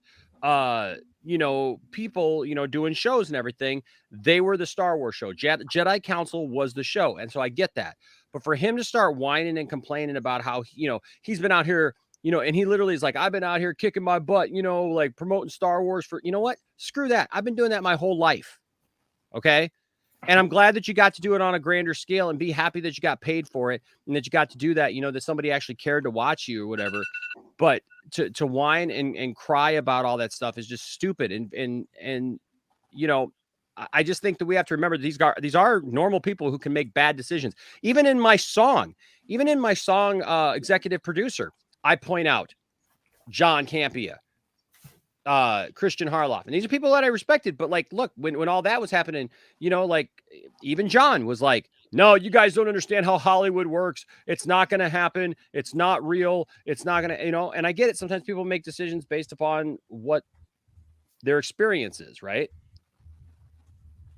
people, doing shows and everything. They were the Star Wars show. Jedi Council was the show. And so I get that. But for him to start whining and complaining about how, he's been out here, and he literally is like, I've been out here kicking my butt, like promoting Star Wars for, you know what? Screw that. I've been doing that my whole life. Okay. And I'm glad that you got to do it on a grander scale and be happy that you got paid for it and that you got to do that, that somebody actually cared to watch you or whatever. But to whine and cry about all that stuff is just stupid. And I just think that we have to remember these are normal people who can make bad decisions. Even in my song, executive producer, I point out John Campia, Christian Harloff, and these are people that I respected. But like, look, when all that was happening, like even John was like, no, you guys don't understand how Hollywood works. It's not going to happen. It's not real. It's not going to, and I get it. Sometimes people make decisions based upon what their experience is, right?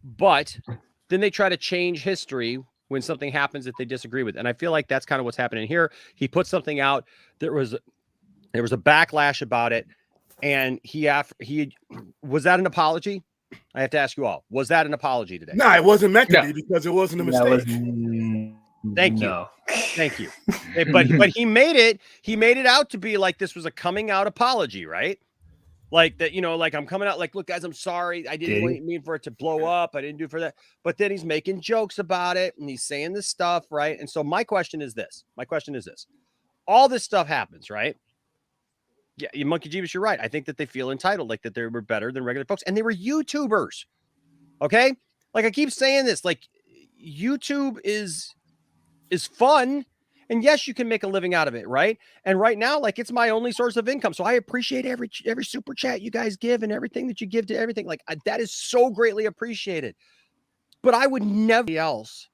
But then they try to change history when something happens that they disagree with. And I feel like that's kind of what's happening here. He put something out. There was a backlash about it. And he was that an apology? I have to ask you all. Was that an apology today? No, it wasn't meant to be because it wasn't a mistake. Thank you. But he made it out to be like this was a coming out apology, right? Like that, like I'm coming out like, look, guys, I'm sorry. I didn't mean for it to blow up. I didn't do for that. But then he's making jokes about it and he's saying this stuff, right? And so my question is this. All this stuff happens, right? Yeah, you Monkey Jeebus, you're right. I think that they feel entitled, like that they were better than regular folks. And they were YouTubers. Okay? Like I keep saying this, like YouTube is fun. And yes, you can make a living out of it, right? And right now, like it's my only source of income. So I appreciate every super chat you guys give and everything that you give to everything. Like that is so greatly appreciated. But I would never else.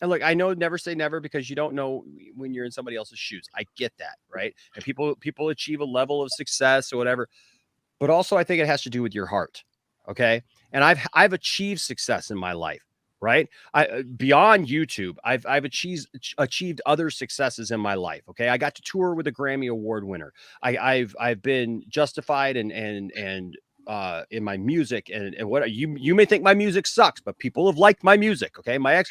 And look, I know never say never because you don't know when you're in somebody else's shoes. I get that, right? And people achieve a level of success or whatever. But also I think it has to do with your heart. Okay? And I've achieved success in my life, right? Beyond YouTube, I've achieved other successes in my life. Okay. I got to tour with a Grammy Award winner. I've been justified and in my music and what you may think my music sucks, but people have liked my music. Okay. My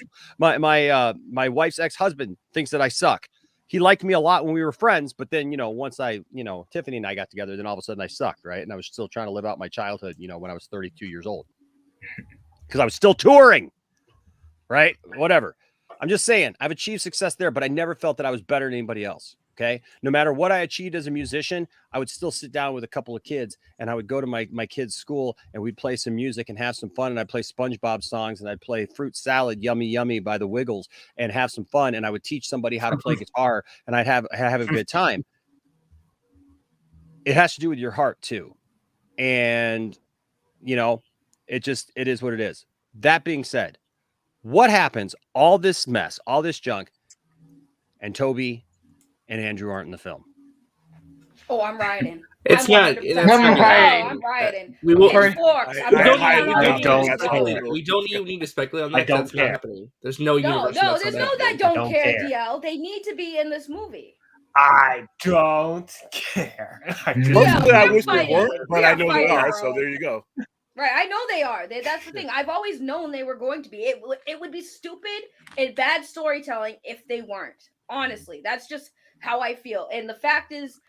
wife's ex-husband thinks that I suck. He liked me a lot when we were friends, but then, once Tiffany and I got together, then all of a sudden I sucked. Right. And I was still trying to live out my childhood, when I was 32 years old because I was still touring. Right. Whatever. I'm just saying I've achieved success there, but I never felt that I was better than anybody else. Okay. No matter what I achieved as a musician, I would still sit down with a couple of kids and I would go to my kids' school and we'd play some music and have some fun. And I'd play SpongeBob songs and I'd play Fruit Salad, Yummy, Yummy by the Wiggles and have some fun. And I would teach somebody how to play guitar and I'd have a good time. It has to do with your heart too. And, it is what it is. That being said, what happens? All this mess, all this junk, and Toby and Andrew aren't in the film. Oh, I'm riding. It's I'm not. 100% I'm riding. We will. It's forks. We don't even need to speculate on that. I don't That's care. not happening. There's no universe. No, there's no that don't care, care. DL. They need to be in this movie. I don't care. Mostly I wish they fighting. weren't, but I know they fighting, are. bro. So there you go. Right, I know they are. That's the thing. I've always known they were going to be. It would be stupid and bad storytelling if they weren't. Honestly, that's just how I feel. And the fact is,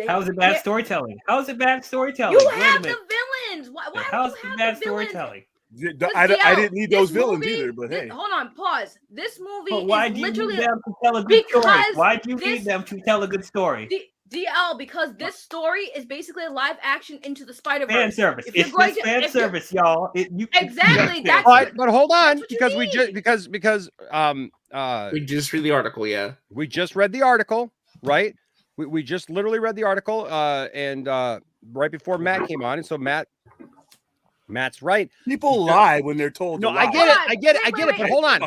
how is it bad storytelling? How is it bad storytelling? You have the villains. Why how's would it you have bad the villains? storytelling? I didn't need those villains either, but hey. Hold on, pause. This movie But why is do you literally need them to tell a good story? because Why do you need them to tell a good story? DL, because this story is basically a live action Into the Spider-Verse. Fan service. If you're It's going just to- fan if you're- service, y'all. Exactly. That's But hold on, what you because we need. just because we just read the article. Yeah, we just read the article, right? We just literally read the article, and right before Matt came on, and so Matt Matt's right. People lie when they're told. No, to lie. I get it. But hold on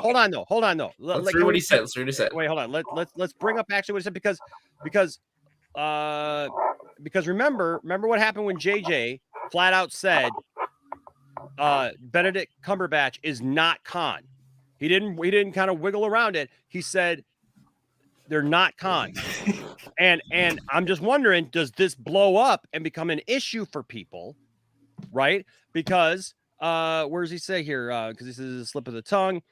though. Let's read what he said. Let's read what he said. Wait, hold on. Let's bring up actually what he said because remember what happened when JJ flat out said Benedict Cumberbatch is not Khan. He didn't kind of wiggle around it. He said they're not Khan. and I'm just wondering, does this blow up and become an issue for people? Right? Because where does he say here? Because this is a slip of the tongue.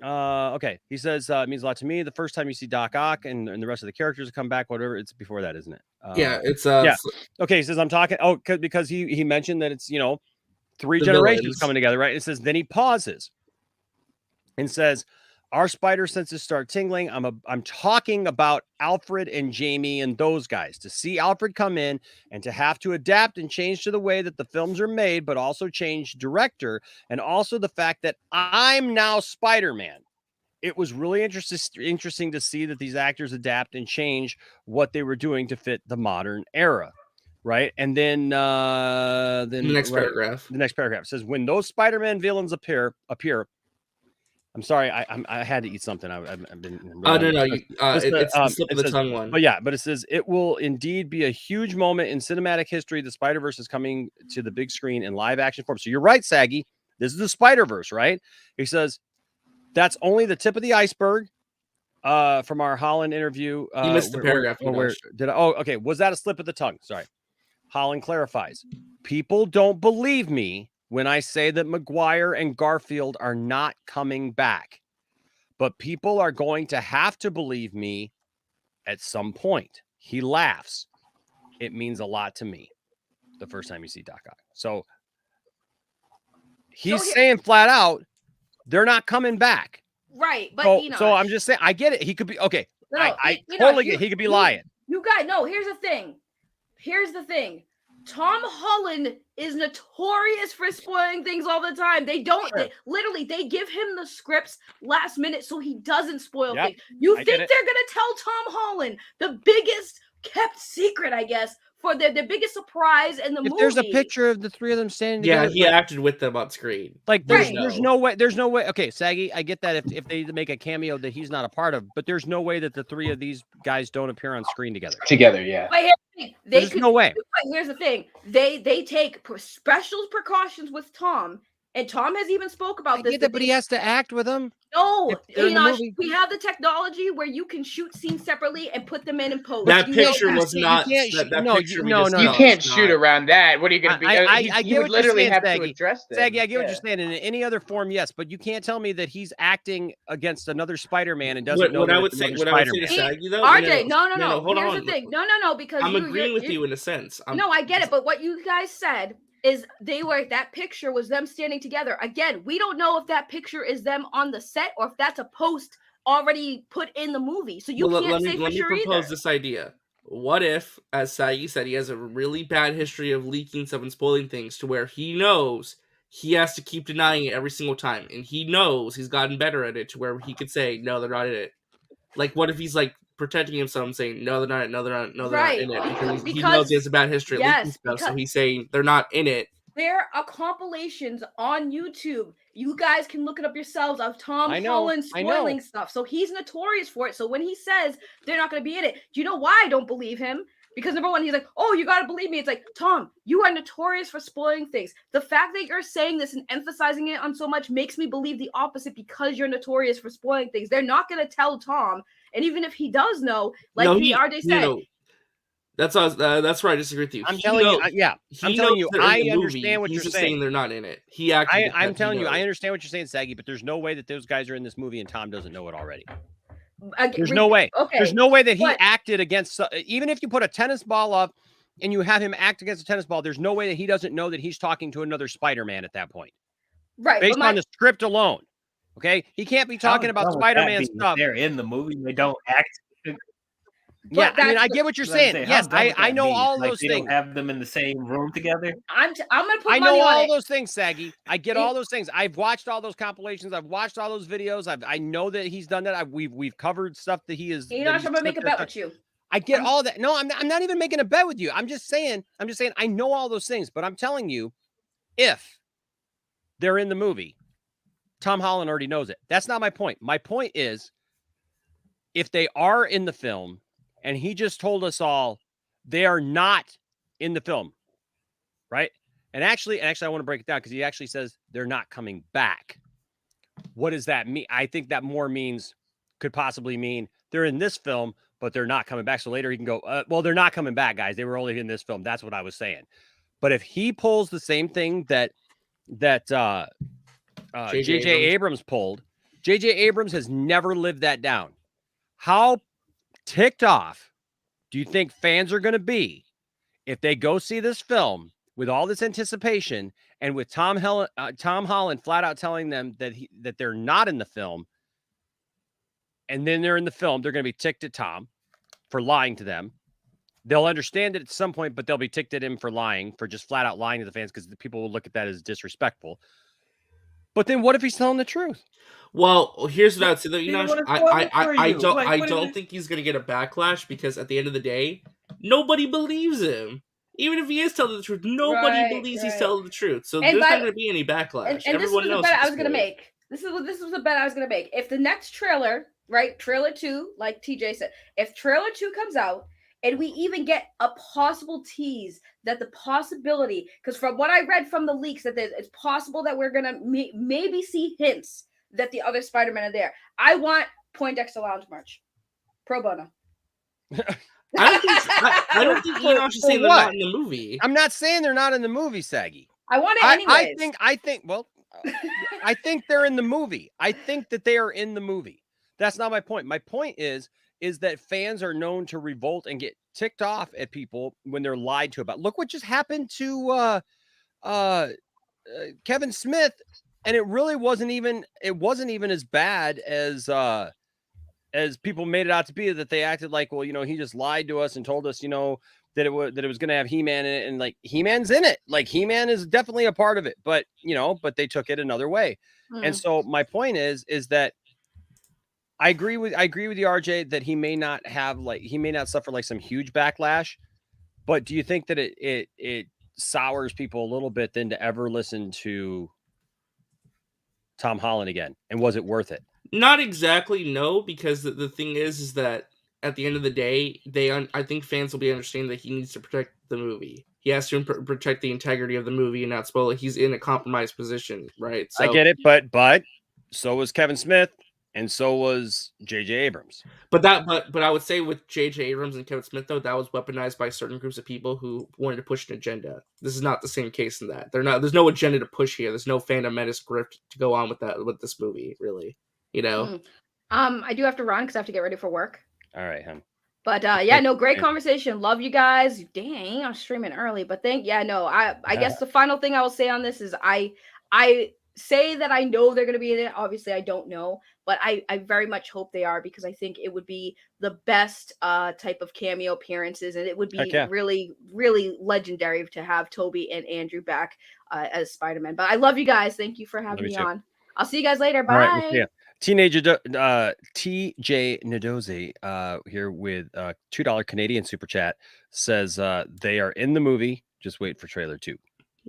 Okay. He says it means a lot to me. The first time you see Doc Ock and the rest of the characters come back, whatever. It's before that, isn't it? Yeah, it's yeah. Okay, he says I'm talking. Oh, because he mentioned that it's 3 generations villains coming together, right? It says then he pauses and says, our spider senses start tingling. I'm talking about Alfred and Jamie and those guys. To see Alfred come in and to have to adapt and change to the way that the films are made, but also change director, and also the fact that I'm now Spider-Man. It was really interesting to see that these actors adapt and change what they were doing to fit the modern era. Right. And then the next paragraph. The next paragraph says, when those Spider-Man villains appear. I'm sorry, I had to eat something. I've been. Really it's the slip of the tongue one. But it says it will indeed be a huge moment in cinematic history. The Spider-Verse is coming to the big screen in live action form. So you're right, Saggy. This is the Spider-Verse, right? He says that's only the tip of the iceberg. From our Holland interview, you missed the paragraph. Okay. Was that a slip of the tongue? Sorry. Holland clarifies. People don't believe me when I say that Maguire and Garfield are not coming back, but people are going to have to believe me at some point. He laughs. It means a lot to me the first time you see Doc Ock. So he's saying flat out, they're not coming back. Right. But so I'm just saying, I get it. He could be okay. I totally get he could be lying. You guys, no, here's the thing. Tom Holland is notorious for spoiling things all the time. They don't they give him the scripts last minute so he doesn't spoil things. You think they're gonna tell Tom Holland the biggest kept secret, I guess, for the biggest surprise in the movie? There's a picture of the 3 of them standing together. Yeah, he acted with them on screen. Like there's no way. Okay, Saggy, I get that if they make a cameo that he's not a part of, but there's no way that the 3 of these guys don't appear on screen together. Yeah. But There's no way. But here's the thing: they take special precautions with Tom, and Tom has even spoke about this. But he has to act with them. No, Enosh, we have the technology where you can shoot scenes separately and put them in post. That picture was not. You can't shoot around that. What are you going to be? I you would literally have to address that. Saggy, I get what you're saying. In any other form, yes, but you can't tell me that he's acting against another Spider-Man and doesn't know. What I would say to Saggy though, RJ, no. Hold Here's on. the thing. No, because I'm agreeing with you in a sense. No, I get it, but what you guys said is that picture was them standing together. Again, we don't know if that picture is them on the set or if that's a post already put in the movie. So you can't say for sure either. Let me propose this idea. What if, as Saggy said, he has a really bad history of leaking stuff and spoiling things to where he knows he has to keep denying it every single time, and he knows he's gotten better at it to where he could say, no, they're not in it. Like, what if he's like protecting himself and saying, no, they're not in it, because he knows he has a bad history of leaking stuff, so he's saying they're not in it. There are compilations on YouTube. You guys can look it up yourselves of Tom Holland spoiling stuff. So he's notorious for it. So when he says they're not going to be in it, do you know why I don't believe him? Because number one, he's like, oh, you got to believe me. It's like, Tom, you are notorious for spoiling things. The fact that you're saying this and emphasizing it on so much makes me believe the opposite because you're notorious for spoiling things. They're not going to tell Tom. And even if he does know, like RJ said, that's where I disagree with you. I'm telling you, I understand what you're saying. They're not in it. He actually. I'm telling you, I understand what you're saying, Saggy. But there's no way that those guys are in this movie and Tom doesn't know it already. There's no way. Okay. There's no way that he acted against. Even if you put a tennis ball up and you have him act against a tennis ball, there's no way that he doesn't know that he's talking to another Spider-Man at that point. Right. Based on the script alone. Okay, he can't be talking about Spider-Man stuff. They're in the movie. They don't act. Yeah, I mean, I get what you're saying. Yes, I know all those things. Don't have them in the same room together. I'm gonna put. I know all those things, Saggy. I get all those things. I've watched all those compilations. I've watched all those videos. I know that he's done that. We've covered stuff that he is. I'm gonna make a bet with you. I get all that. No, I'm not even making a bet with you. I'm just saying. I know all those things, but I'm telling you, if they're in the movie. Tom Holland already knows it. That's not my point. My point is, if they are in the film, and he just told us all they are not in the film, right? And actually, I want to break it down because he actually says they're not coming back. What does that mean? I think that more could possibly mean they're in this film, but they're not coming back. So later he can go, well, they're not coming back, guys. They were only in this film. That's what I was saying. But if he pulls the same thing that J.J. Abrams pulled, J.J. Abrams has never lived that down. How ticked off do you think fans are going to be if they go see this film with all this anticipation and with Tom Holland flat out telling them that they're not in the film, and then they're in the film, they're going to be ticked at Tom for lying to them. They'll understand it at some point, but they'll be ticked at him for lying, for just flat out lying to the fans, because the people will look at that as disrespectful. But then what if he's telling the truth? Well, here's what I'd say though, I don't think he's gonna get a backlash, because at the end of the day, nobody believes him. Even if he is telling the truth, nobody believes he's telling the truth. So there's not gonna be any backlash. And this was the bet I was gonna make. This was the bet I was gonna make. If the next trailer, right, trailer 2, like TJ said, if trailer 2 comes out, and we even get a possible tease that the possibility, because from what I read from the leaks, that it's possible that we're gonna maybe see hints that the other Spider-Man are there. I want Poindexter Lounge merch, pro bono. I don't think Enoch should say they're not in the movie. I'm not saying they're not in the movie, Saggy. I want it anyways. I think they're in the movie. I think that they are in the movie. That's not my point. My point is that fans are known to revolt and get ticked off at people when they're lied to about. Look what just happened to Kevin Smith, and it really wasn't even as bad as people made it out to be, that they acted like, well, he just lied to us and told us, that it was going to have He-Man in it, and like He-Man's in it. Like He-Man is definitely a part of it, but they took it another way. And so my point is that I agree with you, RJ, that he may not suffer like some huge backlash, but do you think that it sours people a little bit then to ever listen to Tom Holland again? And was it worth it? Not exactly, no, because the thing is that at the end of the day, I think fans will be understanding that he needs to protect the movie. He has to protect the integrity of the movie and not spoil it. He's in a compromised position, right? So, I get it, but so was Kevin Smith. And so was J.J. Abrams. But I would say with J.J. Abrams and Kevin Smith, though, that was weaponized by certain groups of people who wanted to push an agenda. This is not the same case in that. There's no agenda to push here. There's no fandom meta script to go on with this movie, really. I do have to run because I have to get ready for work. All right, hon. But great conversation. Love you guys. Dang, I'm streaming early. But I guess the final thing I will say on this is I say that I know they're going to be in it. Obviously, I don't know, but I very much hope they are, because I think it would be the best type of cameo appearances, and it would be really, really legendary to have Toby and Andrew back as Spider-Man. But I love you guys. Thank you for having me on. I'll see you guys later. Bye. All right, we'll Teenager TJ Nadoze here with $2 Canadian super chat says they are in the movie. Just wait for trailer 2.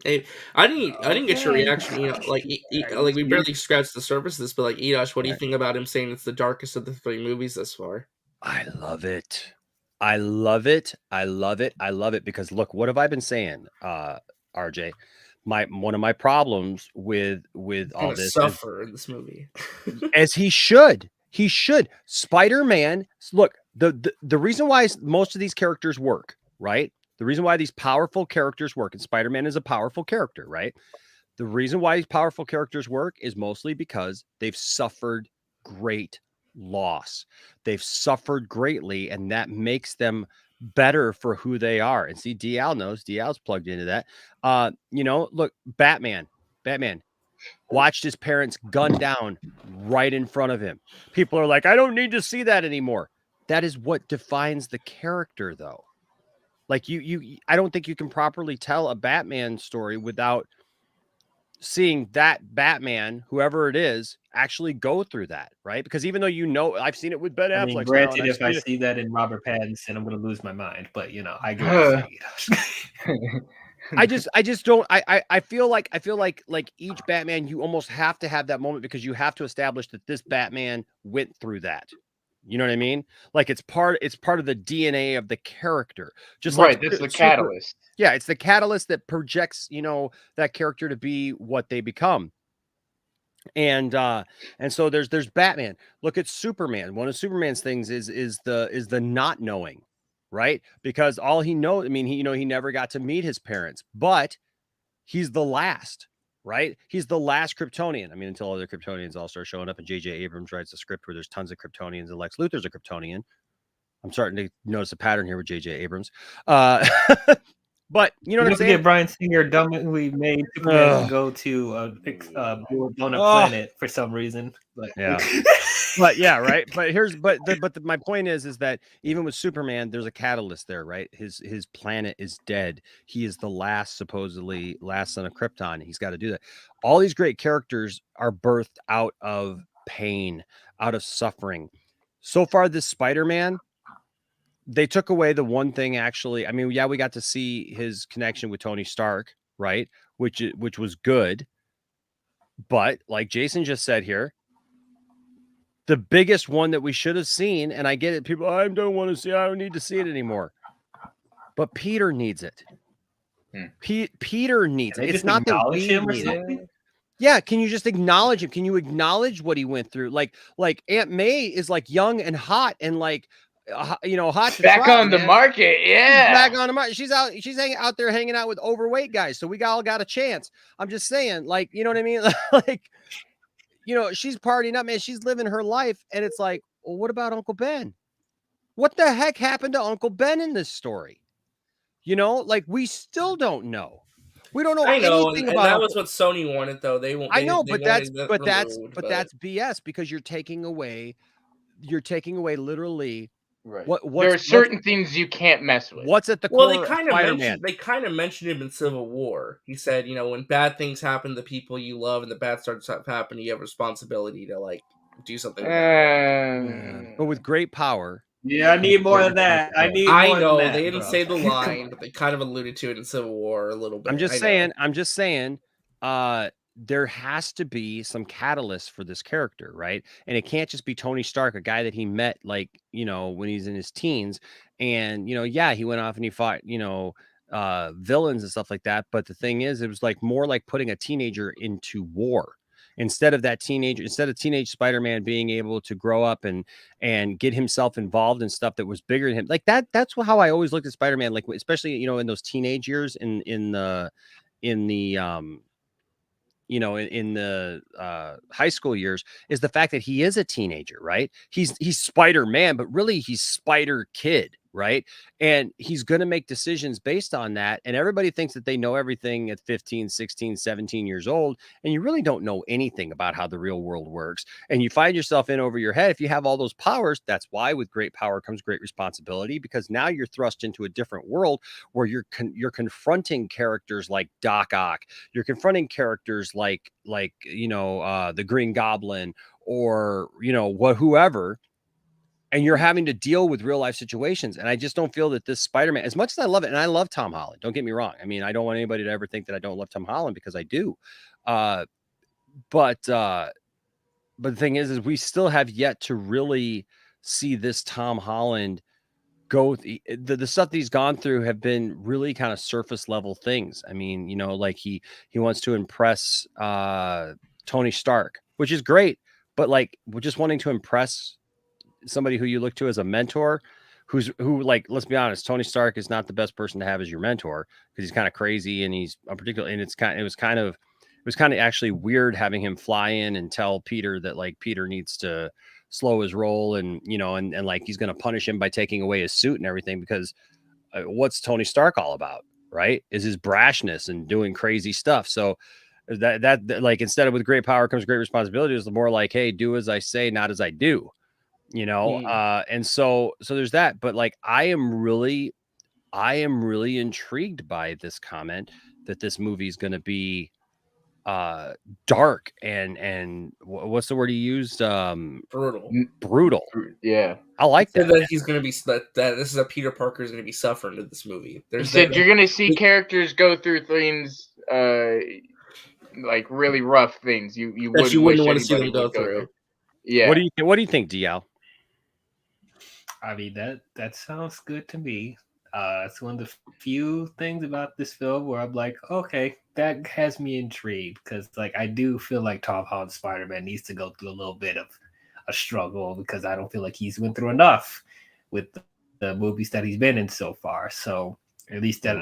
Hey, I didn't get your reaction. Like we barely scratched the surface of this, but like Enosh, what do you think about him saying it's the darkest of the 3 movies thus far? I love it. I love it. I love it. I love it because look, what have I been saying, RJ? One of my problems with all this suffer in this movie, as he should. Spider-Man. Look, the reason why most of these characters work, right? The reason why these powerful characters work, and Spider-Man is a powerful character, right? The reason why these powerful characters work is mostly because they've suffered great loss. They've suffered greatly, and that makes them better for who they are. And see, DL knows. DL's plugged into that. Look, Batman watched his parents gunned down right in front of him. People are like, I don't need to see that anymore. That is what defines the character, though. Like I don't think you can properly tell a Batman story without seeing that Batman, whoever it is, actually go through that, right? Because even though I've seen it with Ben Affleck. Granted, if I see that in Robert Pattinson, I'm going to lose my mind. But I agree with you. I just don't. I feel like each Batman, you almost have to have that moment because you have to establish that this Batman went through that. You know what I mean? Like it's part of the DNA of the character. Just right, like this is the catalyst. Yeah, it's the catalyst that projects, that character to be what they become. And so there's Batman. Look at Superman. One of Superman's things is the not knowing, right? Because all he knows, I mean, he never got to meet his parents, but he's the last, right? He's the last Kryptonian. I mean, until other Kryptonians all start showing up and J.J. Abrams writes a script where there's tons of Kryptonians and Lex Luthor's a Kryptonian. I'm starting to notice a pattern here with J.J. Abrams. But you know what I'm saying? Forget Bryan Singer dumbly made Superman go to a blown up planet for some reason. But yeah, but yeah, right. But my point is that even with Superman, there's a catalyst there, right? His planet is dead. He is the supposedly last son of Krypton. He's got to do that. All these great characters are birthed out of pain, out of suffering. So far, this Spider-Man, they took away the one thing, actually. I mean, yeah, we got to see his connection with Tony Stark, right? Which was good. But like Jason just said here, the biggest one that we should have seen, and I get it, people, I don't want to see, I don't need to see it anymore. But Peter needs it. Peter needs it. It's not that we need it. Yeah, can you just acknowledge him? Can you acknowledge what he went through? Like Aunt May is like young and hot and like hot to back try, on the market. Yeah, she's back on the market. She's out there hanging out with overweight guys, so we all got a chance. I'm just saying, like, you know what I mean? Like, she's partying up, man. She's living her life, and it's like, well, what about Uncle Ben? What the heck happened to Uncle Ben in this story? Like, we still don't know. We don't know anything about. That was what Sony wanted, though. I know, but that's BS because you're taking away literally. Right. There are certain things you can't mess with. What's at the core of Spider-Man? They kind of mentioned him in Civil War. He said, when bad things happen to people you love and the bad starts happen, you have responsibility to like do something. But with great power. Yeah, I need more of that. I know they didn't say the line, but they kind of alluded to it in Civil War a little bit. I'm just saying. There has to be some catalyst for this character, right? And it can't just be Tony Stark, a guy that he met like, when he's in his teens. And, yeah, he went off and he fought, villains and stuff like that. But the thing is, it was like more like putting a teenager into war. Instead of teenage Spider-Man being able to grow up and get himself involved in stuff that was bigger than him. Like that's how I always looked at Spider-Man, like especially, in those teenage years in the high school years, is the fact that he is a teenager, right? He's Spider-Man, but really he's Spider Kid, right? And he's going to make decisions based on that. And everybody thinks that they know everything at 15, 16, 17 years old. And you really don't know anything about how the real world works. And you find yourself in over your head. If you have all those powers, that's why with great power comes great responsibility, because now you're thrust into a different world where you're confronting characters like Doc Ock. You're confronting characters like the Green Goblin or, whoever. And you're having to deal with real life situations. And I just don't feel that this Spider-Man, as much as I love it, and I love Tom Holland, don't get me wrong. I mean, I don't want anybody to ever think that I don't love Tom Holland, because I do. But the thing is we still have yet to really see this Tom Holland go. The stuff that he's gone through have been really kind of surface level things. I mean, like he wants to impress Tony Stark, which is great. But like, we're just wanting to impress somebody who you look to as a mentor, who like, let's be honest, Tony Stark is not the best person to have as your mentor, because he's kind of crazy and he's unpredictable. And it was kind of actually weird having him fly in and tell Peter that like Peter needs to slow his roll and and like he's going to punish him by taking away his suit and everything, because what's Tony Stark all about, right? Is his brashness and doing crazy stuff. So that like, instead of with great power comes great responsibility, is more like, hey, do as I say, not as I do. And so there's that. But like, I am really intrigued by this comment that this movie is going to be dark and what's the word he used? Brutal. Yeah. I like Said that. that he's going to be that this is a Peter Parker is going to be suffering in this movie. He said you're going to see characters go through things like really rough things you that you wouldn't wouldn't want wish to see them anybody go would go through. Yeah. What do you think, DL? I mean, that sounds good to me. It's one of the few things about this film where I'm like, okay, that has me intrigued, because like I do feel like Tom Holland's Spider-Man needs to go through a little bit of a struggle, because I don't feel like he's went through enough with the movies that he's been in so far. So at least that,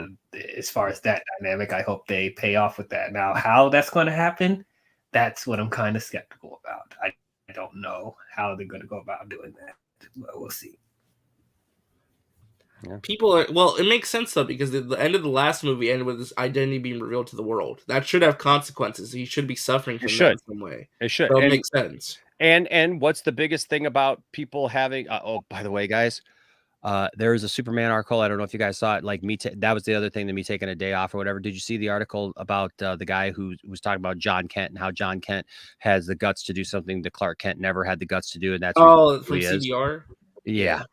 as far as that dynamic, I hope they pay off with that. Now, how that's going to happen, that's what I'm kind of skeptical about. I don't know how they're going to go about doing that, but we'll see. Yeah. People are it makes sense though, because the end of the last movie ended with his identity being revealed to the world. That should have consequences. He should be suffering from that in some way. It should. So it makes sense. And what's the biggest thing about people having? By the way, guys, there is a Superman article. I don't know if you guys saw it. Like that was the other thing, that me taking a day off or whatever. Did you see the article about the guy who was talking about John Kent and how John Kent has the guts to do something that Clark Kent never had the guts to do, and that's from CBR. Yeah.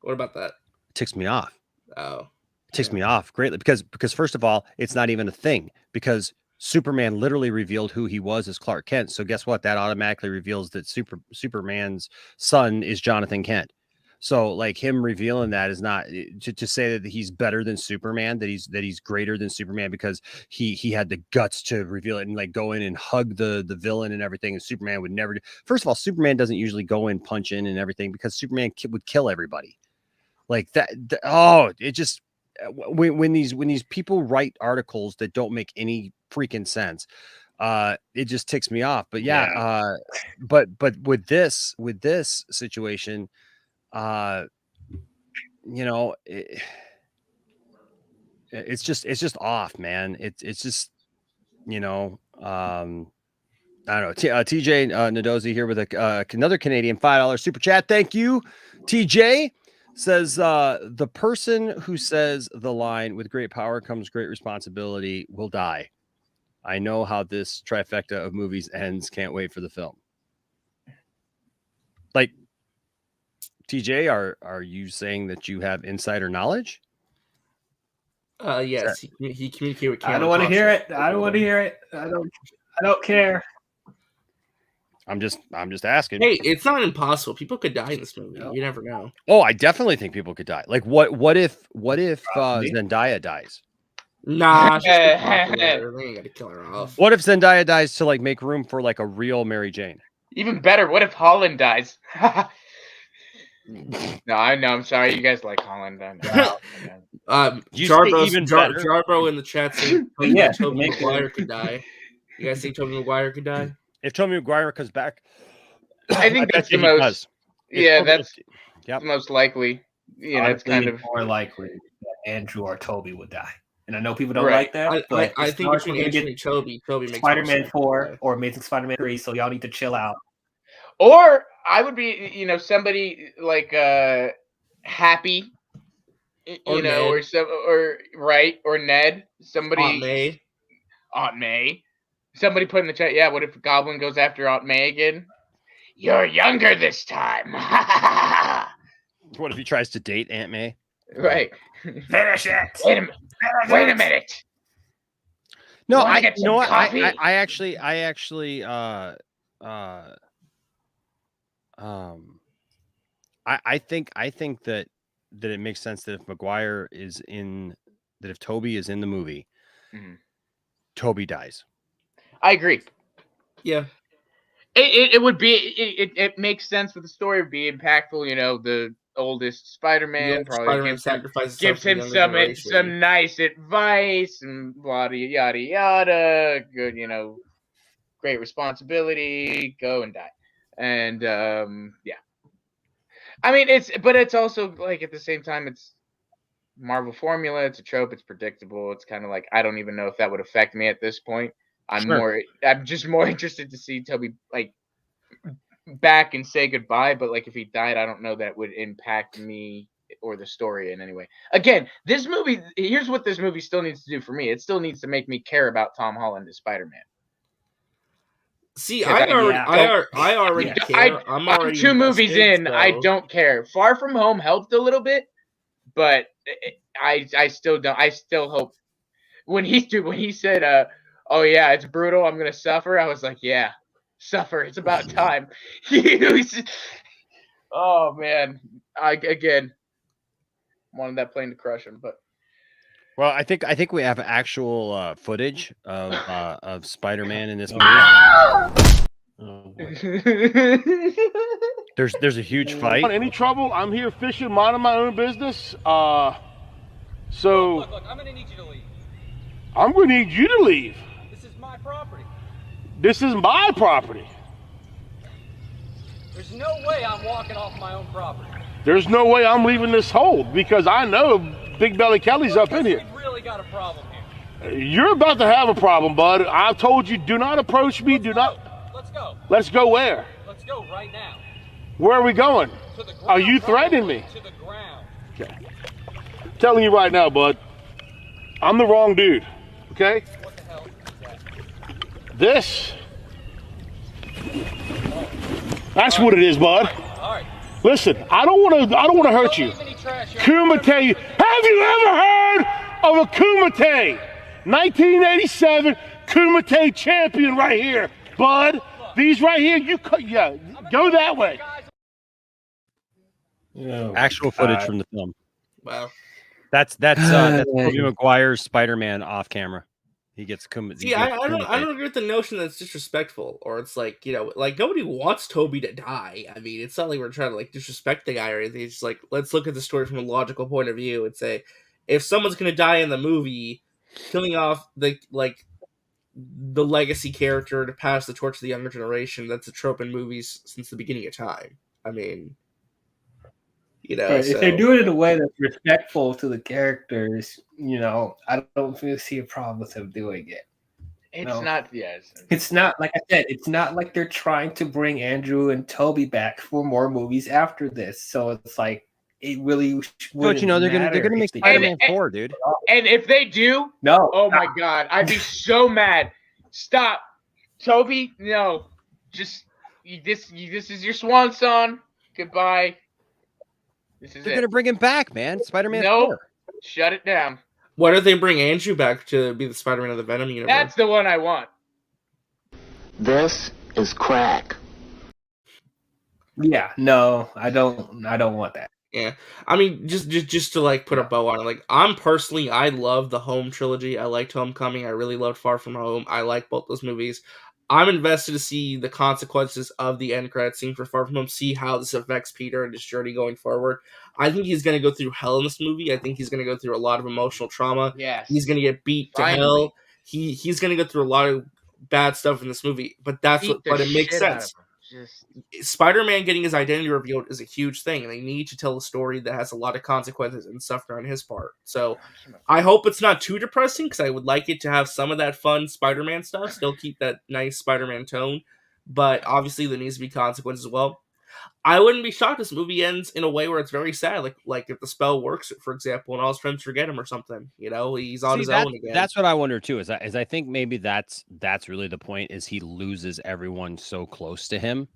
What about that? Ticks me off. Oh, ticks me off greatly, because first of all, it's not even a thing, because Superman literally revealed who he was as Clark Kent. So guess what? That automatically reveals that Superman's son is Jonathan Kent. So like him revealing that is not to say that he's better than Superman, that he's greater than Superman because he had the guts to reveal it and like go in and hug the villain and everything. And Superman would never do. First of all, Superman doesn't usually go in, punch in and everything, because Superman would kill everybody. Like that. It just, when these people write articles that don't make any freaking sense, it just ticks me off. But but with this situation, it's just off, man. It's just, I don't know. TJ Nadozi here with another Canadian $5 super chat. Thank you, TJ. Says the person who says the line "with great power comes great responsibility" will die. I know how this trifecta of movies ends. Can't wait for the film. Like, TJ, are you saying that you have insider knowledge? Yes, he communicated with Cameron. I don't want to hear it. I don't want to hear it. I don't care. I'm just asking. Hey, it's not impossible. People could die in this movie. You never know. Oh, I definitely think people could die. Like, what if Zendaya dies? Nah, they ain't gonna kill her off. What if Zendaya dies to like make room for like a real Mary Jane? Even better, what if Holland dies? No, I know. I'm sorry. You guys like Holland. Jarbro in the chat saying Tobey Maguire could die. You guys think Tobey Maguire could die? If Tobey Maguire comes back, I think that's the most. Yeah, that's the most likely. You know, it's kind of more likely that Andrew or Toby would die. And I know people don't like that, but I think between Andrew and Toby makes Spider-Man 4 or Amazing Spider-Man 3, so y'all need to chill out. Or I would be, somebody like Happy, or Ned. or Ned, somebody, Aunt May. Somebody put in the chat, yeah, what if Goblin goes after Aunt May again? You're younger this time. What if he tries to date Aunt May? Right. Finish it. Wait a minute. No, I actually I think that it makes sense that if Maguire is if Toby is in the movie, Toby dies. I agree. Yeah. It would be it makes sense for the story to be impactful. The oldest Spider-Man probably gives him some nice advice and yada yada yada. Good, great responsibility. Go and die, and yeah. I mean, it's also like at the same time it's Marvel formula. It's a trope. It's predictable. It's kind of like I don't even know if that would affect me at this point. I'm just more interested to see Toby like back and say goodbye, but like if he died, I don't know that would impact me or the story in any way. Again, this movie, here's what this movie still needs to do for me. It still needs to make me care about Tom Holland as Spider-Man. See, I already care. I'm already 2 movies invested, in. I so- don't care. Far From Home helped a little bit, but I still don't. I still hope when he said, "Oh yeah, it's brutal. I'm gonna suffer." I was like, "Yeah, suffer. It's about time." Oh man, I again wanted that plane to crush him, but. Well, I think we have actual footage of Spider-Man in this movie. Oh, There's a huge fight. Any trouble? I'm here fishing, minding my own business. Look, I'm gonna need you to leave. I'm gonna need you to leave. This is my property. This is my property. There's no way I'm walking off my own property. There's no way I'm leaving this hold because I know Big Belly Kelly's up in here. We've really got a problem here. You're about to have a problem, bud. I've told you, do not approach me. Let's go. Let's go where? Let's go right now. Where are we going? To the ground. Are you threatening me? To the ground. Okay. I'm telling you right now, bud. I'm the wrong dude. Okay? What the hell is that? This. That's what it is, bud. All right. Listen, I don't want to hurt you. Kumite. Have you ever heard of a Kumite? 1987 Kumite champion right here, bud. These right here, go that way. Actual footage from the film. Wow. That's Tobey Maguire's Spider-Man off camera. He gets See, I don't agree with the notion that it's disrespectful, or it's like, like nobody wants Toby to die. I mean, it's not like we're trying to like disrespect the guy or anything. It's just like, let's look at the story from a logical point of view and say, if someone's gonna die in the movie, killing off the legacy character to pass the torch to the younger generation, that's a trope in movies since the beginning of time. I mean, if they do it in a way that's respectful to the characters, I don't really see a problem with them doing it. It's not, yes. It's not, like I said, it's not like they're trying to bring Andrew and Toby back for more movies after this. So it's like, it really Don't you know they're gonna make Spider-Man 4, dude. And if they do, no, oh my god, I'd be so mad. Stop, Toby. No, just this is your swan song. Goodbye. They're gonna bring him back, man. Spider-Man 4. Shut it down. Why don't they bring Andrew back to be the Spider-Man of the Venom universe? That's the one I want. This is crack. Yeah, no, I don't want that. Yeah, I mean, just to like put a bow on it, like I love the Home trilogy. I liked Homecoming. I really loved Far From Home. I like both those movies. I'm invested to see the consequences of the end credit scene for Far From Home, see how this affects Peter and his journey going forward. I think he's going to go through hell in this movie. I think he's going to go through a lot of emotional trauma. Yes. He's going to get beat to hell. He's going to go through a lot of bad stuff in this movie, but but it makes sense. Spider-Man getting his identity revealed is a huge thing, and they need to tell a story that has a lot of consequences and stuff on his part. So I hope it's not too depressing, because I would like it to have some of that fun Spider-Man stuff, still keep that nice Spider-Man tone, but obviously there needs to be consequences as well. I wouldn't be shocked if this movie ends in a way where it's very sad, like if the spell works, for example, and all his friends forget him or something. He's on his own again. That's what I wonder too. Is I think maybe that's really the point. Is he loses everyone so close to him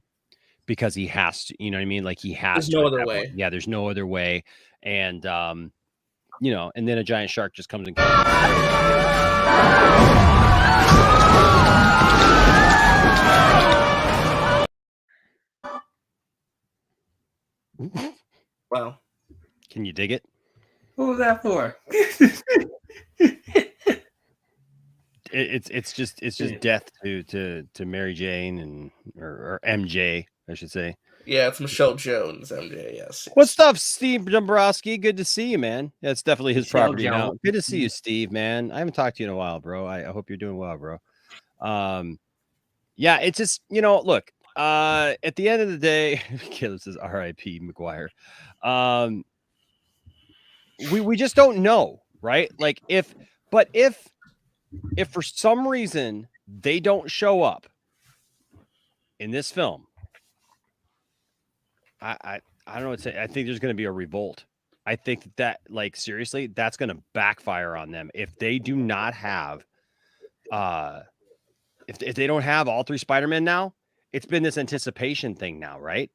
because he has to. You know what I mean? Like he has. There's no other way. Point. Yeah, there's no other way. And and then a giant shark just comes and kills him. Wow. Can you dig it? What was that for? It's just death to Mary Jane or MJ, I should say. Yeah, it's Michelle Jones, MJ. Yes. What's up, Steve Dombrowski? Good to see you, man. Yeah, it's definitely his property now. Good to see you, Steve, man. I haven't talked to you in a while, bro. I hope you're doing well, bro. Yeah, it's just look. At the end of the day, Caleb says R.I.P. McGuire. We just don't know, right? Like if for some reason they don't show up in this film, I don't know what to say. I think there's going to be a revolt. I think that like seriously, that's going to backfire on them if they do not have if they don't have all 3 Spider-Men now, it's been this anticipation thing now, right?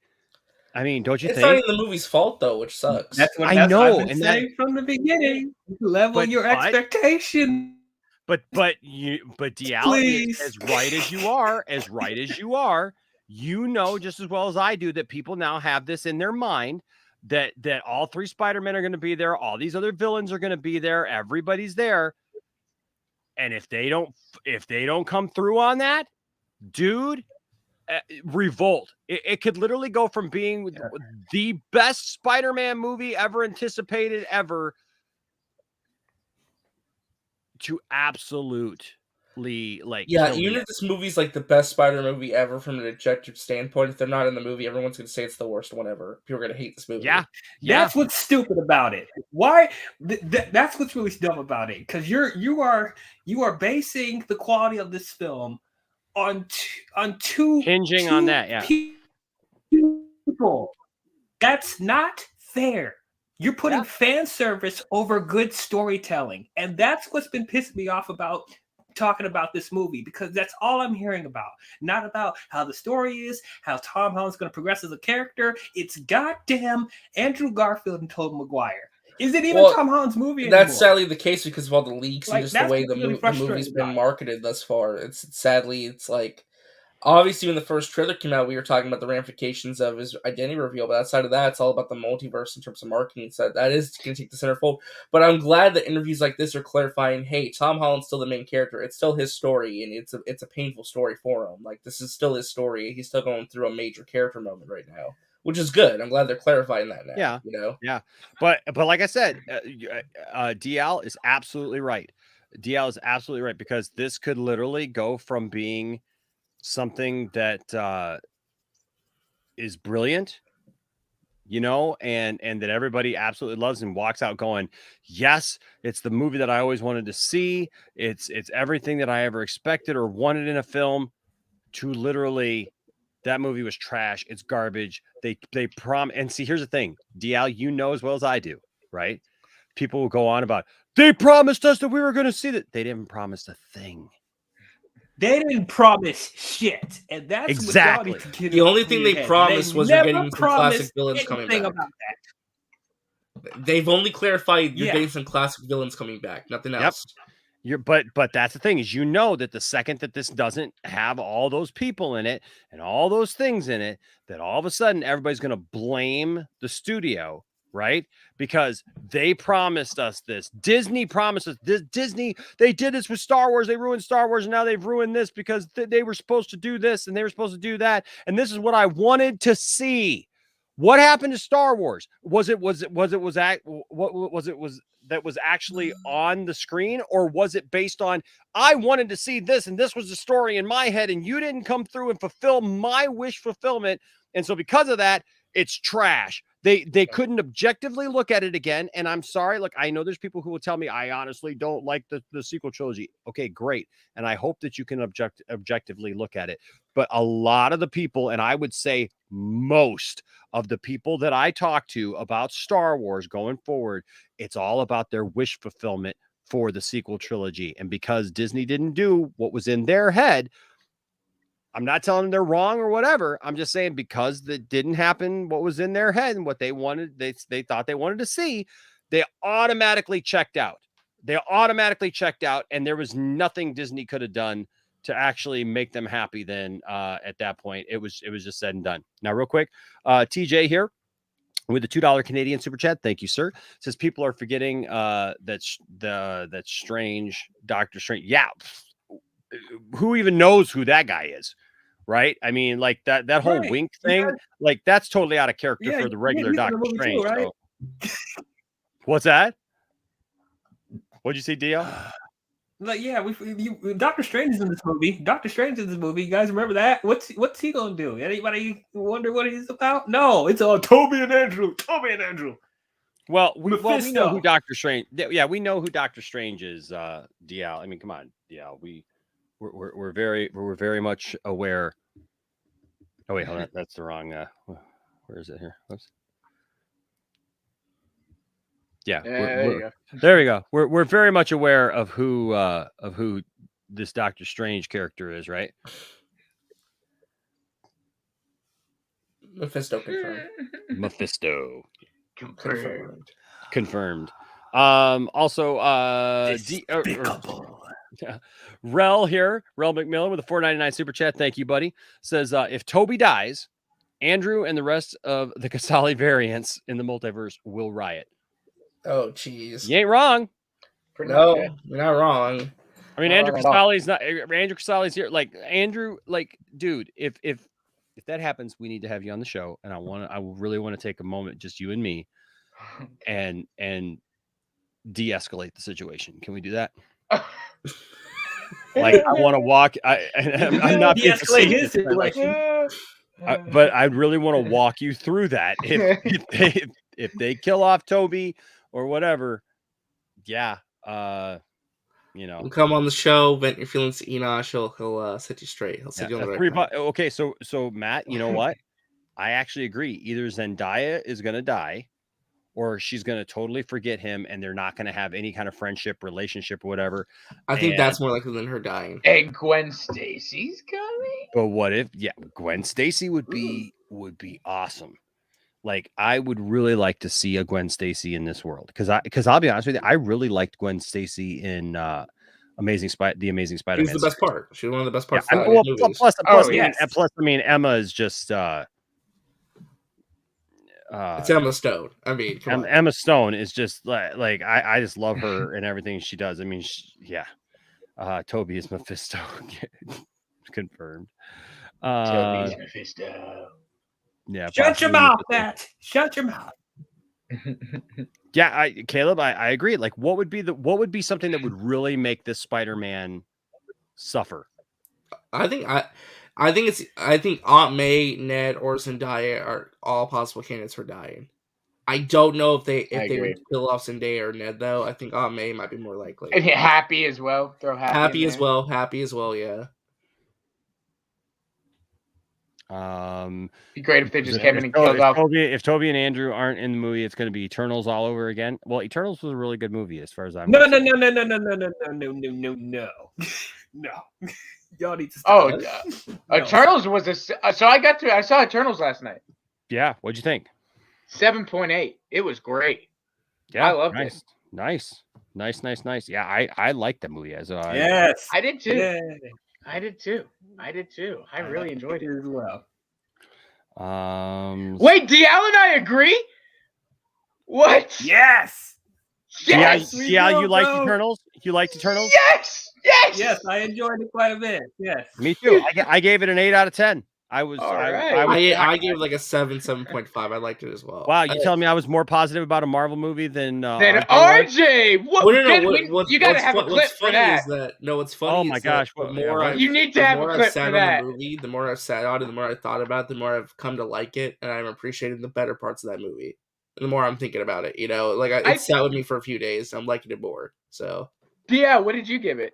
I mean, don't you It's not think? even the movie's fault though, which sucks. That's what I know, I've been and saying from the beginning. Level your expectation. But Dial, Please. as right as you are, you know just as well as I do that people now have this in their mind that all 3 Spider-Men are going to be there, all these other villains are going to be there, everybody's there. And if they don't come through on that, dude, revolt. It could literally go from being the best Spider-Man movie ever anticipated ever to absolutely like Yeah, killing even it. if this movie's like the best Spider movie ever from an objective standpoint, if they're not in the movie, everyone's gonna say it's the worst one ever. People are gonna hate this movie. Yeah. That's what's stupid about it. Why? That's what's really dumb about it. Because you are basing the quality of this film on two hinging on that. Yeah. People. That's not fair. You're putting fan service over good storytelling, and that's what's been pissing me off about talking about this movie, because that's all I'm hearing about. Not about how the story is, how Tom Holland's going to progress as a character. It's goddamn Andrew Garfield and Tobey Maguire. Is it even Tom Holland's movie anymore? That's sadly the case because of all the leaks and just the way the really movie's been marketed thus far. It's like obviously when the first trailer came out, we were talking about the ramifications of his identity reveal, but outside of that, it's all about the multiverse in terms of marketing. So that is going to take the centerfold. But I'm glad that interviews like this are clarifying, hey, Tom Holland's still the main character. It's still his story, and it's a painful story for him. Like, this is still his story. He's still going through a major character moment right now, which is good. I'm glad they're clarifying that now. Yeah. You know? Yeah. But like I said, DL is absolutely right. DL is absolutely right, because this could literally go from being something that is brilliant, you know, and that everybody absolutely loves and walks out going, yes, it's the movie that I always wanted to see. It's everything that I ever expected or wanted in a film, to literally that movie was trash. It's garbage. They and see, here's the thing, DL, you know as well as I do, right? People will go on about, they promised us that we were going to see that. They didn't promise a thing. They didn't promise shit, and that's exactly what y'all need to get the only thing they promised was you're getting some classic villains coming back. About that. They've only clarified you're getting some classic villains coming back, nothing else. But that's the thing, is you know that the second that this doesn't have all those people in it and all those things in it, that all of a sudden everybody's going to blame the studio, right? Because they promised us this. Disney promised us this. Disney, they did this with Star Wars. They ruined Star Wars, and now they've ruined this because they were supposed to do this and they were supposed to do that. And this is what I wanted to see. What happened to Star Wars? Was it that was actually on the screen, or was it based on, I wanted to see this and this was the story in my head and you didn't come through and fulfill my wish fulfillment, and so because of that, it's trash. They couldn't objectively look at it again. And I'm sorry, look, I know there's people who will tell me I honestly don't like the sequel trilogy. Okay, great. And I hope that you can objectively look at it. But a lot of the people, and I would say most of the people that I talk to about Star Wars going forward, it's all about their wish fulfillment for the sequel trilogy. And because Disney didn't do what was in their head, I'm not telling them they're wrong or whatever. I'm just saying, because that didn't happen, what was in their head and what they wanted, they thought they wanted to see, they automatically checked out. And there was nothing Disney could have done to actually make them happy then. At that point, it was just said and done. Now, real quick, TJ here with the $2 Canadian super chat. Thank you, sir. Says people are forgetting that Strange, Doctor Strange. Yeah. Who even knows who that guy is? Right? I mean, like that whole wink thing, like that's totally out of character for the regular Doctor Strange. Too, right? So. What's that? What'd you see, Dio? Like, yeah, Doctor Strange is in this movie. You guys remember that? What's he gonna do? Anybody wonder what he's about? No, it's all Toby and Andrew. Well, we know who Doctor Strange. Yeah, we know who Doctor Strange is. DL. I mean, come on, DL. We're very much aware. Oh wait, hold on. That's the wrong. Where is it here? Oops. Yeah, there you go. There we go. We're very much aware of who this Doctor Strange character is, right? Mephisto confirmed. Mephisto Confirmed. Also, Rel here, Rel McMillan with a $4.99 super chat. Thank you, buddy. Says if Toby dies, Andrew and the rest of the Casali variants in the multiverse will riot. Oh, jeez. You ain't wrong. No, you're not wrong. I mean, Andrew Casali's not. Andrew Casali's here. Like Andrew, like dude, if that happens, we need to have you on the show, and I really want to take a moment, just you and me, and de-escalate the situation. Can we do that? Like I want to walk. I'm not being de-escalate his facetious, situation. but I really want to walk you through that. If they kill off Toby or whatever, yeah, We'll come on the show, vent your feelings to Enosh. He'll set you straight. He'll set you on the right path. Okay, so Matt, you know what? I actually agree. Either Zendaya is going to die, or she's going to totally forget him, and they're not going to have any kind of friendship, relationship, or whatever. I think that's more likely than her dying. And Gwen Stacy's coming. But what if? Yeah, Gwen Stacy would be awesome. Like I would really like to see a Gwen Stacy in this world because I'll be honest with you, I really liked Gwen Stacy in the Amazing Spider-Man. She's the best part. She's one of the best parts. Yeah, plus, I mean, Emma is just. It's Emma Stone. I mean, Emma Stone is just like I just love her and everything she does. I mean, Toby is Mephisto. Confirmed. Toby's Mephisto. Yeah. Shut your mouth, Matt. Shut your mouth. Yeah, Caleb, I agree. Like, what would be something that would really make this Spider-Man suffer? I think Aunt May, Ned, or Zendaya are all possible candidates for dying. I don't know if they would kill off Zendaya or Ned though. I think Aunt May might be more likely. And Happy as well. Throw Happy as well. Happy as well. Yeah. Be great if they just came in and killed off. If Toby and Andrew aren't in the movie, it's going to be Eternals all over again. Well, Eternals was a really good movie as far as I'm No. Y'all need to stop. Eternals was I saw Eternals last night. Yeah, what'd you think? 7.8. It was great. Yeah, I loved it. Nice. Yeah, I liked that movie as well. Yes, I did too. Yeah. I did too. I really enjoyed it as well. Wait, DL and I agree? What? Yes. Yeah, you liked Eternals? You liked Eternals? Yes, I enjoyed it quite a bit. Yes. Me too. I gave it an 8 out of 10. I gave it like a 7.5. I liked it as well. Wow, you telling me I was more positive about a Marvel movie than RJ? What? You gotta have a clip for that. What's funny? Oh my gosh! You need to have a clip for that. The more I've sat on it, the more I thought about it, the more I've come to like it, and I'm appreciating the better parts of that movie. And the more I'm thinking about it, it sat with me for a few days. I'm liking it more. So, yeah. What did you give it?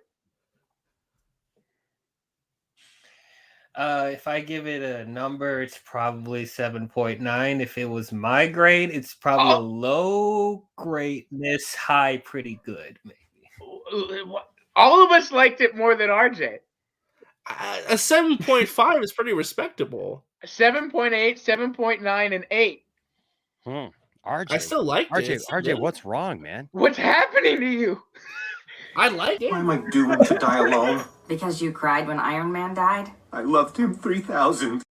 If I give it a number, it's probably 7.9. If it was my grade, it's probably a low greatness, high pretty good, maybe. All of us liked it more than RJ. A 7.5 is pretty respectable. 7.8, 7.9, and 8. RJ, I still like it. RJ, what's wrong, man? What's happening to you? I like it. Why am I doomed to die alone? Because you cried when Iron Man died? I loved him 3,000.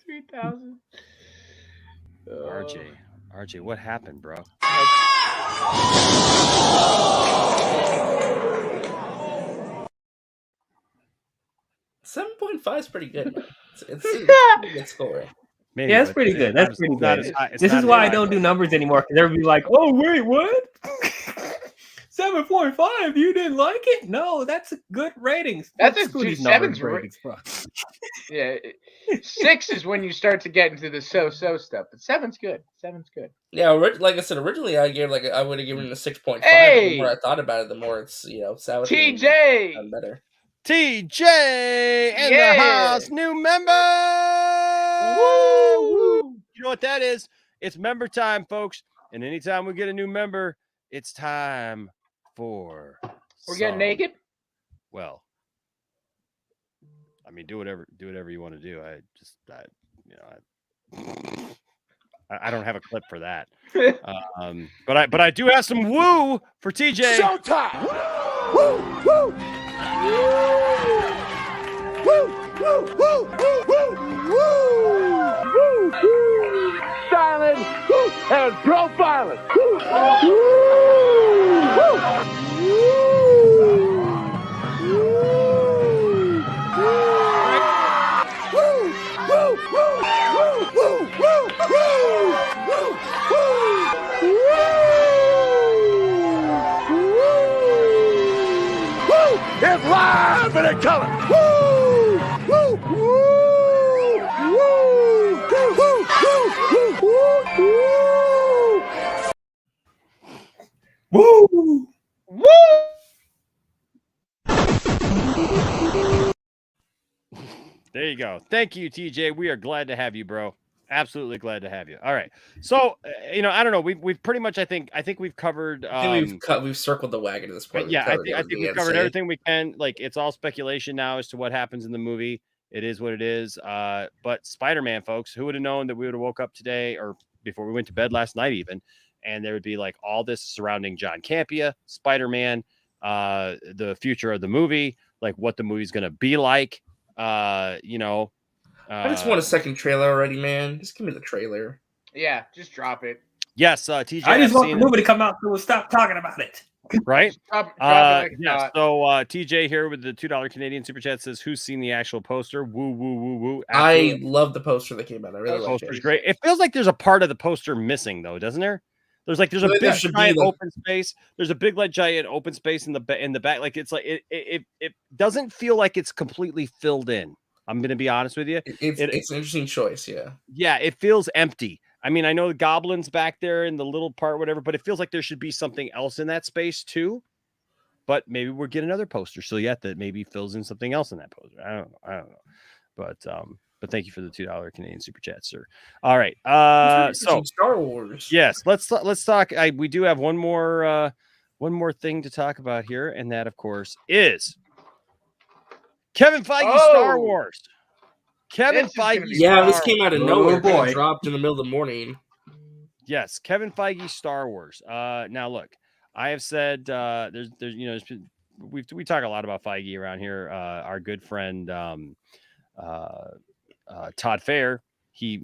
3,000. RJ, what happened, bro? 7.5 is pretty good. It's a good score. Maybe, yeah, that's pretty good. That's pretty good. This is why I don't do numbers anymore, because everybody be like, "Oh, wait, what? 7.5? You didn't like it? No, that's a good rating. That's a good 7's ratings, bro. Yeah, 6 is when you start to get into the so-so stuff, but 7's good. 7's good. Yeah, like I said, originally I would have given it a 6.5. Hey! The more I thought about it, the more it's TJ better. TJ in the house, new member. Woo! You know what that is? It's member time, folks. And anytime we get a new member, it's time for We're getting naked. Well, I mean, do whatever you want to do. I don't have a clip for that. But I do have some woo for TJ. Showtime! Woo! Woo! Woo! Woo! Woo! Woo! Woo! Woo! Silent and profiling. Woo! It's live and in color. Woo! Woo! Woo! Woo! Woo! Woo! Woo! Woo! There you go. Thank you, TJ. We are glad to have you, bro. Absolutely glad to have you. All right. So, I don't know. We've pretty much, I think we've covered. We've circled the wagon at this point. Yeah, I think we've covered everything we can. Like, it's all speculation now as to what happens in the movie. It is what it is. But Spider-Man, folks, who would have known that we would have woke up today or before we went to bed last night even, and there would be like all this surrounding John Campia, Spider-Man, the future of the movie, like what the movie's going to be like. I just want a second trailer already, man. Just give me the trailer. Yeah, just drop it. Yes, TJ. I just want the movie to come out so we'll stop talking about it. Right? Drop it like yeah. So TJ here with the $2 Canadian super chat says, "Who's seen the actual poster?" Woo woo woo woo. Absolutely. I love the poster that came out. I really like it. Poster's great. It feels like there's a part of the poster missing though, doesn't there? There's a big giant open space. There's a big giant open space in the back. Like it's like it doesn't feel like it's completely filled in. I'm going to be honest with you. It's an interesting choice. Yeah. Yeah. It feels empty. I mean, I know the goblin's back there in the little part, whatever, but it feels like there should be something else in that space too. But maybe we'll get another poster still yet that maybe fills in something else in that poster. I don't know. But thank you for the $2 Canadian super chat, sir. All right. So Star Wars. Yes. Let's talk. We do have one more thing to talk about here. And that of course is Kevin Feige Star Wars. Kevin Feige. Yeah, this came out of nowhere. Boy. Dropped in the middle of the morning. Yes, Kevin Feige Star Wars. Now look, I have said we talk a lot about Feige around here. Our good friend Todd Fair, he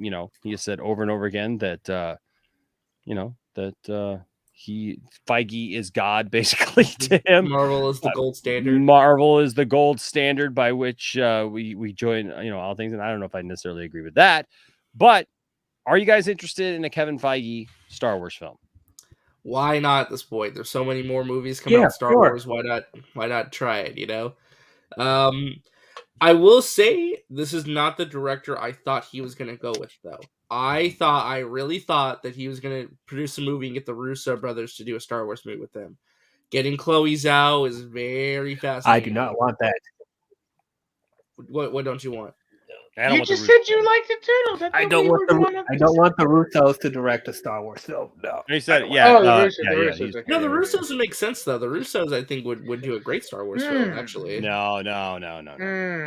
has said over and over again that Feige is God, basically, to him. Marvel is the gold standard. Marvel is the gold standard by which we join, all things. And I don't know if I necessarily agree with that, but are you guys interested in a Kevin Feige Star Wars film? Why not at this point? There's so many more movies coming out Star Wars. Why not try it, I will say this is not the director I thought he was going to go with, though. I really thought that he was going to produce a movie and get the Russo brothers to do a Star Wars movie with them. Getting Chloe Zhao is very fascinating. I do not want that. What don't you want? You just said you liked the Turtles. I don't want the Russos to direct a Star Wars film. No. He said, the Russos. No, the Russos would make sense though. The Russos, I think, would do a great Star Wars film. Actually, no.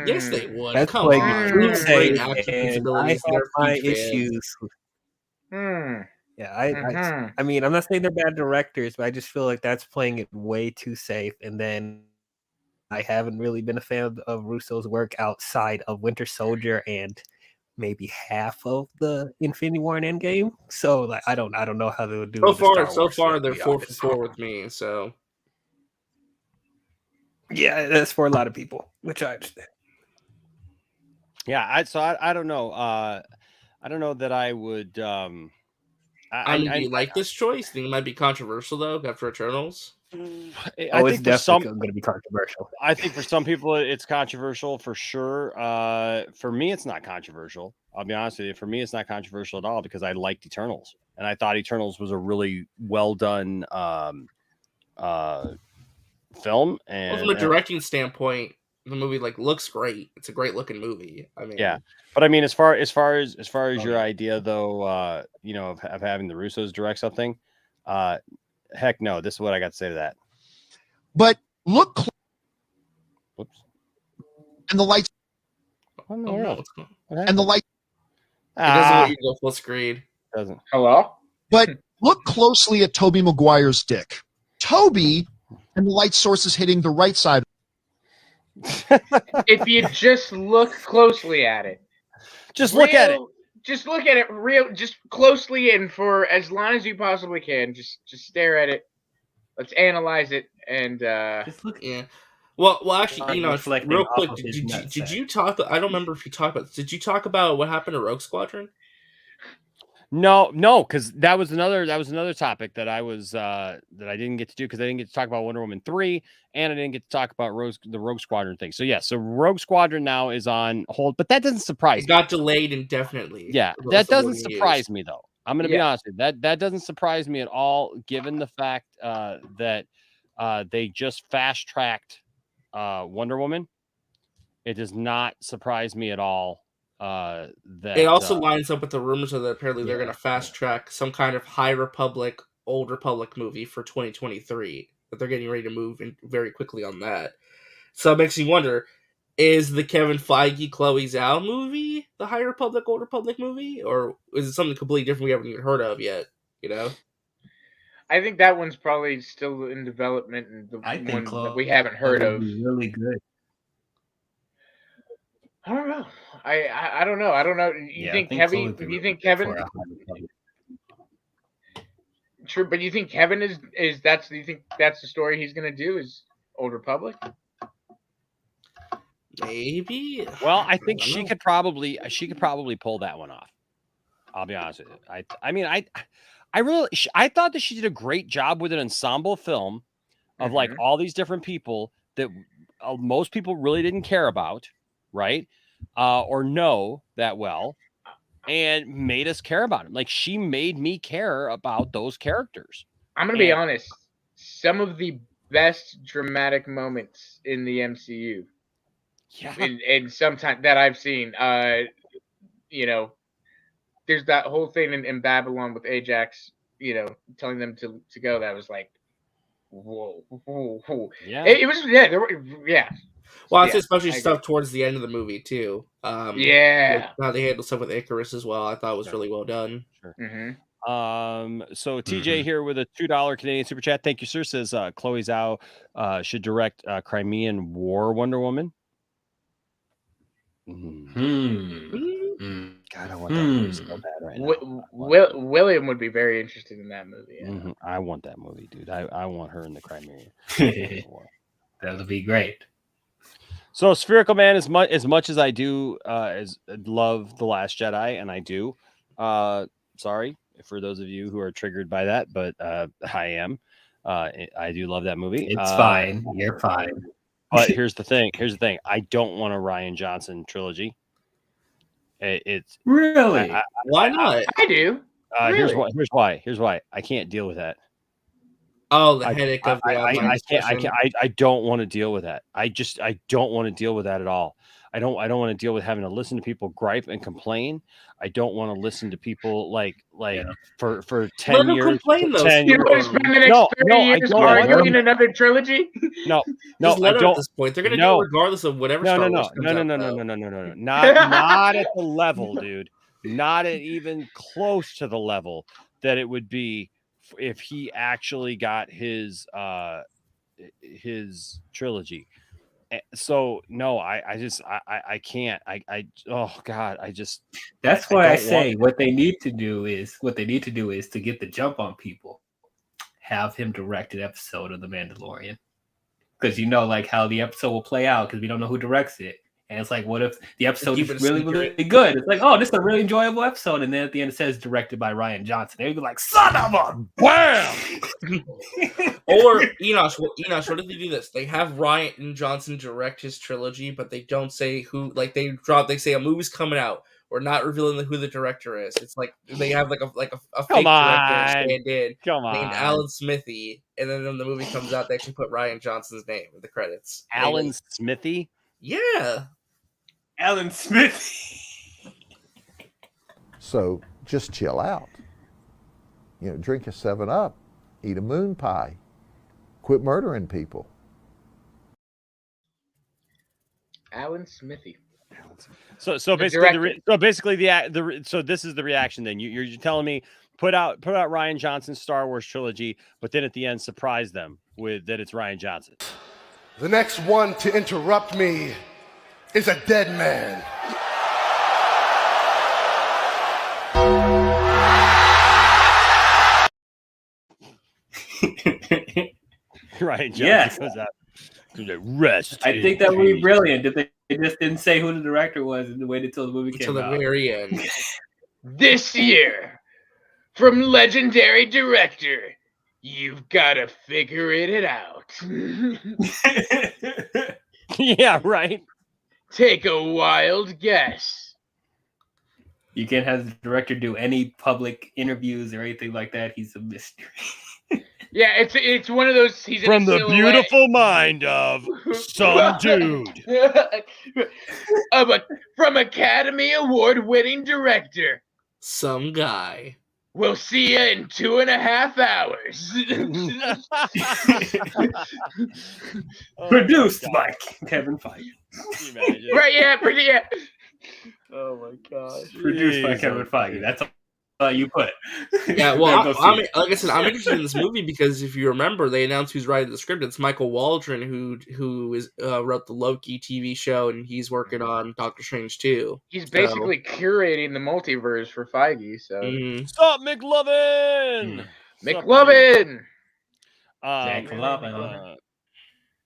Yes, they would. That's Come like on. Great acting I have my issues. Yeah, I mean, I'm not saying they're bad directors, but I just feel like that's playing it way too safe. And then I haven't really been a fan of Russo's work outside of Winter Soldier and maybe half of the Infinity War and Endgame. So like, I don't know how they would do. So far, they're 4 for 4 with me. So yeah, that's for a lot of people, which I understand. Yeah, I don't know. I don't know that I would. Do you like this choice? Think it might be controversial though after Eternals. I think it's definitely going to be controversial. I think for some people it's controversial for sure. For me, it's not controversial. I'll be honest with you. For me, it's not controversial at all because I liked Eternals, and I thought Eternals was a really well done film. And from a directing standpoint, the movie looks great. It's a great looking movie. I mean, yeah, but I mean, as far as your idea though, of having the Russos direct something, heck no. This is what I got to say to that. But Look, Whoops. And the lights. Oh, no. And the light. It doesn't let you go full screen. Doesn't. Hello? But look closely at Tobey Maguire's dick. Toby and the light source is hitting the right side. If you just look closely at it. Just look at it. Just look at it just closely and for as long as you possibly can. Just stare at it. Let's analyze it and just look. Yeah. Well, actually, reflecting real off quick, of his did you talk? I don't remember if you talked about. Did you talk about what happened to Rogue Squadron? No, because that was another topic that I was that I didn't get to do because I didn't get to talk about Wonder Woman 3 and I didn't get to talk about the Rogue Squadron thing. So so Rogue Squadron now is on hold, but that doesn't surprise me. It got delayed indefinitely. Yeah, that doesn't surprise me though. I'm going to be honest with you. That doesn't surprise me at all, given the fact that they just fast tracked Wonder Woman. It does not surprise me at all. That it also lines up with the rumors that apparently they're going to fast track some kind of High Republic, Old Republic movie for 2023. That they're getting ready to move in very quickly on that. So it makes me wonder: is the Kevin Feige, Chloe Zhao movie the High Republic, Old Republic movie, or is it something completely different we haven't even heard of yet? You know. I think that one's probably still in development, and the one that we haven't heard of. Really good. I don't know. I don't know. I don't know. You think Kevin? You think Kevin? True, but you think Kevin is that's? Do you think that's the story he's going to do? Is Old Republic? Maybe. Well, I think she could probably pull that one off. I'll be honest with you. I thought that she did a great job with an ensemble film of like all these different people that most people really didn't care about, right? Or know that well, and made us care about him. Like she made me care about those characters. I'm gonna be honest. Some of the best dramatic moments in the MCU, in some time that I've seen, there's that whole thing in Babylon with Ajax, telling them to go. That was like, whoa. Yeah, it was yeah. Well, it's especially stuff towards the end of the movie too. How they handle stuff with Icarus as well, I thought was really well done. Sure. So TJ here with a $2 Canadian super chat. Thank you, sir. Says Chloe Zhao should direct Crimean War Wonder Woman. God, I want that movie so bad right now. William would be very interested in that movie. Yeah. I want that movie, dude. I want her in the Crimean War. That'll be great. So Spherical Man, as much as I do as love The Last Jedi, and I do, sorry for those of you who are triggered by that, but I am. I do love that movie. It's fine. You're fine. But here's the thing. I don't want a Rian Johnson trilogy. It's really why not? I do. Here's why. I can't deal with that. Oh, the headache of the I don't want to deal with that. I don't want to deal with that at all. I don't want to deal with having to listen to people gripe and complain. I don't want to listen to people for 10 years. Complain, though. You want to spend the next 30 years arguing another trilogy? No, I don't. At this point, they're going to do it regardless of whatever. No. Not at the level, dude. Not at even close to the level that it would be if he actually got his trilogy. So no, I can't. Oh God, That's why I say what they need to do is to get the jump on people, have him direct an episode of The Mandalorian, because like how the episode will play out, because we don't know who directs it. And it's like, what if the episode is really, really good? It's like, oh, this is a really enjoyable episode. And then at the end it says directed by Rian Johnson. They'd be like, son of a bam! Or, Enosh, what if they do this? They have Rian Johnson direct his trilogy, but they don't say who, like they say a movie's coming out. We're not revealing who the director is. It's like they have a fake director stand in named Alan Smithy. And then when the movie comes out, they actually put Rian Johnson's name in the credits. Alan Smithy? Yeah. Alan Smith. So just chill out. Drink a 7-Up, eat a moon pie, quit murdering people. Alan Smithy. So The basically, so this is the reaction. Then you're telling me put out Rian Johnson's Star Wars trilogy, but then at the end surprise them with that it's Rian Johnson. The next one to interrupt me is a dead man. Rian Johnson Yes. goes out. Rest. I think that would be brilliant if they just didn't say who the director was and waited until the movie came Until the out. very end. This year, from legendary director, you've got to figure it out. Yeah, right. Take a wild guess. You can't have the director do any public interviews or anything like that. He's a mystery. Yeah, it's one of those. He's in From a the silhouette. beautiful mind of some dude. From Academy Award winning director. Some guy. We'll see you in 2.5 hours. Produced by Kevin Feige. Right, yeah, pretty, yeah. Oh my gosh. Produced by Kevin Feige. That's all you put. Yeah, well, Go see like it. I said, I'm interested in this movie because if you remember, they announced who's writing the script. It's Michael Waldron, who wrote the Loki TV show, and he's working on Doctor Strange too. He's basically curating the multiverse for Feige. So, Stop, McLovin. McLovin.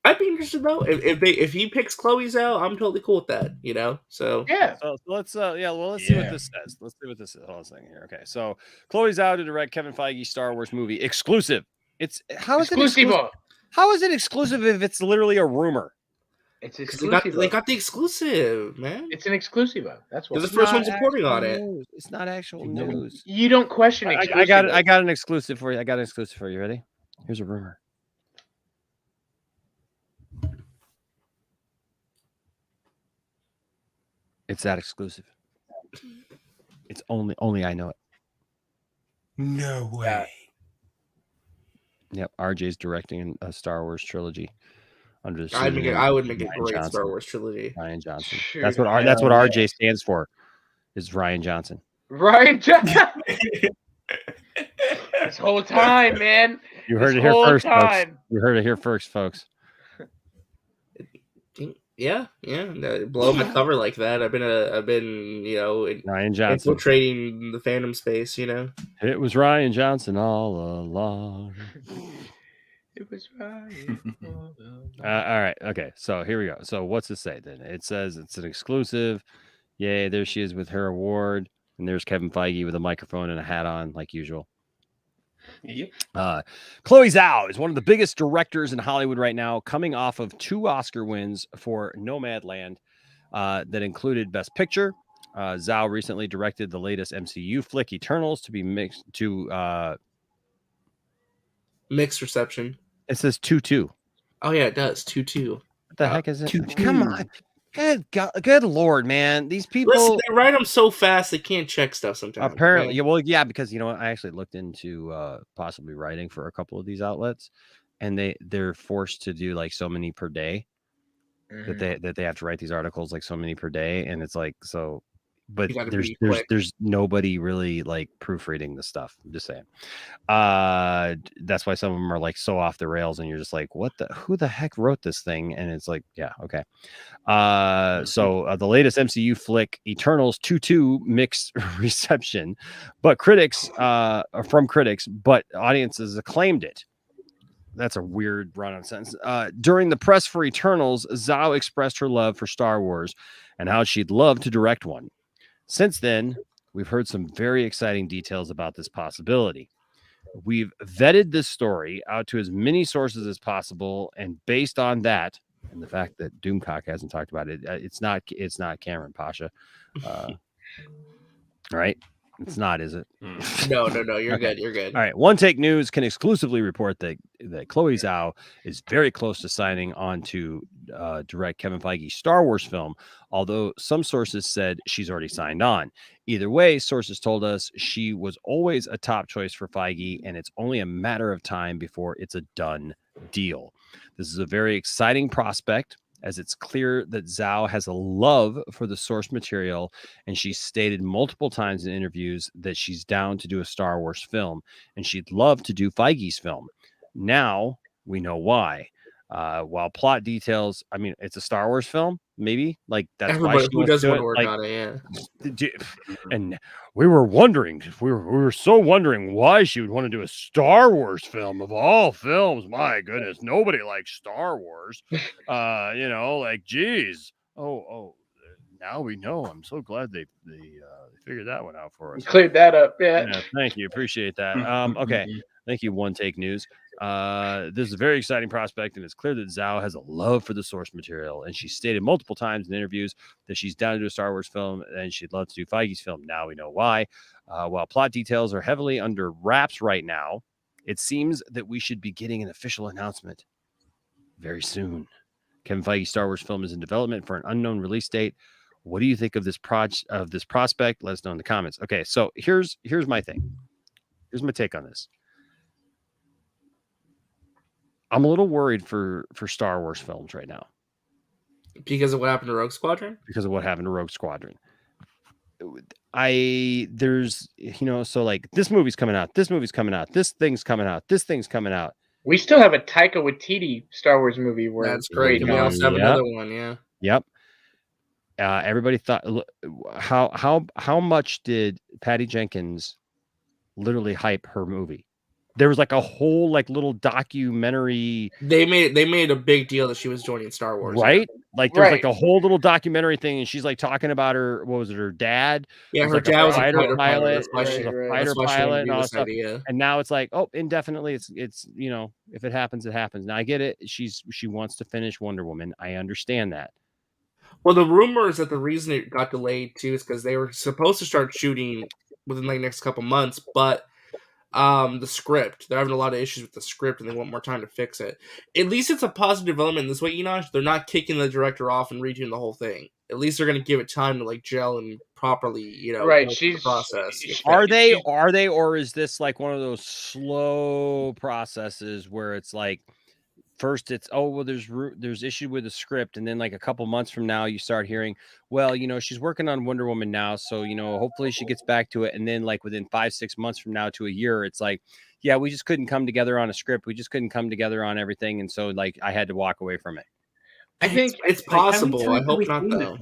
I'd be interested though if he picks Chloe Zhao, I'm totally cool with that. You know, so yeah. So let's see what this says. Let's see what this is. Hold on a second here. Okay, so Chloe Zhao to direct Kevin Feige Star Wars movie exclusive. How is it exclusive? How is it exclusive if it's literally a rumor? It's they exclusive. got the exclusive, man. It's an exclusive. That's what. They're the first ones reporting on it. It's not actual news. You don't question it. I got an exclusive for you. You ready? Here's a rumor. It's that exclusive. It's only I know it. No way. Yep, RJ's directing a Star Wars trilogy under the I would make a Rian great Johnson. Star Wars trilogy. Ryan Johnson. Sure. That's what RJ stands for. Is Rian Johnson. Right. This whole time, man. You heard This it here whole first, folks. time. You heard it here first, folks. Yeah. Blow my cover like that. I've been Rian Johnson infiltrating the fandom space. You know, it was Rian Johnson all along. It was Ryan. All right. Okay. So here we go. So what's it say then? It says it's an exclusive. Yay! There she is with her award, and there's Kevin Feige with a microphone and a hat on, like usual. Yep. Chloe Zhao is one of the biggest directors in Hollywood right now, coming off of 2 Oscar wins for Nomadland that included Best Picture. Zhao recently directed the latest MCU flick, Eternals, to be mixed reception. It says 2-2. Oh yeah, it does 2-2. What the heck is it? Come on. Good Lord, man. These people. Listen, they write them so fast they can't check stuff sometimes. Apparently, yeah, because you know what? I actually looked into possibly writing for a couple of these outlets, and they're forced to do like so many per day that they have to write these articles like so many per day, and it's like so. But there's nobody really like proofreading the stuff. I'm just saying. That's why some of them are like so off the rails, and you're just like, who the heck wrote this thing? And it's like, yeah, okay. So the latest MCU flick, Eternals 2-2 mixed reception, but critics, but audiences acclaimed it. That's a weird run-on sentence. During the press for Eternals, Zhao expressed her love for Star Wars and how she'd love to direct one. Since then, we've heard some very exciting details about this possibility. We've vetted this story out to as many sources as possible, and based on that, and the fact that Doomcock hasn't talked about it, it's not Cameron Pasha, right? It's not, is it? No. You're good. You're good. All right. One Take News can exclusively report that Chloe Zhao is very close to signing on to direct Kevin Feige's Star Wars film, although some sources said she's already signed on. Either way, sources told us she was always a top choice for Feige, and it's only a matter of time before it's a done deal. This is a very exciting prospect, as it's clear that Zhao has a love for the source material, and she stated multiple times in interviews that she's down to do a Star Wars film, and she'd love to do Feige's film. Now we know why. While plot details, I mean, it's a Star Wars film, maybe like that's Everybody why she who wants doesn't to do want to it. work Like, on it, and we were wondering, we were so wondering why she would want to do a Star Wars film of all films. My goodness, nobody likes Star Wars. Like, geez. Oh, now we know. I'm so glad they figured that one out for us. Cleared that up. Yeah. Thank you. Appreciate that. Okay. Thank you, One Take News. This is a very exciting prospect, and it's clear that Zhao has a love for the source material, and she stated multiple times in interviews that she's down to do a Star Wars film, and she'd love to do Feige's film. Now we know why. While plot details are heavily under wraps right now, it seems that we should be getting an official announcement very soon. Kevin Feige's Star Wars film is in development for an unknown release date. What do you think of this prospect? Let us know in the comments. Okay, so here's my thing. Here's my take on this. I'm a little worried for Star Wars films right now. because of what happened to Rogue Squadron. There's so like this movie's coming out, this thing's coming out. We still have a Taika Waititi Star Wars movie. That's great. We also have another one. Yeah. Yep. Everybody thought, how much did Patty Jenkins literally hype her movie? There was like a whole like little documentary. They made a big deal that she was joining Star Wars, right? Like there's like a whole little documentary thing, and she's like talking about her. What was it? Her dad? Yeah, her dad was a fighter pilot. Fighter pilot and all that stuff. And now it's like, oh, indefinitely. It's if it happens, it happens. Now I get it. She wants to finish Wonder Woman. I understand that. Well, the rumor is that the reason it got delayed too is because they were supposed to start shooting within like next couple months, but the script, they're having a lot of issues with the script and they want more time to fix it. At least it's a positive development this way, Enosh. They're not kicking the director off and redoing the whole thing. At least they're going to give it time to like gel and properly, right. She's process. Are they, or is this like one of those slow processes where it's like, first it's, oh, well, there's issue with the script. And then like a couple months from now, you start hearing, well, she's working on Wonder Woman now. So, hopefully she gets back to it. And then like within 5-6 months from now to a year, it's like, yeah, we just couldn't come together on a script. We just couldn't come together on everything. And so like, I had to walk away from it. I think it's possible. I hope not though.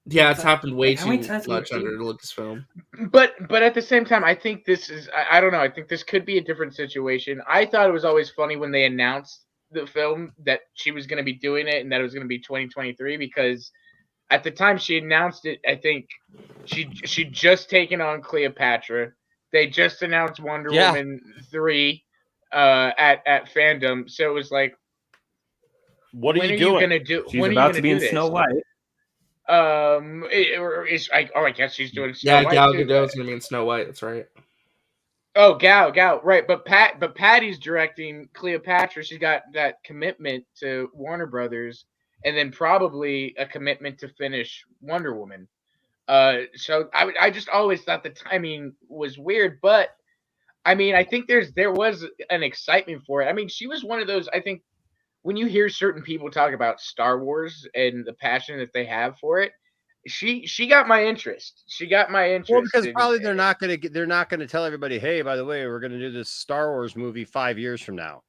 Yeah, it's happened way too much under Lucasfilm. But at the same time, I think this is, I don't know, I think this could be a different situation. I thought it was always funny when they announced the film that she was going to be doing it and that it was going to be 2023, because at the time she announced it, I think she'd just taken on Cleopatra. They just announced Wonder Woman 3 at Fandom. So it was like, what are you doing? Gonna do? She's when about are you to be in do Snow White. I guess she's doing Snow White. Gal Gadot's gonna be in Snow White. That's right. Oh, Gal, right? But Patty's directing Cleopatra. She's got that commitment to Warner Brothers, and then probably a commitment to finish Wonder Woman. So I just always thought the timing was weird, but I mean, I think there was an excitement for it. I mean, she was one of those. I think when you hear certain people talk about Star Wars and the passion that they have for it, she got my interest. She got my interest. Well, because probably they're not gonna tell everybody, hey, by the way, we're gonna do this Star Wars movie 5 years from now.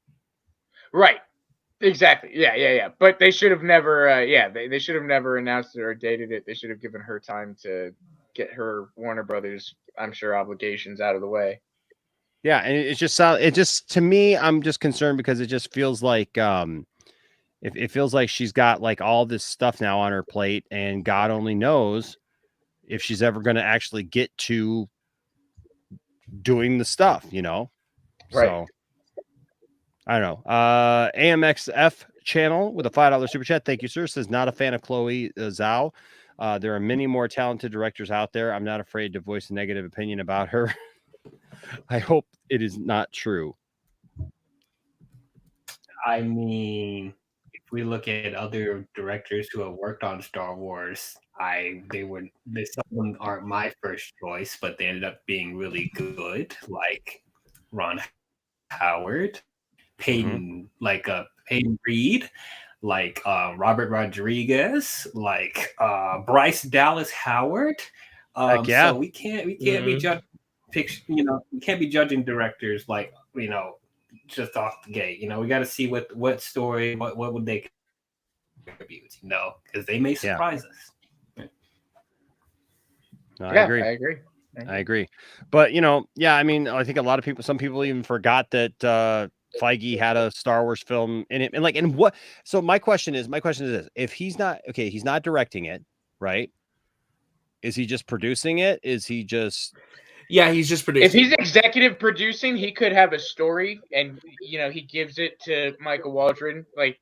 Right. Exactly. Yeah. But they should have never. They should have never announced it or dated it. They should have given her time to get her Warner Brothers, I'm sure, obligations out of the way. Yeah, and it just to me, I'm just concerned because it just feels like it feels like she's got like all this stuff now on her plate, and God only knows if she's ever going to actually get to doing the stuff, Right. So I don't know. AMXF channel with a $5 super chat. Thank you, sir. Says not a fan of Chloe Zhao. There are many more talented directors out there. I'm not afraid to voice a negative opinion about her. I hope it is not true. I mean, if we look at other directors who have worked on Star Wars, some of them aren't my first choice, but they ended up being really good, like Ron Howard, Peyton Reed, like Robert Rodriguez, like Bryce Dallas Howard. Yeah. So we can't be judging we can't be judging directors like just off the gate. We got to see what story, what would they contribute, because they may surprise us. No, I agree. But I mean, I think a lot of people, some people even forgot that Feige had a Star Wars film in it, and what? So my question is this: if he's not directing it, right? Is he just producing it? Is he just? Yeah, he's just producing. If he's executive producing, he could have a story, and he gives it to Michael Waldron. Like,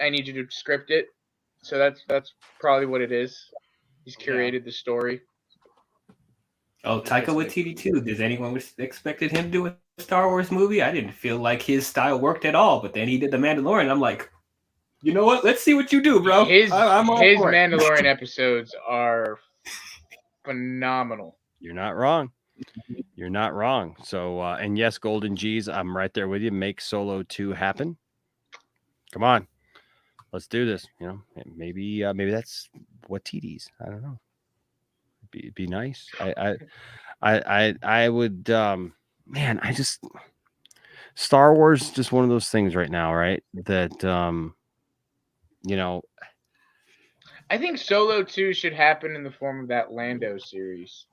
I need you to script it. So that's probably what it is. He's curated the story. Oh, Taika Waititi too. Does anyone expected him to do a Star Wars movie? I didn't feel like his style worked at all. But then he did The Mandalorian. I'm like, you know what? Let's see what you do, bro. I'm all his for it. Mandalorian episodes are phenomenal. You're not wrong. You're not wrong. So, and yes, Golden G's, I'm right there with you. Make Solo 2 happen. Come on, let's do this. Maybe that's what TD's. I don't know. It'd be nice. I would. Man, Star Wars is just one of those things right now, right? That I think Solo 2 should happen in the form of that Lando series.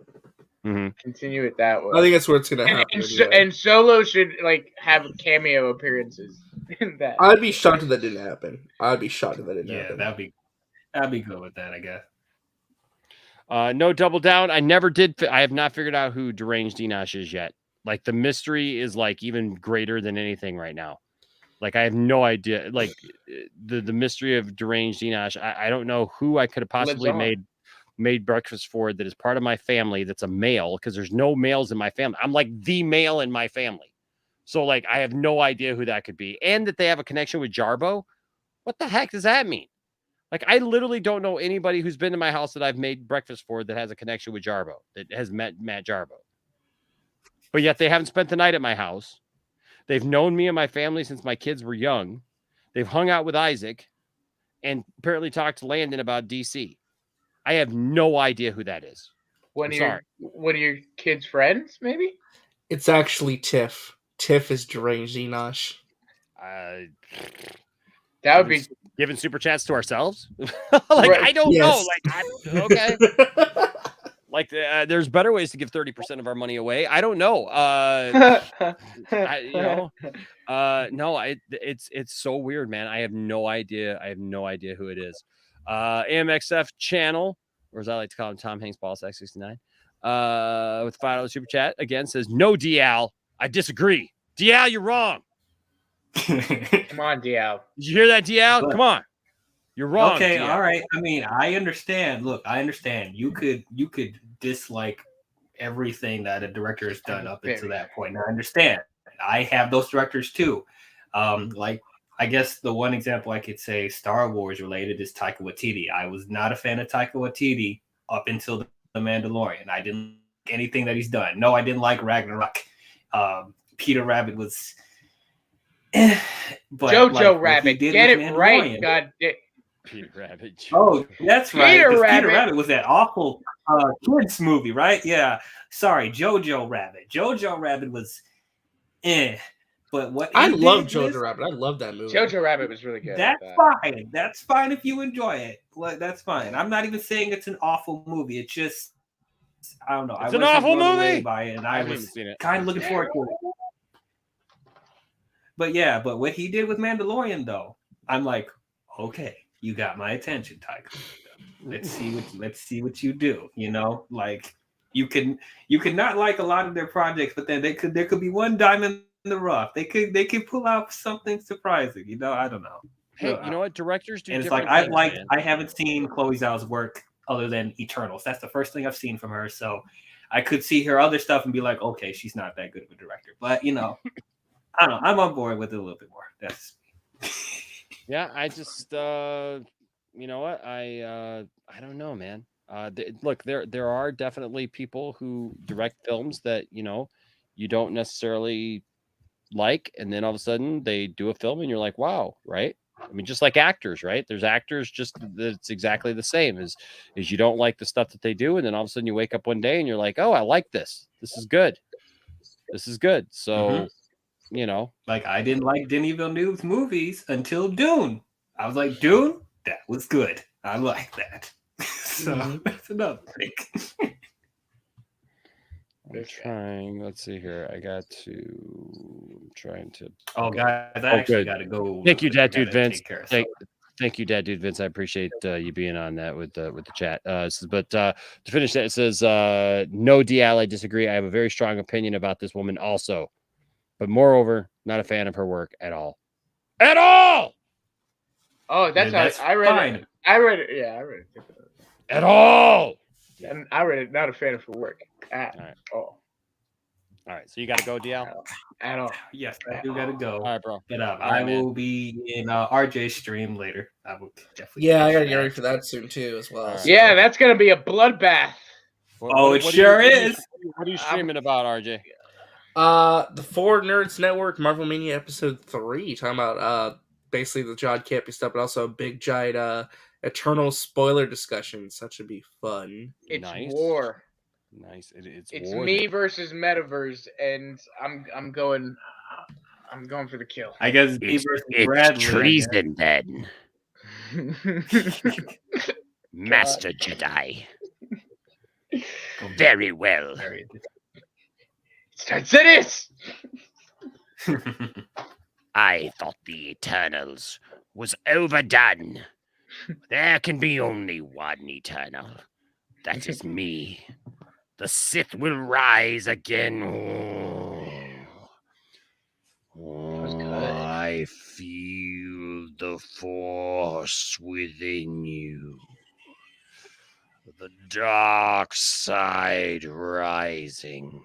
Mm-hmm. Continue it that way. I think that's where it's gonna happen. And Solo should have cameo appearances in that. I'd be shocked if that didn't happen. I'd be shocked if that didn't happen. That'd be good with that, I guess. No Double Down. I have not figured out who Deranged Enosh is yet. Like, the mystery is like even greater than anything right now. Like, I have no idea. Like, the mystery of Deranged Enosh. I don't know who I could have possibly made breakfast for that is part of my family that's a male, because there's no males in my family. I'm like the male in my family. So, like, I have no idea who that could be. And that they have a connection with Jarbo. What the heck does that mean? Like, I literally don't know anybody who's been to my house that I've made breakfast for that has a connection with Jarbo, that has met Matt Jarbo. But yet they haven't spent the night at my house. They've known me and my family since my kids were young. They've hung out with Isaac and apparently talked to Landon about DC. I have no idea who that is. One of your kids' friends, maybe? It's actually Tiff. Tiff is Deranged Enosh. That would be giving super chats to ourselves. I don't know. Okay. Like, there's better ways to give 30% of our money away. I don't know. No, it's so weird, man. I have no idea. Who it is. AMXF channel, or as I like to call him, Tom Hanks Ball Sack 69. With $5 super chat again says, no, DL. I disagree. DL, you're wrong. Come on, DL. Did you hear that, DL? Come on. You're wrong. Okay, DL. all right. I mean, I understand. Look, I understand. You could dislike everything that a director has done up until that point. I understand. I have those directors too. Like, I guess the one example I could say Star Wars related is Taika Waititi. I was not a fan of Taika Waititi up until The Mandalorian. I didn't like anything that he's done. No, I didn't like Ragnarok. Peter Rabbit was but Jojo Rabbit. Get it right. God damn. Peter Rabbit. Oh, that's right. Peter Peter Rabbit was that awful kids movie, right? Yeah. Sorry, Jojo Rabbit. Jojo Rabbit was but what I love Jojo Rabbit. I love that movie. Jojo Rabbit was really good. That's fine. That's fine if you enjoy it. That's fine. I'm not even saying it's an awful movie. It's just, I don't know. It's an awful movie. By it, and I was kind of looking forward to it. But yeah, but what he did with Mandalorian, though, I'm like, okay, you got my attention, Taika. Let's see what you do. Like you could not like a lot of their projects, but then there could be one diamond in the rough. They could pull out something surprising. I don't know. Hey, you know what? Directors do. And it's like I haven't seen Chloe Zhao's work other than Eternals. That's the first thing I've seen from her. So I could see her other stuff and be like, okay, she's not that good of a director. But I don't know. I'm on board with it a little bit more. That's yeah. I just you know what? I don't know, man. Look, there are definitely people who direct films that you don't necessarily like, and then all of a sudden they do a film and you're like, wow, right? I mean, just like actors, right? There's actors just that's exactly the same as you don't like the stuff that they do, and then all of a sudden you wake up one day and you're like, oh, I like this. This is good. This is good. So, you know, like I didn't like Denis Villeneuve's movies until Dune. I was like, Dune, that was good. I like that. So that's another thing. I'm trying. Let's see here. I'm trying to. Oh, guys, I actually got to go. Thank you, Dad Dude Gotta Vince. take care of Thank you, Dad Dude Vince. I appreciate you being on that with the chat. But to finish that, it says, no, DL, I disagree. I have a very strong opinion about this woman also. But moreover, not a fan of her work at all. At all! Oh, that's how I read fine. it. I read it. Yeah, I read it. At all! And I read it. Not a fan of her work at all. All right, so you got to go, DL? At all. Yes, I do got to go. All right, bro. But All I right, man. will be in RJ's stream later. I will definitely. Yeah, I gotta get ready for that soon too, as well. so- Yeah, that's gonna be a bloodbath. Oh, it sure is. What are you streaming about, RJ? The Four Nerds Network Marvel Mania episode 3, talking about basically the John Campia stuff, but also a big giant Eternal spoiler discussion. So that should be fun. It's Nice. war. Nice. It's war. me versus Metaverse, and I'm going for the kill. I guess It's Bradley, treason then. Master Jedi. Very well. Starts this. I thought the Eternals was overdone. There can be only one Eternal. That is me. The Sith will rise again. I feel the Force within you. The dark side rising.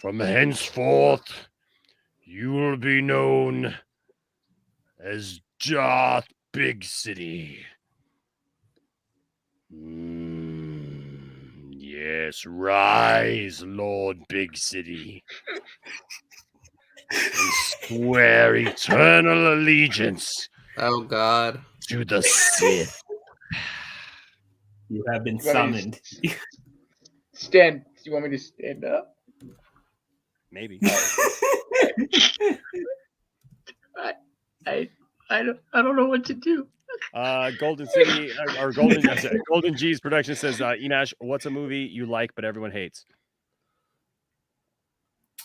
From henceforth, you will be known as Darth Big City. Yes, rise, Lord Big City. And swear eternal allegiance. Oh, God. To the Sith. You have been You want me summoned. Stand. Do you want me to stand up? Maybe. I don't know what to do. Golden City or Golden G's production says, Enash, what's a movie you like but everyone hates?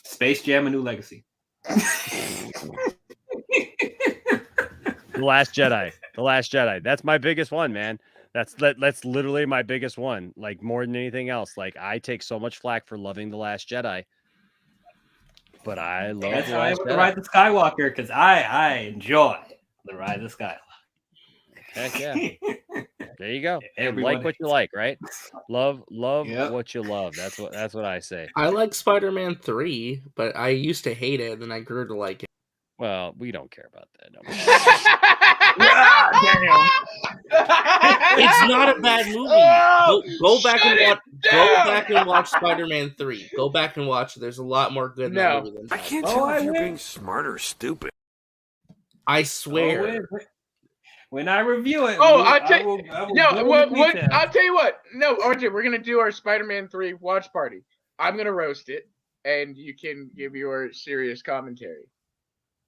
Space Jam: A New Legacy. The Last Jedi. The Last Jedi. That's my biggest one, man. That's literally my biggest one. Like more than anything else. Like I take so much flack for loving The Last Jedi, but I love That's The how I Last went Jedi. to Ride the Skywalker because I enjoy the Ride the Skywalker. Heck yeah. There you go. Everyone Like what you like, right? Love Yep. what you love. That's what I say. I like Spider-Man 3, but I used to hate it, and then I grew to like it. Well, we don't care about that. No. It's not a bad movie. Go back and watch. Go back and watch Spider-Man 3. Go back and watch it. There's a lot more good in that movie than I bad. can't tell if you're being smart or stupid. I swear. When I review it, Oh, I I will no. go What? into detail. I'll tell you what. No, RJ, we're gonna do our Spider-Man 3 watch party. I'm gonna roast it, and you can give your serious commentary.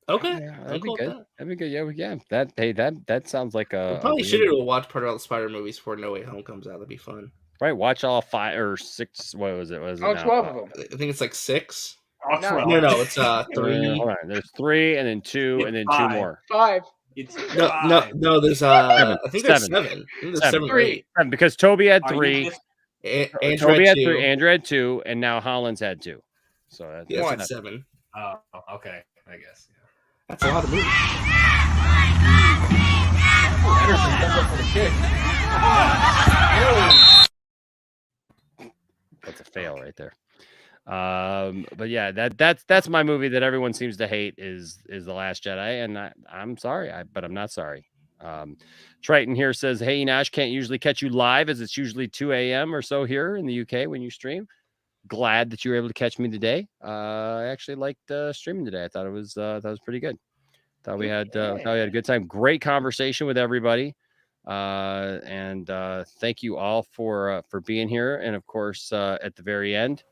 Okay, That'd be good. That'd be good. Yeah. That sounds like a. We probably a should really- do a watch party about the Spider movies before No Way Home comes out. That'd be fun. Right, watch all 5 or 6. What was it? Was it Oh, now? 12 of them. I think it's like 6. Oh, No. No, it's 3. Hold on. There's 3 and then 2 and then 2 5. more. 5. It's No. There's 7. I think there's 7. 7. I think there's 7 or 8. 7, because Toby had Are you 3. just- Andrew Toby had 2. 3. Andrew had 2, and now Holland's had 2. So that's Yeah, enough. that's 7. Oh, okay. I guess. That's a lot of movies. That's a fail right there. But yeah, that's my movie that everyone seems to hate is The Last Jedi, and I'm sorry, but I'm not sorry. Triton here says, "Hey Nash, can't usually catch you live as it's usually 2 a.m. or so here in the UK when you stream. Glad that you were able to catch me today. I actually liked streaming today. I thought it was pretty good. Thought we had a good time. Great conversation with everybody. And thank you all for being here. And of course, at the very end,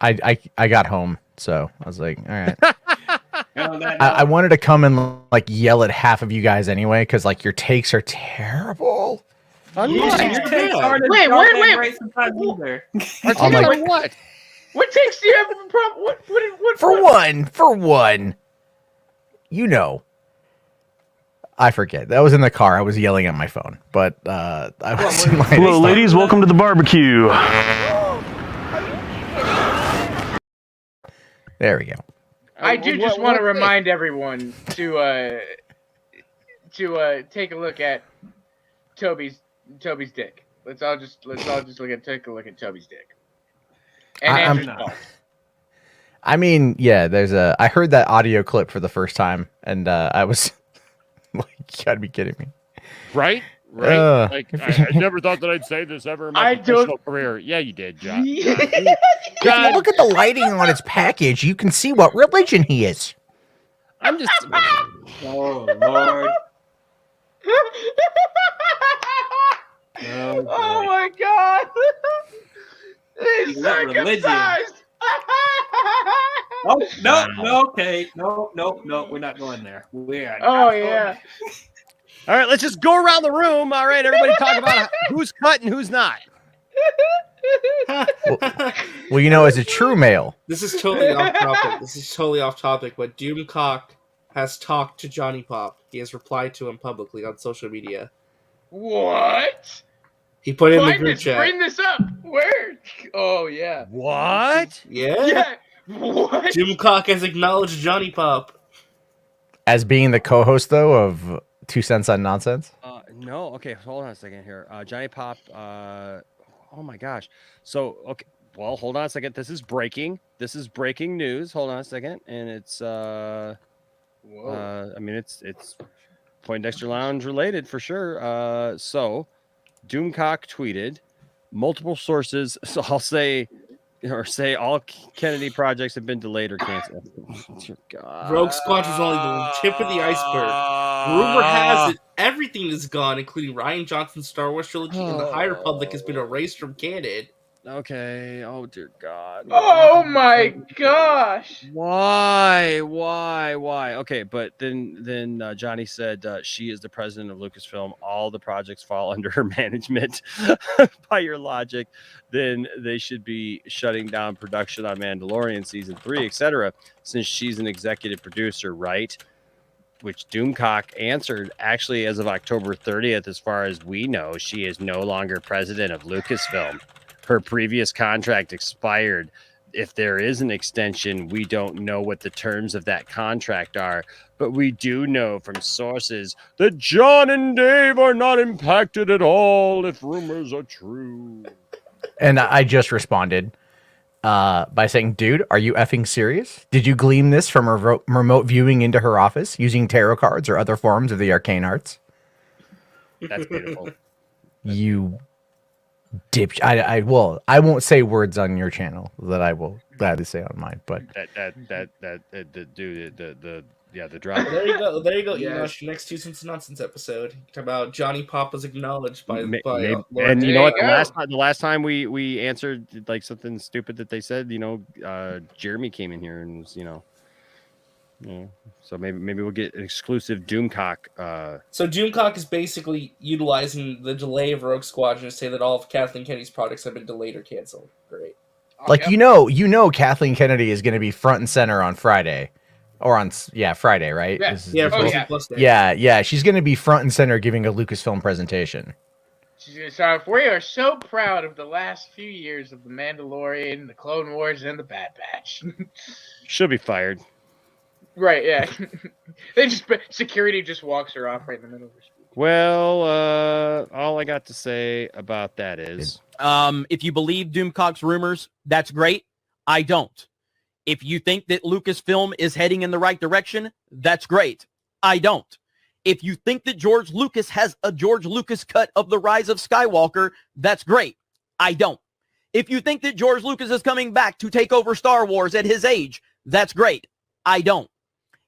I got home, so I was like, all right. I wanted to come and like yell at half of you guys anyway, because like your takes are terrible. Your takes aren't Wait, as dark wait. and great sometimes either. What? What takes do you have a problem? What? For one, you know, I forget. That was in the car. I was yelling at my phone, but I was. Hello, ladies. Welcome to the barbecue. There we go. I do just want to remind everyone to take a look at Toby's dick. Let's all just take a look at Toby's dick. And Andrew's balls. I mean, yeah, I heard that audio clip for the first time, and I was like, you gotta be kidding me. Right? Like, I never thought that I'd say this ever in my professional career. Yeah, you did, John. If you look at the lighting on its package, you can see what religion he is. I'm just. Oh, Lord. Oh my God! He's circumcised. Oh no, okay, no, we're not going there. We are. Oh yeah. All right, let's just go around the room. All right, everybody talk about who's cut and who's not. Well, you know, as a true male. This is totally off topic. But Doomcock has talked to Johnny Pop. He has replied to him publicly on social media. What? He put in the group chat. Bring this up. Where? Oh yeah. What? Yeah. What? Doomcock has acknowledged Johnny Pop As being the co-host, though, of 2 Cents on Nonsense? No. Okay, hold on a second here. Johnny Pop. Oh my gosh. So okay. Well, hold on a second. This is breaking news. Hold on a second, and it's I mean, it's Poindexter Lounge related for sure. So Doomcock tweeted multiple sources. So I'll say all Kennedy projects have been delayed or canceled. Oh, dear God. Rogue Squadron's only the tip of the iceberg. Rumor has it everything is gone, including Rian Johnson's Star Wars trilogy, and the High Republic has been erased from canon. Okay. Oh dear God. Oh my gosh. Why? Okay, but then Johnny said she is the president of Lucasfilm. All the projects fall under her management. By your logic, then they should be shutting down production on Mandalorian season 3, etc. Since she's an executive producer, right? Which Doomcock answered, actually, as of October 30th, as far as we know, she is no longer president of Lucasfilm. Her previous contract expired. If there is an extension, we don't know what the terms of that contract are, but we do know from sources that John and Dave are not impacted at all if rumors are true. And I just responded by saying, dude, are you effing serious? Did you glean this from remote viewing into her office using tarot cards or other forms of the arcane arts? That's beautiful. You dipsh. I won't say words on your channel that I will gladly say on mine, but the drop. There you go. Yeah. Enosh, next 2 Cents Nonsense episode. Talk about Johnny Pop was acknowledged by and Lord you know what? Dave. The last time we answered like something stupid that they said, Jeremy came in here and was, so maybe we'll get an exclusive Doomcock. So Doomcock is basically utilizing the delay of Rogue Squadron to say that all of Kathleen Kennedy's projects have been delayed or canceled. Great. like Kathleen Kennedy is going to be front and center on Friday, or on Friday, right? Yeah. She's going to be front and center giving a Lucasfilm presentation. So we are so proud of the last few years of the Mandalorian, the Clone Wars, and the Bad Batch. She'll be fired. Right, yeah. Security just walks her off right in the middle of her speech. Well, all I got to say about that is, if you believe Doomcock's rumors, that's great. I don't. If you think that Lucasfilm is heading in the right direction, that's great. I don't. If you think that George Lucas has a George Lucas cut of The Rise of Skywalker, that's great. I don't. If you think that George Lucas is coming back to take over Star Wars at his age, that's great. I don't.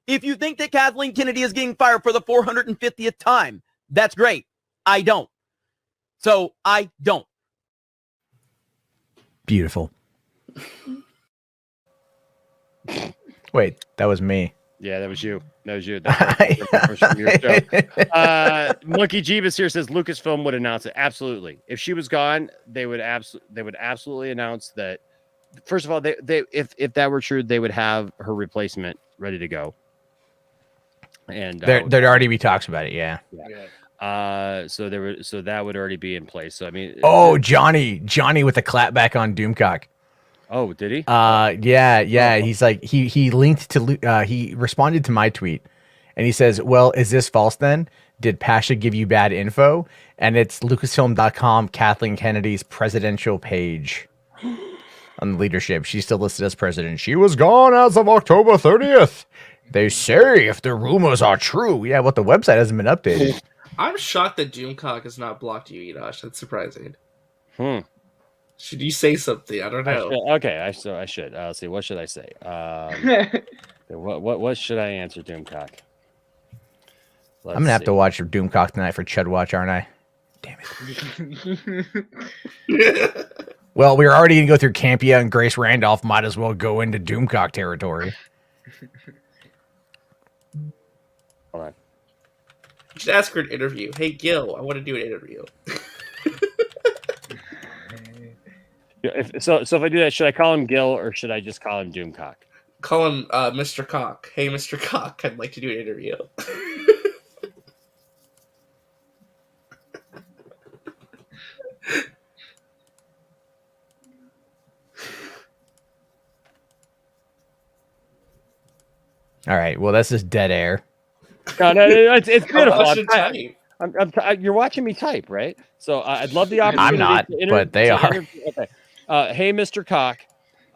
If you think that Kathleen Kennedy is getting fired for the 450th time, that's great. I don't. So I don't. Beautiful. Wait, that was me. Yeah, that was you. That was you. That's from your show. Monkey Jeebus here says Lucasfilm would announce it. Absolutely. If she was gone, they would absolutely announce that. First of all, they if that were true, they would have her replacement ready to go. And There'd already be talks about it. Yeah. So that would already be in place. So I mean, Oh, Johnny with the clapback on Doomcock. Oh, did he? Yeah. He's like he linked to he responded to my tweet, and he says, "Well, is this false then? Did Pasha give you bad info?" And it's Lucasfilm.com, Kathleen Kennedy's presidential page on the leadership. She's still listed as president. She was gone as of October 30th. They say if the rumors are true. Yeah, but the website hasn't been updated. I'm shocked that Doomcock has not blocked you, Enosh. That's surprising. Should you say something? I don't know. I should. Let's see. What should I say? What should I answer, Doomcock? I'm gonna have to watch Doomcock tonight for Chud Watch, aren't I? Damn it. Well, we're already gonna go through Campia and Grace Randolph. Might as well go into Doomcock territory. Hold on. You should ask her an interview. Hey, Gil, I want to do an interview. So if I do that, should I call him Gil or should I just call him Doomcock? Call him Mr. Cock. Hey, Mr. Cock, I'd like to do an interview. All right. Well, that's just dead air. No, it's beautiful. You're watching me type, right? So I'd love the opportunity. I'm not, but they are. Okay. Hey, Mr. Cock,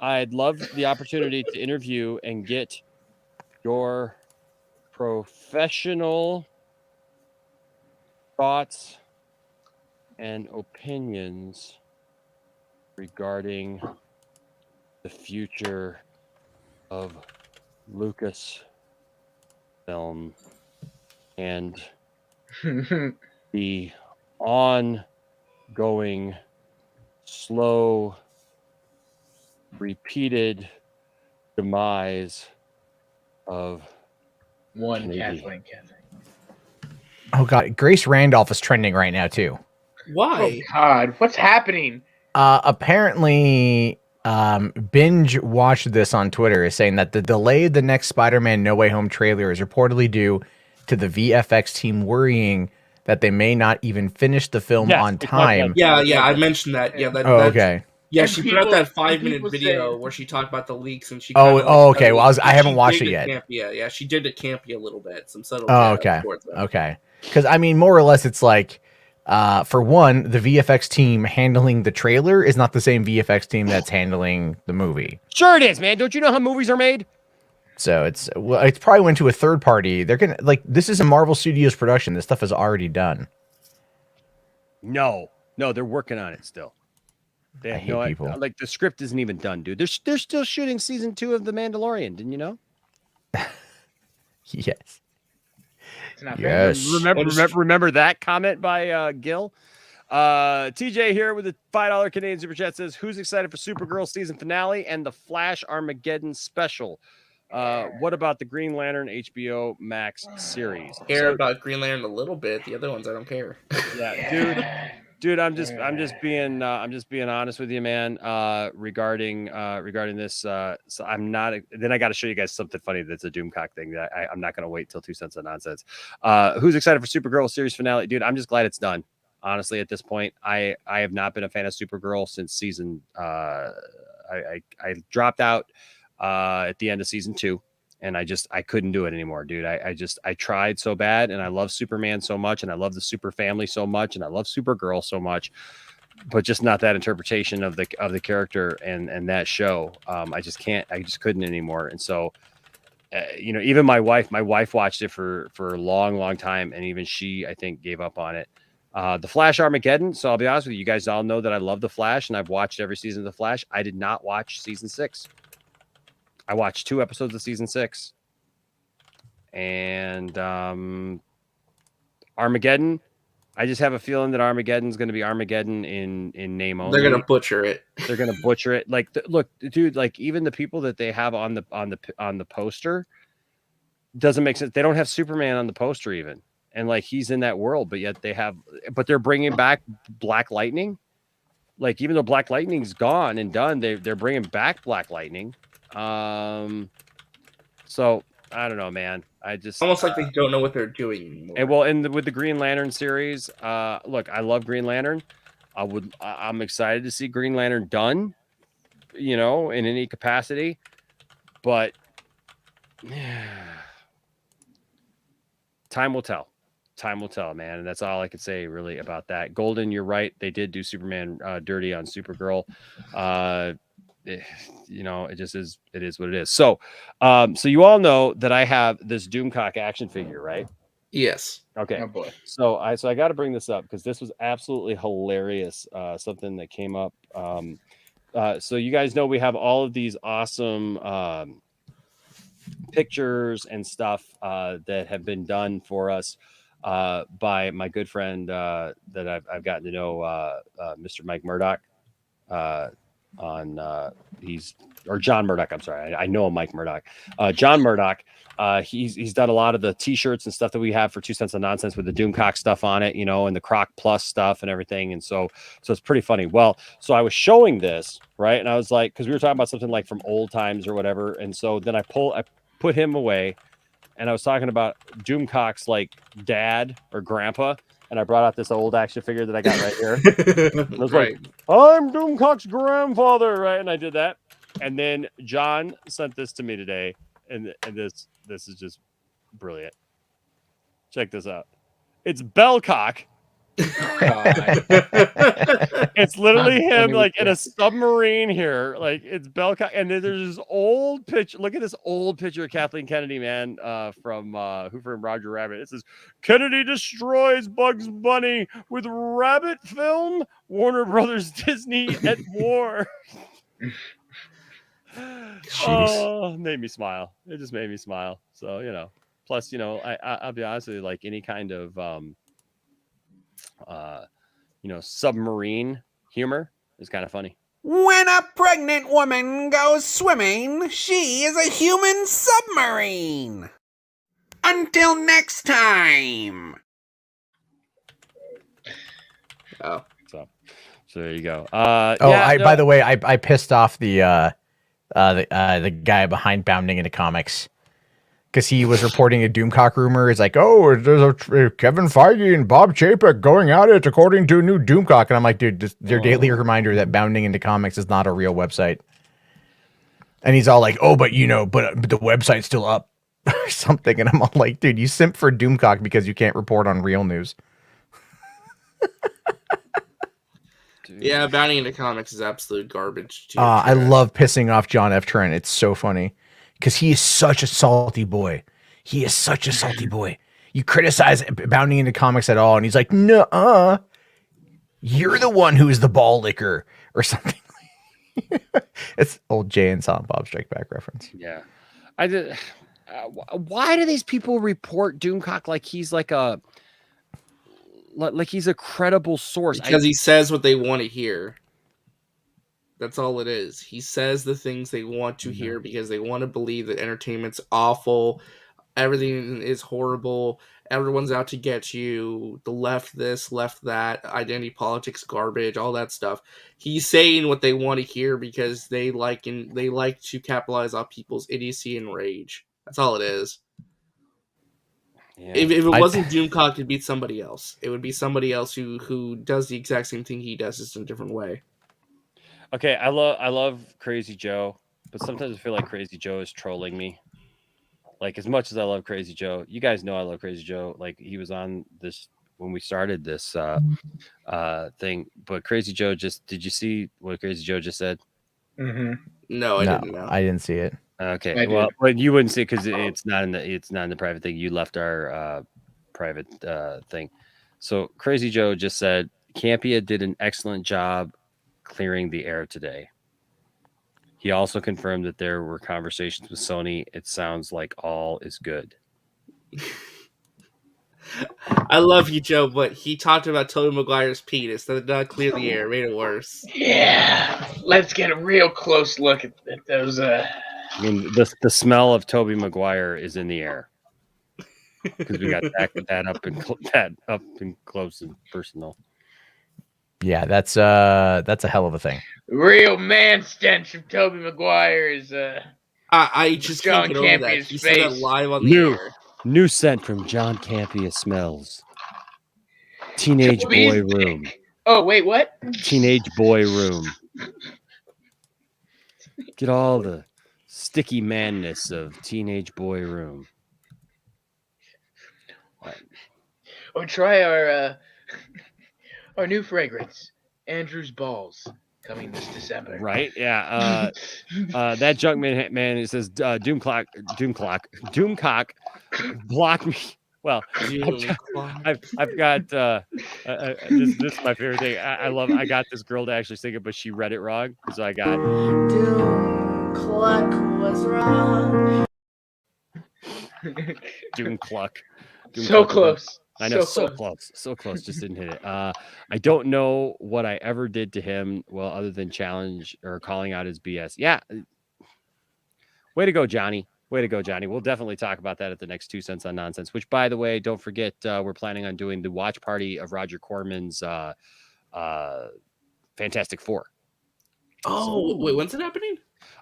I'd love the opportunity to interview and get your professional thoughts and opinions regarding the future of Lucasfilm and the ongoing, slow, repeated demise of Kathleen. Oh God, Grace Randolph is trending right now too. Why? Oh God, what's happening? Apparently, Binge watched this on Twitter is saying that the delay of the next Spider-Man No Way Home trailer is reportedly due to the VFX team worrying that they may not even finish the film on time. Yeah, I mentioned that. Yeah, okay. Yeah, And she people- put out that 5-minute people video say- where she talked about the leaks and she. Okay. Well, I haven't watched it yet. Campia. Yeah, she did at Campia a little bit. Some subtle. Okay. Because I mean, more or less, it's like, for one, the VFX team handling the trailer is not the same VFX team that's handling the movie. Sure it is, man. Don't you know how movies are made? So it's probably went to a third party. They're gonna this is a Marvel Studios production. This stuff is already done. No, they're working on it still. They I have hate people. like the script isn't even done, dude. They're still shooting season 2 of The Mandalorian. Didn't you know? Yes. It's not Yes. Remember that comment by Gil? TJ here with a $5 Canadian super chat says, "Who's excited for Supergirl season finale and the Flash Armageddon special? What about the Green Lantern HBO Max series?" Care about Green Lantern a little bit. The other ones I don't care. Yeah, dude, I'm just being honest with you, man. Regarding this, so I'm not. Then I got to show you guys something funny. That's a Doomcock thing that I'm not going to wait till 2 cents of nonsense. Who's excited for Supergirl series finale, dude? I'm just glad it's done. Honestly, at this point, I have not been a fan of Supergirl since season. I dropped out at the end of season 2. And I couldn't do it anymore, dude. I tried so bad, and I love Superman so much, and I love the Super Family so much, and I love Supergirl so much, but just not that interpretation of the character and that show. I just couldn't anymore. And so, even my wife watched it for a long time, and even she, I think, gave up on it. The Flash Armageddon. So I'll be honest with you, you guys all know that I love the Flash, and I've watched every season of the Flash. I did not watch season 6. I watched 2 episodes of season 6. and Armageddon. I just have a feeling that Armageddon's going to be Armageddon in name only. They're gonna butcher it. They're gonna butcher it. Like, look, dude. Like, even the people that they have on the poster doesn't make sense. They don't have Superman on the poster even, and like he's in that world, but yet but they're bringing back Black Lightning. Like, even though Black Lightning's gone and done, they're bringing back Black Lightning. So I don't know, man. I just Almost like they don't know what they're doing anymore. And well, with the Green Lantern series, look, I love Green Lantern. I'm excited to see Green Lantern done, in any capacity. But time will tell. Time will tell, man. And that's all I could say really about that. Golden, you're right. They did do Superman dirty on Supergirl. It just is. It is what it is. So, so you all know that I have this Doomcock action figure, right? Yes. Okay. Oh boy. So I got to bring this up because this was absolutely hilarious. Something that came up. So you guys know we have all of these awesome pictures and stuff that have been done for us by my good friend that I've gotten to know, Mr. Mike Murdoch. John Murdoch. I'm sorry. I know Mike Murdoch. John Murdoch. He's done a lot of the t-shirts and stuff that we have for 2 Cents of Nonsense with the Doomcock stuff on it, and the Croc Plus stuff and everything. And so it's pretty funny. Well, so I was showing this, right? And I was like, because we were talking about something like from old times or whatever. And so then I put him away and I was talking about Doomcock's like dad or grandpa. And I brought out this old action figure that I got right here. I was like, I'm Doomcock's grandfather, right? And I did that. And then John sent this to me today. And this is just brilliant. Check this out. It's Bellcock. It's literally him like in a submarine here. Like, it's Bellcock. And then there's this old picture. Look at this old picture of Kathleen Kennedy, man, from Who Framed Roger Rabbit. It says, Kennedy destroys Bugs Bunny with Rabbit film. Warner Brothers Disney at war. Oh, made me smile. It just made me smile. So, plus, I'll be honest with you, like any kind of, submarine humor is kind of funny. When a pregnant woman goes swimming, she is a human submarine. Until next time. Oh, so there you go. By the way, I pissed off the guy behind Bounding into Comics because he was reporting a Doomcock rumor. It's like, oh, there's a Kevin Feige and Bob Chapek going at it according to a new Doomcock. And I'm like, dude, just your daily reminder that Bounding into Comics is not a real website. And he's all like, oh, but the website's still up or something. And I'm all like, dude, you simp for Doomcock because you can't report on real news. Yeah, Bounding into Comics is absolute garbage. I love pissing off John F. Trent. It's so funny because he is such a salty boy. He is such a salty boy. You criticize Bounding into Comics at all, and he's like, "No, you're the one who is the ball licker," or something. It's old Jay and Silent Bob Strike Back reference. Yeah, I did. Why do these people report Doomcock like he's like he's a credible source? Because he says what they want to hear. That's all it is. He says the things they want to hear because they want to believe that entertainment's awful, everything is horrible, everyone's out to get you, the left this, left that, identity politics garbage, all that stuff. He's saying what they want to hear because they like to capitalize on people's idiocy and rage. That's all it is. Yeah. If it wasn't Doomcock, it'd be somebody else. It would be somebody else who does the exact same thing he does, just in a different way. Okay, I love Crazy Joe, but sometimes I feel like Crazy Joe is trolling me. Like, as much as I love Crazy Joe, you guys know I love Crazy Joe. Like, he was on this when we started this thing. But Crazy Joe did you see what Crazy Joe just said? Mm-hmm. No, I didn't know. I didn't see it. Okay, well, you wouldn't see it because it's not in the private thing. You left our private thing. So Crazy Joe just said Campia did an excellent job clearing the air today. He also confirmed that there were conversations with Sony. It sounds like all is good. I love you, Joe, but he talked about Tobey Maguire's penis. That did not clear the air, made it worse. Yeah, let's get a real close look at those. I mean, the smell of Tobey Maguire is in the air because we got that up and close and personal. Yeah, that's a hell of a thing. Real man stench of Tobey Maguire is I just John can't get over that. Campia's He said that face. live on the air. New scent from John Campia smells. Teenage boy room. Oh wait, what? Teenage boy room. Get all the sticky manness of teenage boy room. Or try our new fragrance, Andrew's Balls, coming this December. Right? Yeah. That junk man. It says Doomcock, block me. Well, I've got this is my favorite thing. I got this girl to actually sing it, but she read it wrong, so I got Cluck was wrong. Doomcluck. So close. I know, so close. Just didn't hit it. I don't know what I ever did to him, well, other than challenge or calling out his BS. Yeah. Way to go, Johnny. We'll definitely talk about that at the next 2 Cents on Nonsense, which, by the way, don't forget, we're planning on doing the watch party of Roger Corman's Fantastic Four. Oh, wait, when's it happening?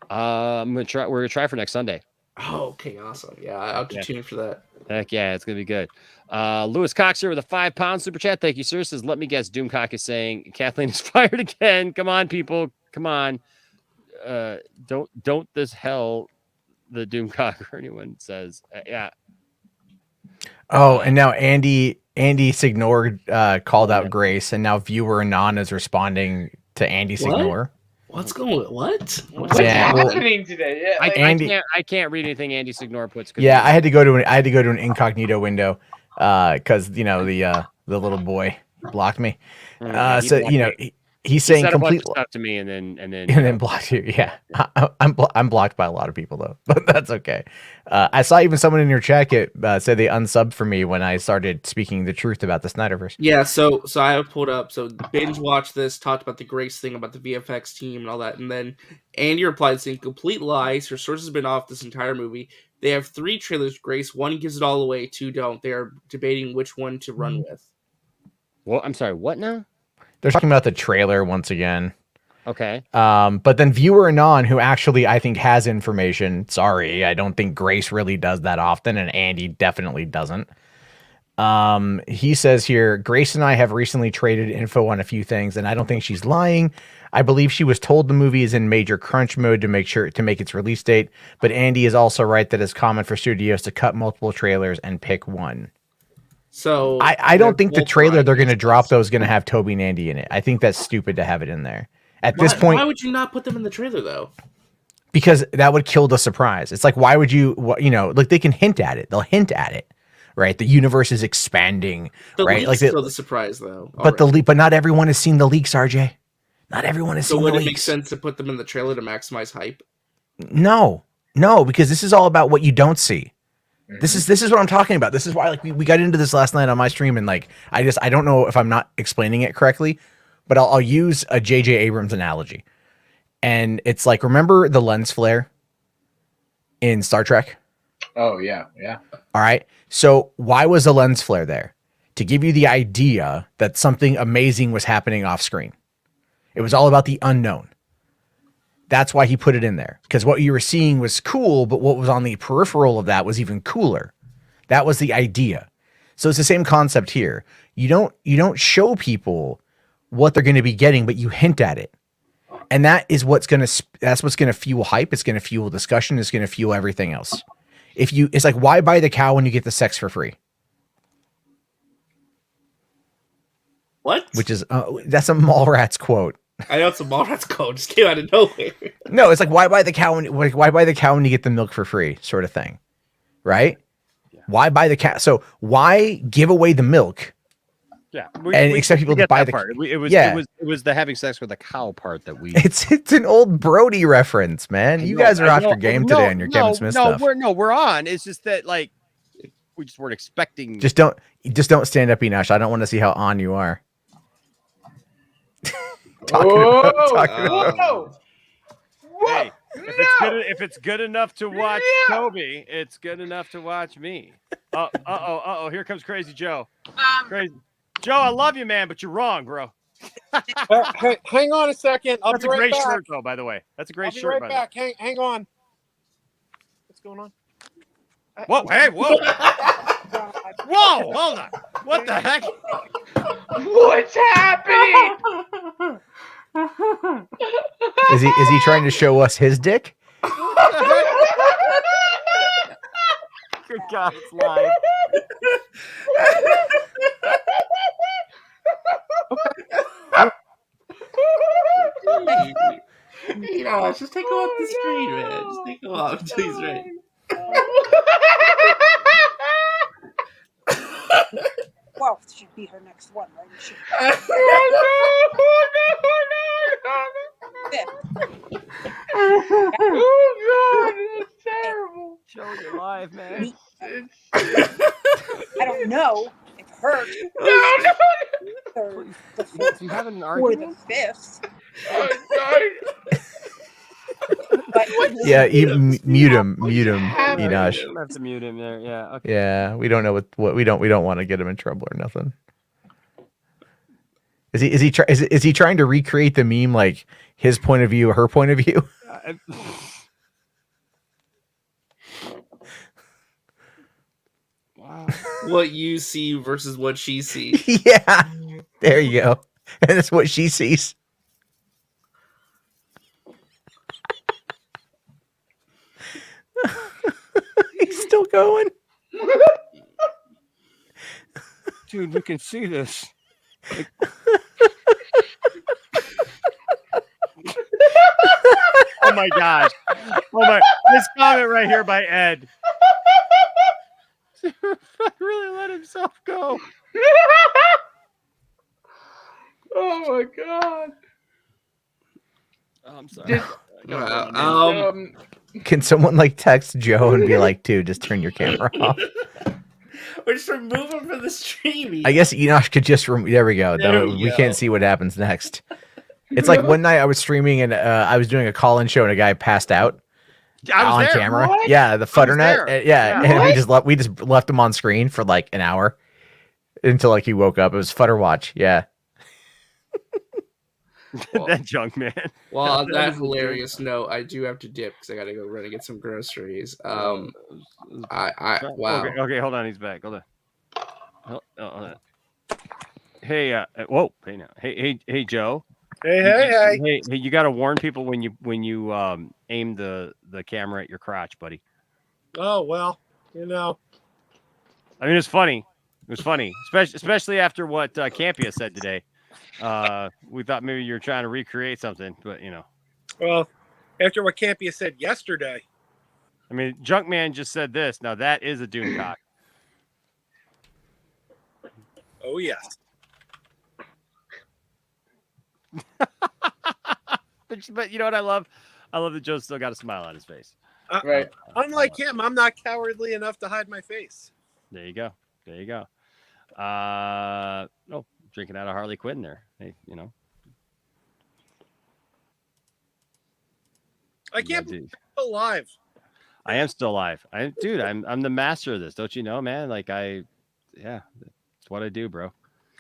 We're gonna try for next Sunday. Oh, okay, awesome. Yeah, I'll tune in for that. Heck yeah, it's gonna be good. Lewis Coxer with a £5 super chat. Thank you, sir. Says, let me guess, Doomcock is saying Kathleen is fired again. Come on, people. Come on. Don't this hell the Doomcock or anyone says. Yeah. Oh, and now Andy Signor called out Grace, and now viewer Anon is responding to Andy Signor. What's What's happening today? Yeah, I can't read anything Andy Signor puts. Yeah, I had to go to an incognito window because the little boy blocked me. He's saying complete stuff to me and then blocked you. Yeah, I'm blocked by a lot of people though, but that's okay. I saw even someone in your chat said they unsubbed for me when I started speaking the truth about the Snyderverse. Yeah, so I have pulled up. So binge watched this, talked about the Grace thing, about the VFX team and all that, and then Andy replied saying, "Complete lies. Her source has been off this entire movie. They have 3 trailers. Grace, 1 gives it all away, 2 don't. They are debating which one to run with." Well, I'm sorry. What now? They're talking about the trailer once again. Okay. But then viewer Anon, who actually I think has information. Sorry, I don't think Grace really does that often, and Andy definitely doesn't. He says here, Grace and I have recently traded info on a few things, and I don't think she's lying. I believe she was told the movie is in major crunch mode to make its release date. But Andy is also right that it's common for studios to cut multiple trailers and pick one. So I don't think the trailer they're going to drop though is going to have Toby and Andy in it. I think that's stupid to have it in there at this point. Why would you not put them in the trailer though? Because that would kill the surprise. It's like, why would you? Like they can hint at it. They'll hint at it, right? The universe is expanding, right? Like still the surprise though. But not everyone has seen the leaks, RJ. Not everyone has seen the leaks. So would it make sense to put them in the trailer to maximize hype? No, because this is all about what you don't see. This is what I'm talking about. This is why we got into this last night on my stream, and I don't know if I'm not explaining it correctly, but I'll use a J.J. Abrams analogy. And it's like, remember the lens flare in Star Trek? Oh yeah. All right. So why was the lens flare there? To give you the idea that something amazing was happening off screen. It was all about the unknown. That's why he put it in there, because what you were seeing was cool, but what was on the peripheral of that was even cooler. That was the idea. So it's the same concept here. You don't show people what they're going to be getting, but you hint at it. And that's what's going to fuel hype. It's going to fuel discussion. It's going to fuel everything else. It's like, why buy the cow when you get the sex for free? What? Which is, that's a Mallrats quote. I know it's a Mallrats quote, just came out of nowhere. No, it's like, why buy the cow when you get the milk for free, sort of thing, right? Yeah. Why buy the cow? So why give away the milk? Yeah, and expect people to buy the part. It was the having sex with a cow part that we. It's an old Brody reference, man. You guys are off your game today on your Kevin Smith stuff. We're on. It's just that we just weren't expecting. Just don't stand up, Enosh. I don't want to see how on you are. Whoa! Hey, if it's good enough to watch Toby, it's good enough to watch me. Oh, here comes Crazy Joe. Crazy Joe, I love you, man, but you're wrong, bro. Hey, hang on a second. That's a great shirt, though, by the way. That's a great shirt. I'll be right back. Hang on. What's going on? Whoa! Hey! Whoa! Whoa! Hold on. What the heck? What's happening? Is he trying to show us his dick? Good God, it's live. You know, just take him off the screen, man. Just take him off until he's ready. Well, she'd be her next one, right? Oh God, it's terrible. Show your live, man. I don't know. It hurt. You having an Or argument? the fifth. Yeah, mute him, Enosh. I have to mute him there. Yeah. Okay. Yeah, we don't know what we don't want to get him in trouble or nothing. Is he trying to recreate the meme like his point of view, her point of view? Wow. What you see versus what she sees. Yeah, there you go. And that's what she sees. He's still going. Dude, you can see this. Like... Oh my gosh. Oh my, this comment right here by Ed. Really let himself go. Oh my God. Oh, I'm sorry. Can someone like text Joe and be like, dude, just turn your camera off? Or just remove him from the stream. I guess Enosh could just there we go. There We we go. can't see what happens next. It's like one night I was streaming and I was doing a call-in show and a guy passed out on there. camera. What? Yeah, the Futternet. there. Yeah, Yeah. and we just left him on screen for like an hour until like he woke up. It was Futter Watch. Yeah. That junk man. Well, on that hilarious note, I do have to dip because I gotta go run and get some groceries. Wow. Okay, hold on, he's back. Hold on. Hold on. Hey, whoa, hey now. Hey, Joe. Hey. Hey, you got to warn people when you aim the camera at your crotch, buddy. Oh well, you know. I mean, it's funny. It was funny, especially after what Campia said today. We thought maybe you were trying to recreate something, but you know. Well, after what Campia said yesterday. I mean, Junkman just said this. Now that is a doom cock. Oh yes. But you know what I love? I love that Joe's still got a smile on his face. Right. Unlike him, I'm not cowardly enough to hide my face. There you go. Drinking out of Harley Quinn there. Hey, you know. I can't believe I'm still alive. I am still alive. I'm the master of this. Don't you know, man? Like it's what I do, bro.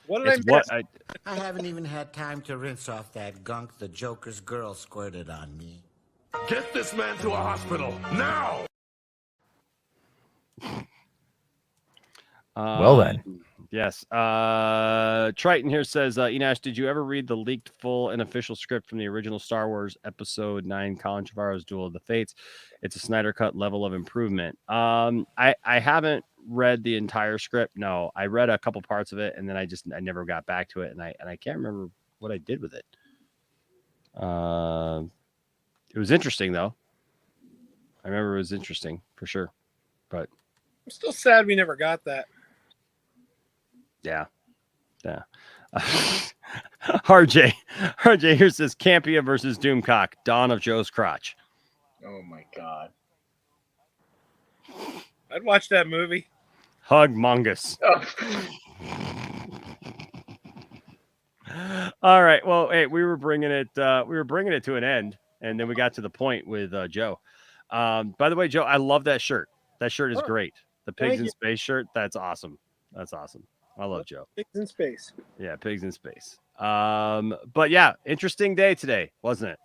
What did I miss? I haven't even had time to rinse off that gunk the Joker's girl squirted on me. Get this man to a hospital now. Well then. Yes. Triton here says, Enosh, did you ever read the leaked full and official script from the original Star Wars Episode 9 Colin Trevorrow's Duel of the Fates? It's a Snyder Cut level of improvement. I haven't read the entire script. No, I read a couple parts of it and then I never got back to it, and I can't remember what I did with it. It was interesting though. I remember it was interesting for sure. But I'm still sad we never got that. yeah. RJ here says Campia versus Doomcock, Dawn of Joe's Crotch. Oh my God. I'd watch that movie. Hugmongus. All right. Well, hey, we were bringing it to an end, and then we got to the point with Joe. By the way, Joe, I love that shirt. That shirt is great. The Pigs Thank in you. Space shirt. That's awesome. That's awesome. I love Joe. Pigs in space. Yeah, Pigs in Space. But yeah, interesting day today, wasn't it?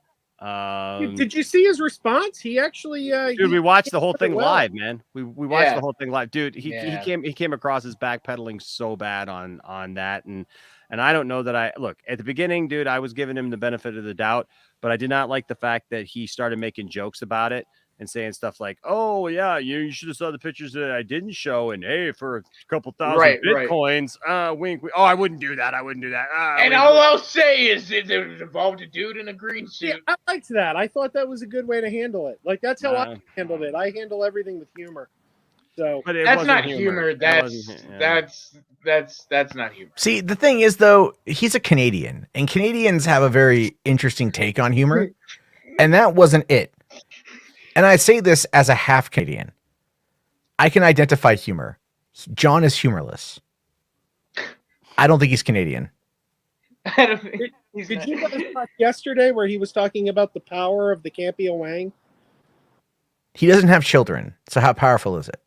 Did you see his response? He actually Dude, we watched the whole thing well. live, man. We watched Yeah. the whole thing live. Dude, he Yeah. came across as backpedaling so bad on that, and I don't know that I look at the beginning, dude. I was giving him the benefit of the doubt, but I did not like the fact that he started making jokes about it and saying stuff like, "Oh yeah, you should have saw the pictures that I didn't show," and hey, for a couple thousand Right. bitcoins, wink, wink. Oh, I wouldn't do that. And all I'll say is it involved a dude in a green suit. Yeah, I liked that. I thought that was a good way to handle it. Like that's how I handled it. I handle everything with humor. So But it That's wasn't not humor. It That's wasn't- yeah. that's not humor. See, the thing is, though, he's a Canadian, and Canadians have a very interesting take on humor, and that wasn't it. And I say this as a half Canadian. I can identify humor. John is humorless. I don't think he's Canadian. I don't think did you guys talk yesterday where he was talking about the power of the Campia Wang? He doesn't have children, so how powerful is it?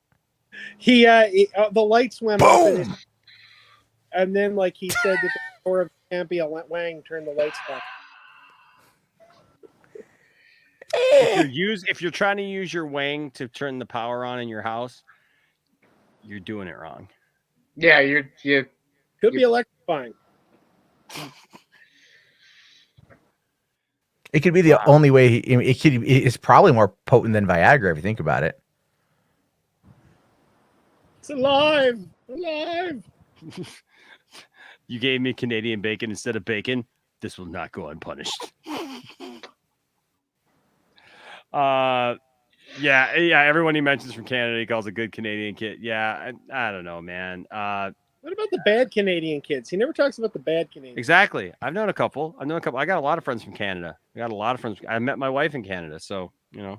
The lights went off, and then like he said that the power of Campia Wang turned the lights off. If you're trying to use your wang to turn the power on in your house, you're doing it wrong. Yeah, you Could be electrifying. It could be the only way. It's probably more potent than Viagra if you think about it. It's alive. Alive. You gave me Canadian bacon instead of bacon. This will not go unpunished. Yeah. Everyone he mentions from Canada, he calls a good Canadian kid. Yeah, I don't know, man. What about the bad Canadian kids? He never talks about the bad Canadian. Exactly. I've known a couple. I got a lot of friends from Canada. I met my wife in Canada, so yeah,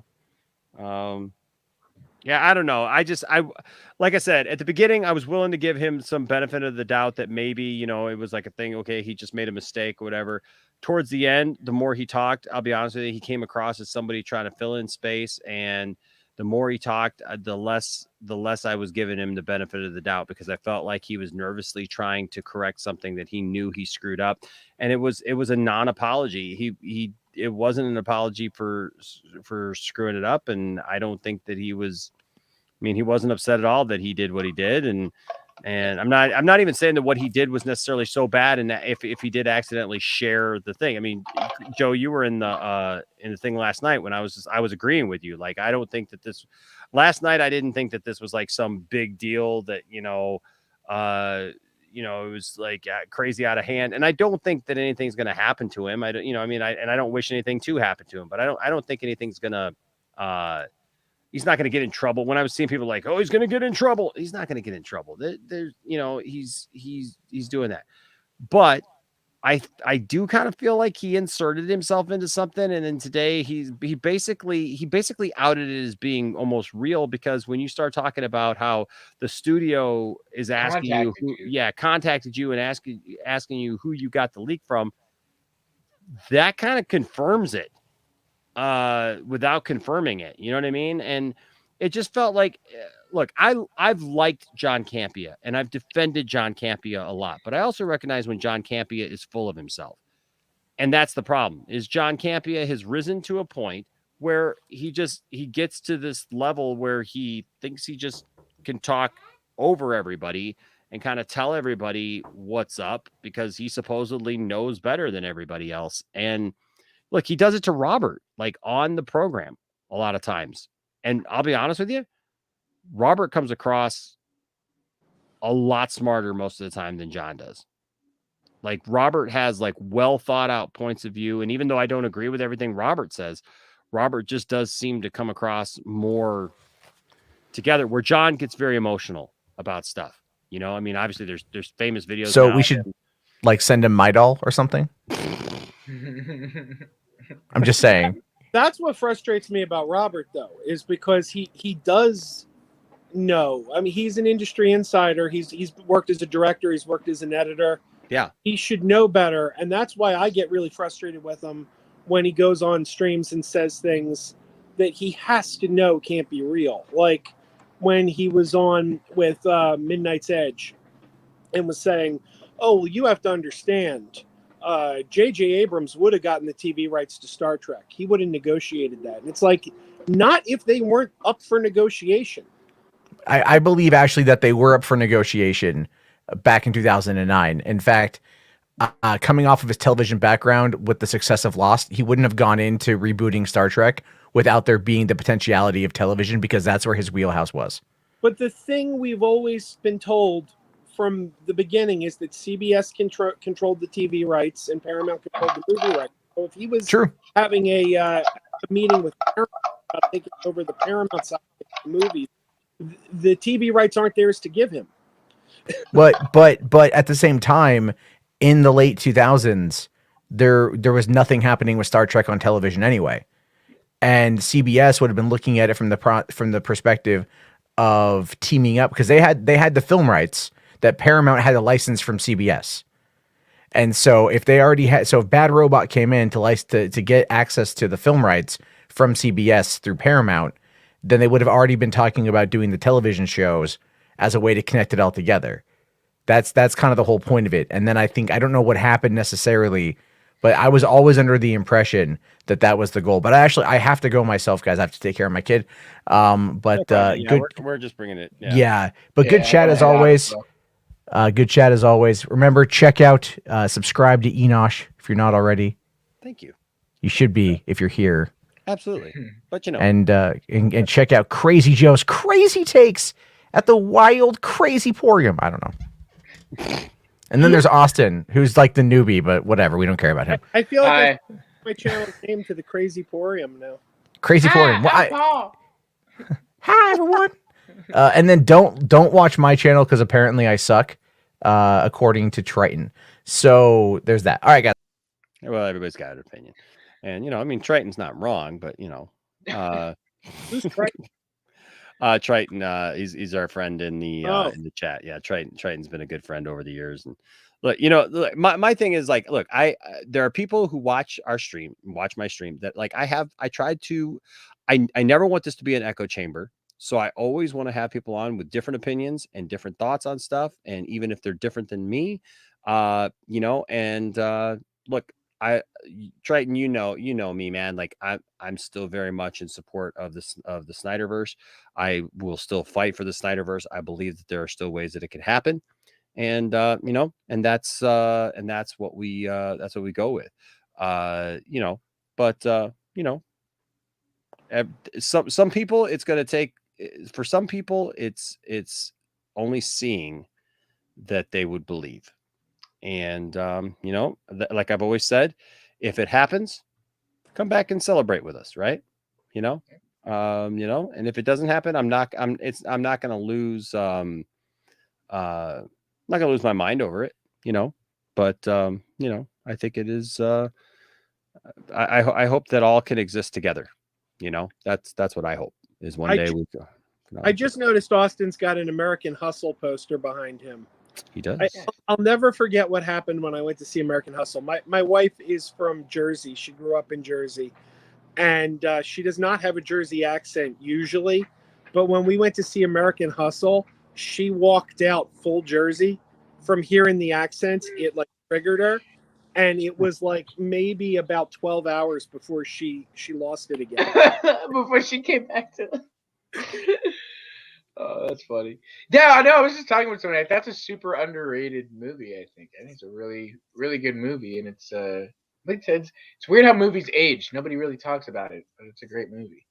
I don't know. Like I said at the beginning, I was willing to give him some benefit of the doubt that maybe it was like a thing. Okay, he just made a mistake, or whatever. Towards the end, the more he talked, I'll be honest with you, he came across as somebody trying to fill in space, and the more he talked, the less I was giving him the benefit of the doubt, because I felt like he was nervously trying to correct something that he knew he screwed up, and it was a non-apology. It wasn't an apology for screwing it up, and I don't think that he was. I mean, he wasn't upset at all that he did what he did, and I'm not even saying that what he did was necessarily so bad, and that if he did accidentally share the thing. I mean, Joe, you were in the thing last night when I was agreeing with you. Like, I don't think that last night I didn't think that this was like some big deal that it was like crazy out of hand, and I don't think that anything's going to happen to him. I don't, I don't wish anything to happen to him, but I don't think anything's gonna. He's not going to get in trouble. When I was seeing people like, oh, he's going to get in trouble. He's not going to get in trouble. There's, he's doing that. But I do kind of feel like he inserted himself into something. And then today he basically outed it as being almost real, because when you start talking about how the studio is asking contacted you and asking you who you got the leak from, that kind of confirms it. Without confirming it, you know what I mean? And it just felt like, look, I've liked John Campia and I've defended John Campia a lot, but I also recognize when John Campia is full of himself. And that's the problem, is John Campia has risen to a point where he gets to this level where he thinks he just can talk over everybody and kind of tell everybody what's up because he supposedly knows better than everybody else. And look, he does it to Robert, like on the program a lot of times. And I'll be honest with you, Robert comes across a lot smarter most of the time than John does. Like, Robert has like well thought out points of view. And even though I don't agree with everything Robert says, Robert just does seem to come across more together, where John gets very emotional about stuff. I mean, obviously there's famous videos. So we should like send him my doll or something. I'm just saying. That's what frustrates me about Robert, though, is because he does No, I mean he's an industry insider. He's worked as a director. He's worked as an editor. Yeah, he should know better, and that's why I get really frustrated with him when he goes on streams and says things that he has to know can't be real. Like when he was on with Midnight's Edge and was saying, "Oh, well, you have to understand." J.J. Abrams would have gotten the TV rights to Star Trek. He would have negotiated that. And it's like, not if they weren't up for negotiation. I believe actually that they were up for negotiation back in 2009. In fact, coming off of his television background with the success of Lost, he wouldn't have gone into rebooting Star Trek without there being the potentiality of television, because that's where his wheelhouse was. But the thing we've always been told from the beginning is that CBS controlled the TV rights and Paramount controlled the movie rights. So if he was having a meeting with Paramount about taking over the Paramount side of the movies, the TV rights aren't theirs to give him. But at the same time, in the late 2000s, there was nothing happening with Star Trek on television anyway, and CBS would have been looking at it from the perspective of teaming up, because they had the film rights that Paramount had a license from CBS. And so if they already had, so if Bad Robot came in to get access to the film rights from CBS through Paramount, then they would have already been talking about doing the television shows as a way to connect it all together. That's kind of the whole point of it. And then I don't know what happened necessarily, but I was always under the impression that that was the goal. But I have to go myself, guys. I have to take care of my kid. Good. We're just bringing it. Yeah. But good chat as always. Good chat as always. Remember, check out, subscribe to Enosh if you're not already. Thank you. You should be if you're here. Absolutely. But And check out Crazy Joe's crazy takes at the Wild Crazy Porium. I don't know. And then there's Austin, who's like the newbie, but whatever. We don't care about him. I feel like my channel came to the Crazy Porium now. Crazy Porium. Well, hi everyone. And then don't watch my channel because apparently I suck, according to Triton. So there's that. All right, guys. Well, everybody's got an opinion, and I mean, Triton's not wrong, but Who's Triton? Triton, he's our friend in the chat. Yeah, Triton's been a good friend over the years. And look, my thing is like, look, there are people who watch our stream, watch my stream that like I tried to, I never want this to be an echo chamber. So I always want to have people on with different opinions and different thoughts on stuff. And even if they're different than me, look, Triton, you know me, man. Like I'm still very much in support of the Snyderverse. I will still fight for the Snyderverse. I believe that there are still ways that it can happen, and and that's what we go with, some people it's going to take. For some people, it's only seeing that they would believe. And, like I've always said, if it happens, come back and celebrate with us. Right. And if it doesn't happen, I'm not going to lose, I'm not going to lose my mind over it, but, I think it is, I hope that all can exist together. That's what I hope is one day we go. I just noticed Austin's got an American Hustle poster behind him. He does. I'll never forget what happened when I went to see American Hustle. My wife is from Jersey. She grew up in Jersey. And she does not have a Jersey accent usually. But when we went to see American Hustle, she walked out full Jersey. From hearing the accents, it like triggered her. And it was like maybe about 12 hours before she lost it again. Before she came back to Oh, that's funny. Yeah, I know. I was just talking with somebody. That's a super underrated movie. I think it's a really, really good movie, and it's weird how movies age. Nobody really talks about it, but it's a great movie.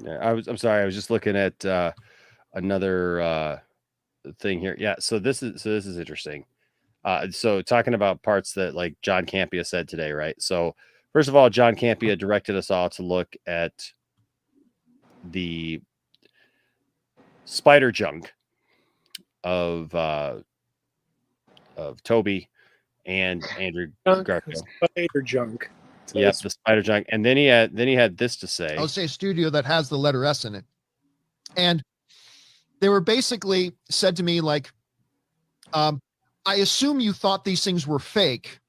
Yeah, I'm sorry. I was just looking at another thing here. Yeah, so this is interesting. So talking about parts that like John Campia said today, right? So first of all, John Campia directed us all to look at the spider junk of Toby and Andrew Garfield. Spider junk. Yep, the spider junk. And then he had this to say. I would say a studio that has the letter S in it. And they were basically said to me like, I assume you thought these things were fake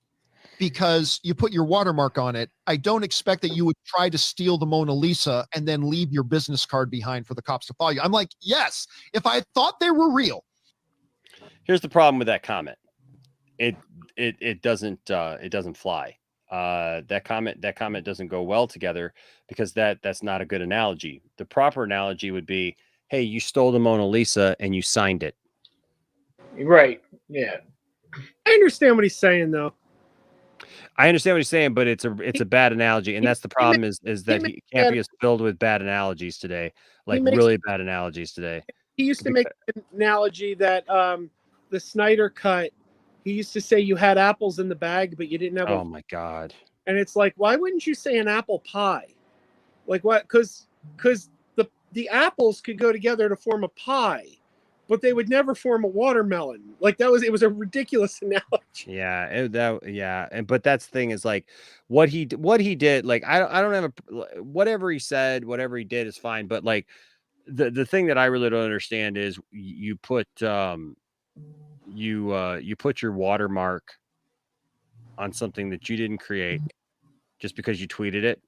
because you put your watermark on it. I don't expect that you would try to steal the Mona Lisa and then leave your business card behind for the cops to follow you. I'm like, yes, if I thought they were real. Here's the problem with that comment. It doesn't fly. That comment doesn't go well together because that's not a good analogy. The proper analogy would be, hey, you stole the Mona Lisa and you signed it. Right. Yeah. I understand what he's saying, though. I understand what he's saying, but it's a bad analogy, and that's the problem. Is that Campia is filled with bad analogies today, like really bad analogies today. He used to make an analogy that the Snyder cut. He used to say you had apples in the bag, but you didn't have. Oh my God! And it's like, why wouldn't you say an apple pie? Like what? Because the apples could go together to form a pie, but they would never form a watermelon. Like it was a ridiculous analogy. Yeah, but that's the thing is like what he did. Like I don't have whatever he said, whatever he did is fine. But like the thing that I really don't understand is you put you put your watermark on something that you didn't create just because you tweeted it.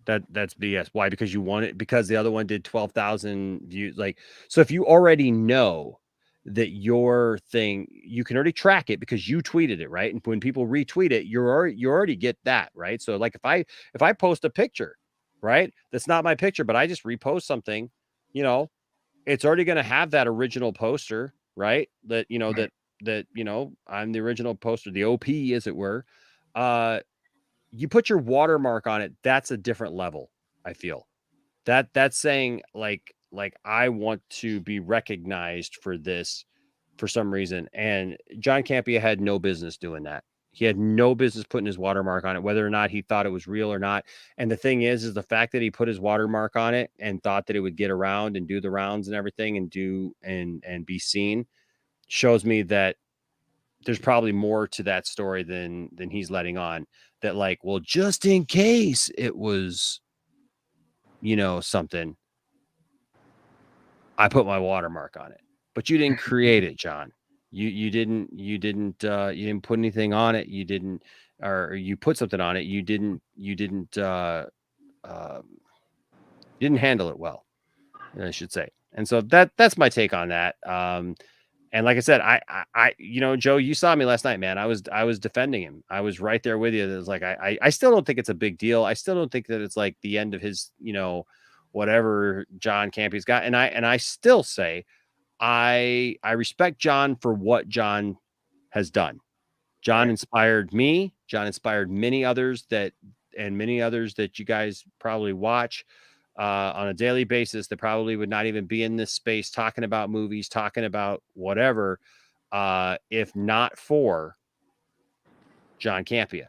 That's BS. Why? Because you want it, because the other one did 12,000 views. Like, so if you already know that your thing, you can already track it because you tweeted it, right? And when people retweet it, you already get that, right? So like if I post a picture, right, that's not my picture, but I just repost something, it's already going to have that original poster, right? That I'm the original poster, the OP, as it were. You put your watermark on it, that's a different level. I feel that's saying like I want to be recognized for this for some reason. And John Campia had no business doing that. He had no business putting his watermark on it, whether or not he thought it was real or not. And the thing is the fact that he put his watermark on it and thought that it would get around and do the rounds and everything and be seen shows me that there's probably more to that story than he's letting on. That like, well, just in case it was, something, I put my watermark on it. But you didn't create it, John. You didn't put anything on it. You didn't, or you put something on it. You didn't handle it well, I should say. And so that's my take on that. And like I said, I Joe, you saw me last night, man. I was defending him. I was right there with you. It was like, I still don't think it's a big deal. I still don't think that it's like the end of his, whatever John Campia's got. And I still say, I respect John for what John has done. John inspired me. John inspired many others that you guys probably watch on a daily basis that probably would not even be in this space talking about movies, talking about whatever, if not for John Campia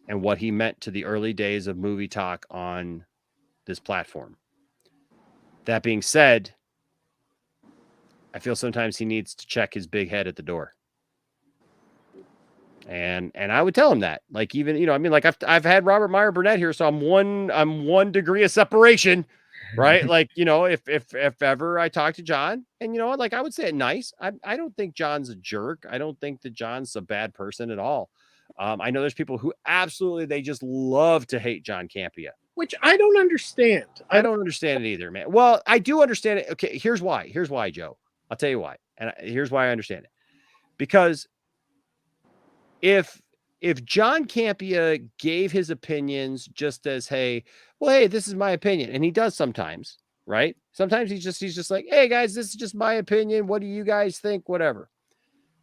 and what he meant to the early days of movie talk on this platform. That being said, I feel sometimes he needs to check his big head at the door. And I would tell him that, like, even, like I've had Robert Meyer Burnett here. So I'm one degree of separation, right? Like, if ever I talk to John and, like I would say it nice. I don't think John's a jerk. I don't think that John's a bad person at all. I know there's people who absolutely, they just love to hate John Campia, which I don't understand. I don't understand it either, man. Well, I do understand it. Okay. Here's why, Joe. I'll tell you why. And here's why I understand it. Because if John Campia gave his opinions just as, hey, this is my opinion. And he does sometimes, right? Sometimes he's just like, hey guys, this is just my opinion. What do you guys think? Whatever.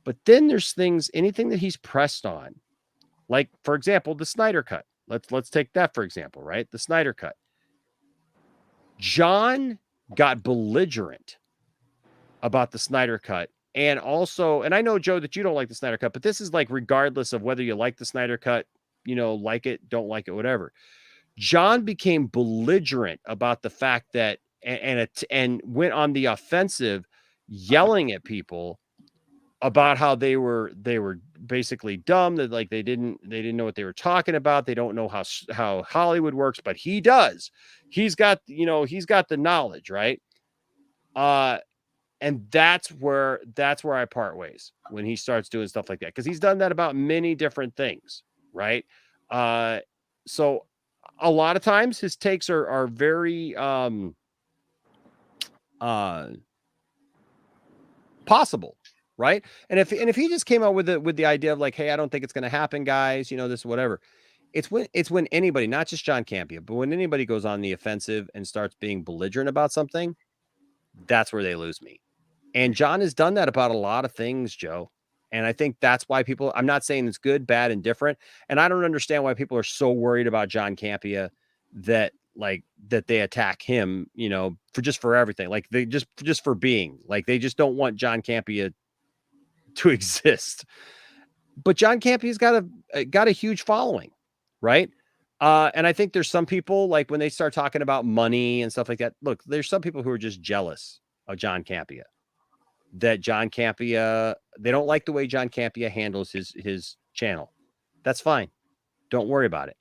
But then there's anything that he's pressed on, like, for example, the Snyder Cut. Let's take that, for example, right? The Snyder Cut. John got belligerent about the Snyder Cut. And also, and I know, Joe, that you don't like the Snyder Cut, but this is like, regardless of whether you like the Snyder Cut, like it, don't like it, whatever. John became belligerent about the fact that, and went on the offensive, yelling at people about how they were basically dumb, that like they didn't know what they were talking about. They don't know how Hollywood works, but he does. He's got the knowledge, right? And that's where I part ways when he starts doing stuff like that, because he's done that about many different things, right? So a lot of times his takes are very possible, right? And if he just came out with the idea of like, hey, I don't think it's going to happen, guys, this whatever. It's when anybody, not just John Campia, but when anybody goes on the offensive and starts being belligerent about something, that's where they lose me. And John has done that about a lot of things, Joe. And I think that's why people, I'm not saying it's good, bad, and different. And I don't understand why people are so worried about John Campia that they attack him, for everything. Like they just for being, like, they just don't want John Campia to exist. But John Campia's got a huge following, right? And I think there's some people, like, when they start talking about money and stuff like that, look, there's some people who are just jealous of John Campia. That John Campia, they don't like the way John Campia handles his channel. That's fine. Don't worry about it.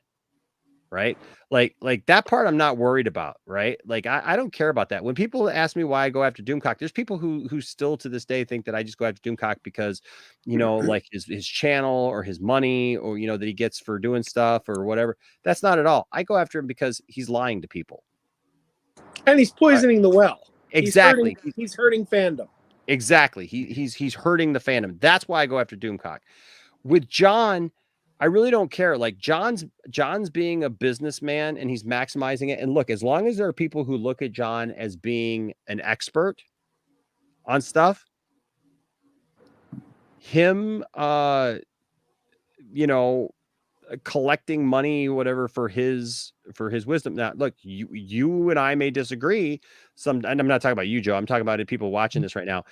Right? Like that part I'm not worried about, right? Like I don't care about that. When people ask me why I go after Doomcock, there's people who still to this day think that I just go after Doomcock because, like his channel or his money or, that he gets for doing stuff or whatever. That's not at all. I go after him because he's lying to people. And he's poisoning the well. Exactly. He's hurting fandom. Exactly. He's hurting the fandom. That's why I go after Doomcock. With John, I really don't care. Like John's being a businessman and he's maximizing it. And look, as long as there are people who look at John as being an expert on stuff, him collecting money, whatever, for his wisdom. Now, look, you and I may disagree. And I'm not talking about you, Joe. I'm talking about people watching this right now.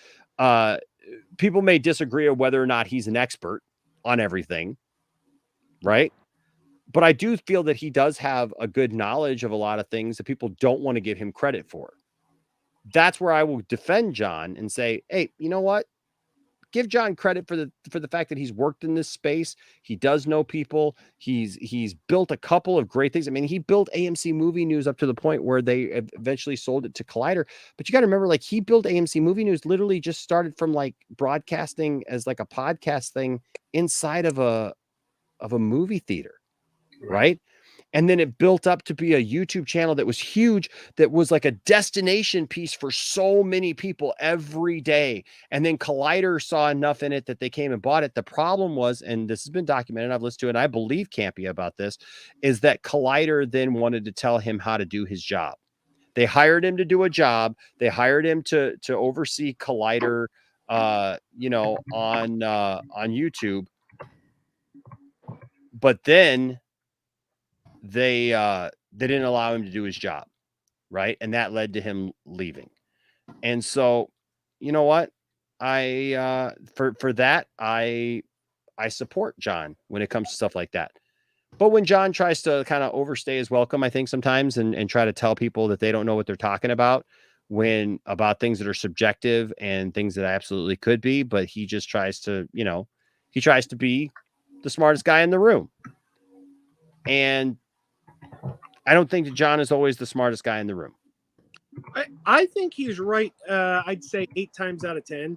People may disagree on whether or not he's an expert on everything, right? But I do feel that he does have a good knowledge of a lot of things that people don't want to give him credit for. That's where I will defend John and say, hey, you know what? Give John credit for the fact that he's worked in this space. He does know people. He's built a couple of great things. I mean, he built AMC Movie News up to the point where they eventually sold it to Collider. But you got to remember, like, he built AMC Movie News literally just started from like broadcasting as like a podcast thing inside of a movie theater, right? And then it built up to be a YouTube channel that was huge, that was like a destination piece for so many people every day. And then Collider saw enough in it that they came and bought it. The problem was, and this has been documented, I've listened to it, and I believe Campia about this, is that Collider then wanted to tell him how to do his job. They hired him to do a job. They hired him to oversee Collider, on YouTube. But then they didn't allow him to do his job, right? And that led to him leaving. And so, you know what? For that, I support John when it comes to stuff like that. But when John tries to kind of overstay his welcome, I think sometimes, and try to tell people that they don't know what they're talking about about things that are subjective and things that absolutely could be, but he just tries to, he tries to be the smartest guy in the room. And I don't think that John is always the smartest guy in the room. I think he's right. I'd say 8 times out of 10.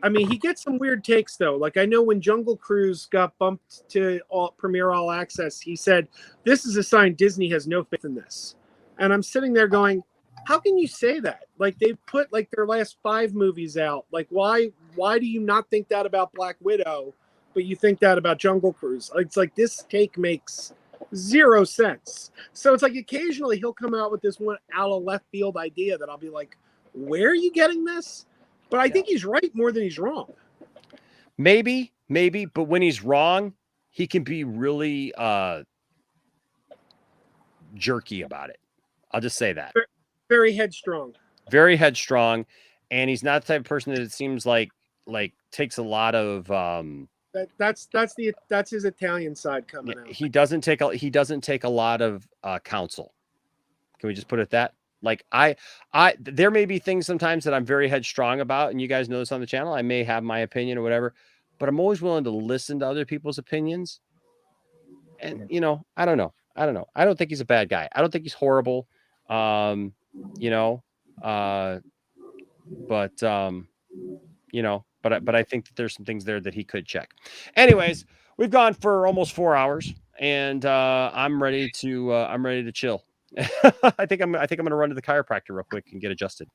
I mean, he gets some weird takes though. Like I know when Jungle Cruise got bumped to Premiere All Access, he said, "This is a sign Disney has no faith in this." And I'm sitting there going, "How can you say that? Like they've put like their last 5 movies out. Like why do you not think that about Black Widow, but you think that about Jungle Cruise?" It's like this take makes 0 sense. So it's like occasionally he'll come out with this one out of left field idea that I'll be like, where are you getting this? But I think he's right more than he's wrong. Maybe, but when he's wrong, he can be really jerky about it. I'll just say that. Very headstrong. Very headstrong. And he's not the type of person that it seems like takes a lot of that's his Italian side coming out. He doesn't take a lot of counsel. Can we just put it that? Like there may be things sometimes that I'm very headstrong about, and you guys know this on the channel. I may have my opinion or whatever, but I'm always willing to listen to other people's opinions. And I don't know. I don't think he's a bad guy. I don't think he's horrible. But I think that there's some things there that he could check. Anyways, we've gone for almost 4 hours, and I'm ready to chill. I think I'm gonna run to the chiropractor real quick and get adjusted.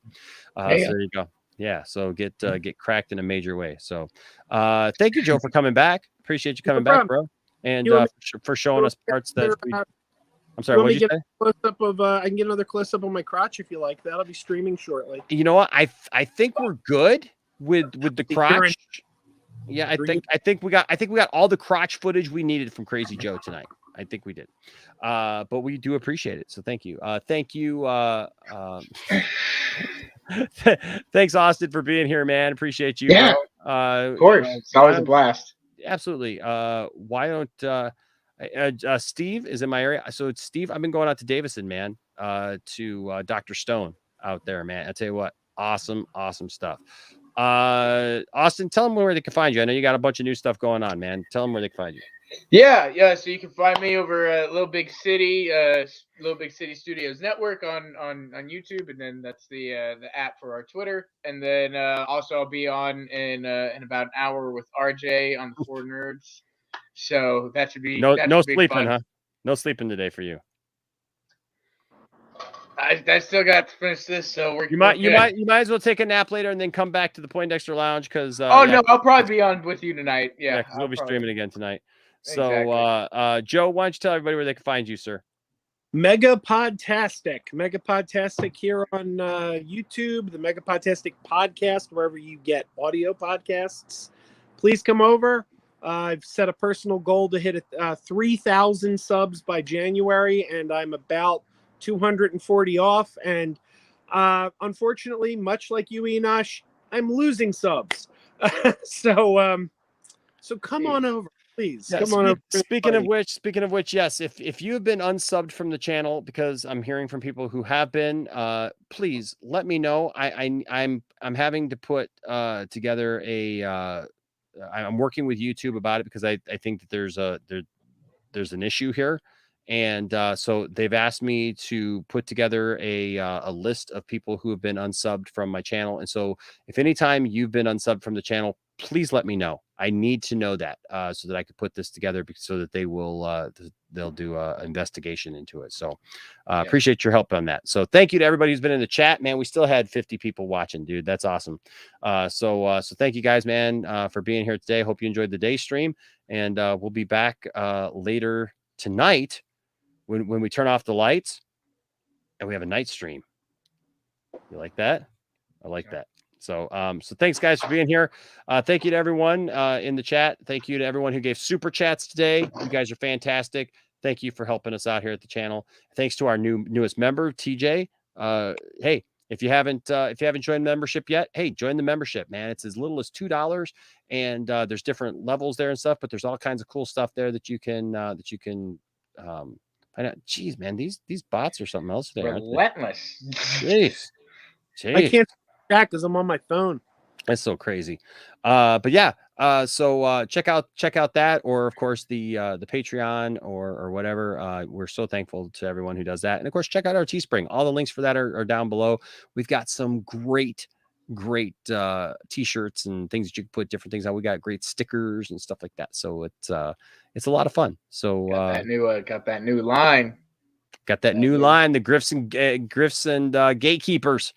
So there you go. Yeah. So get cracked in a major way. So thank you, Joe, for coming back. Appreciate you coming back, bro. And for showing us parts that I'm sorry, what did you say? I can get another close up on my crotch if you like. That'll be streaming shortly. You know what? I think we're good with the crotch. Yeah, I think we got all the crotch footage we needed from Crazy Joe tonight. I think we did. But we do appreciate it. So thank you. Thank you. Thanks, Austin, for being here, man. Appreciate you. Yeah. Of course. It's always a blast. Absolutely. Why don't Steve is in my area. So it's Steve. I've been going out to Davison, man, to Dr. Stone out there, man. I tell you what, awesome stuff. Austin, tell them where they can find you. I know you got a bunch of new stuff going on, man. Tell them where they can find you. Yeah. So you can find me over at Little Big City Studios Network on YouTube, and then that's the app for our Twitter. And then also I'll be on in about an hour with RJ on the Four Nerds. So that should be no sleeping, fun. huh? No sleeping today for you. I still got to finish this, so you might as well take a nap later and then come back to the Poindexter Lounge because no, I'll probably be on with you tonight. Yeah, because we'll be streaming again tonight. Exactly. So Joe, why don't you tell everybody where they can find you, sir? Mega Podtastic here on YouTube, the Mega Podtastic podcast, wherever you get audio podcasts. Please come over. I've set a personal goal to hit 3,000 subs by January, and I'm about 240 off. And unfortunately, much like you, Enosh, I'm losing subs. So come on over. Please come on. Speaking of which, yes, if you have been unsubbed from the channel, because I'm hearing from people who have been, please let me know. I'm having to put together I'm working with YouTube about it because I think that there's an issue here. And so they've asked me to put together a list of people who have been unsubbed from my channel. And so if anytime you've been unsubbed from the channel, please let me know. I need to know that so that I could put this together so that they'll do an investigation into it. So appreciate your help on that. So thank you to everybody who's been in the chat, man. We still had 50 people watching, dude. That's awesome. So thank you guys, man, for being here today. Hope you enjoyed the day stream, and we'll be back later tonight when we turn off the lights and we have a night stream. You like that? I like that. So thanks guys for being here. Thank you to everyone in the chat. Thank you to everyone who gave super chats today. You guys are fantastic. Thank you for helping us out here at the channel. Thanks to our newest member, TJ. Hey, if you haven't joined membership yet, hey, join the membership, man. It's as little as $2, and there's different levels there and stuff, but there's all kinds of cool stuff there that you can find out. Jeez, man, these bots are something else today. Relentless. Jeez. I can't chat because I'm on my phone. That's so crazy. But yeah, so check out that, or of course the Patreon or whatever. We're so thankful to everyone who does that. And of course, check out our Teespring. All the links for that are down below. We've got some great t-shirts and things that you can put different things on. We got great stickers and stuff like that. So it's a lot of fun. So got that new line. Got that new line, the Griffs and Gatekeepers.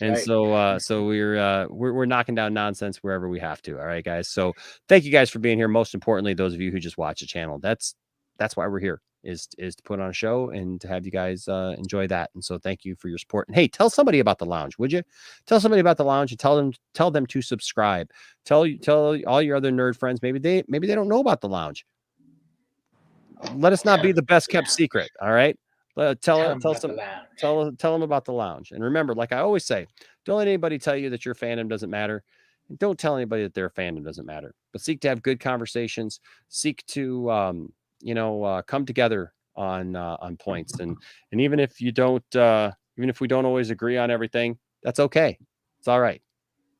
And right. So we're knocking down nonsense wherever we have to. All right, guys. So thank you guys for being here. Most importantly, those of you who just watch the channel, that's why we're here, is to put on a show and to have you guys enjoy that. And so thank you for your support. And hey, tell somebody about the lounge, would you? Tell somebody about the lounge and tell them to subscribe. Tell all your other nerd friends. Maybe they don't know about the lounge. Let us not be the best kept secret. All right. Tell them about the lounge. And remember, like I always say, don't let anybody tell you that your fandom doesn't matter. And don't tell anybody that their fandom doesn't matter. But seek to have good conversations. Seek to come together on points. And even if you don't Even if we don't always agree on everything, that's okay. It's all right.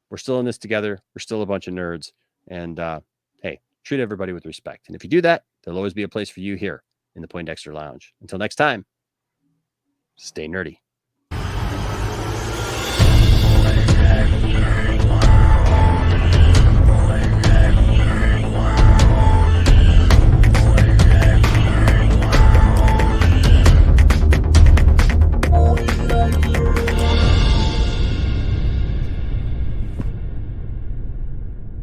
We're still in this together. We're still a bunch of nerds. And hey, treat everybody with respect. And if you do that, there'll always be a place for you here in the Poindexter Lounge. Until next time, stay nerdy.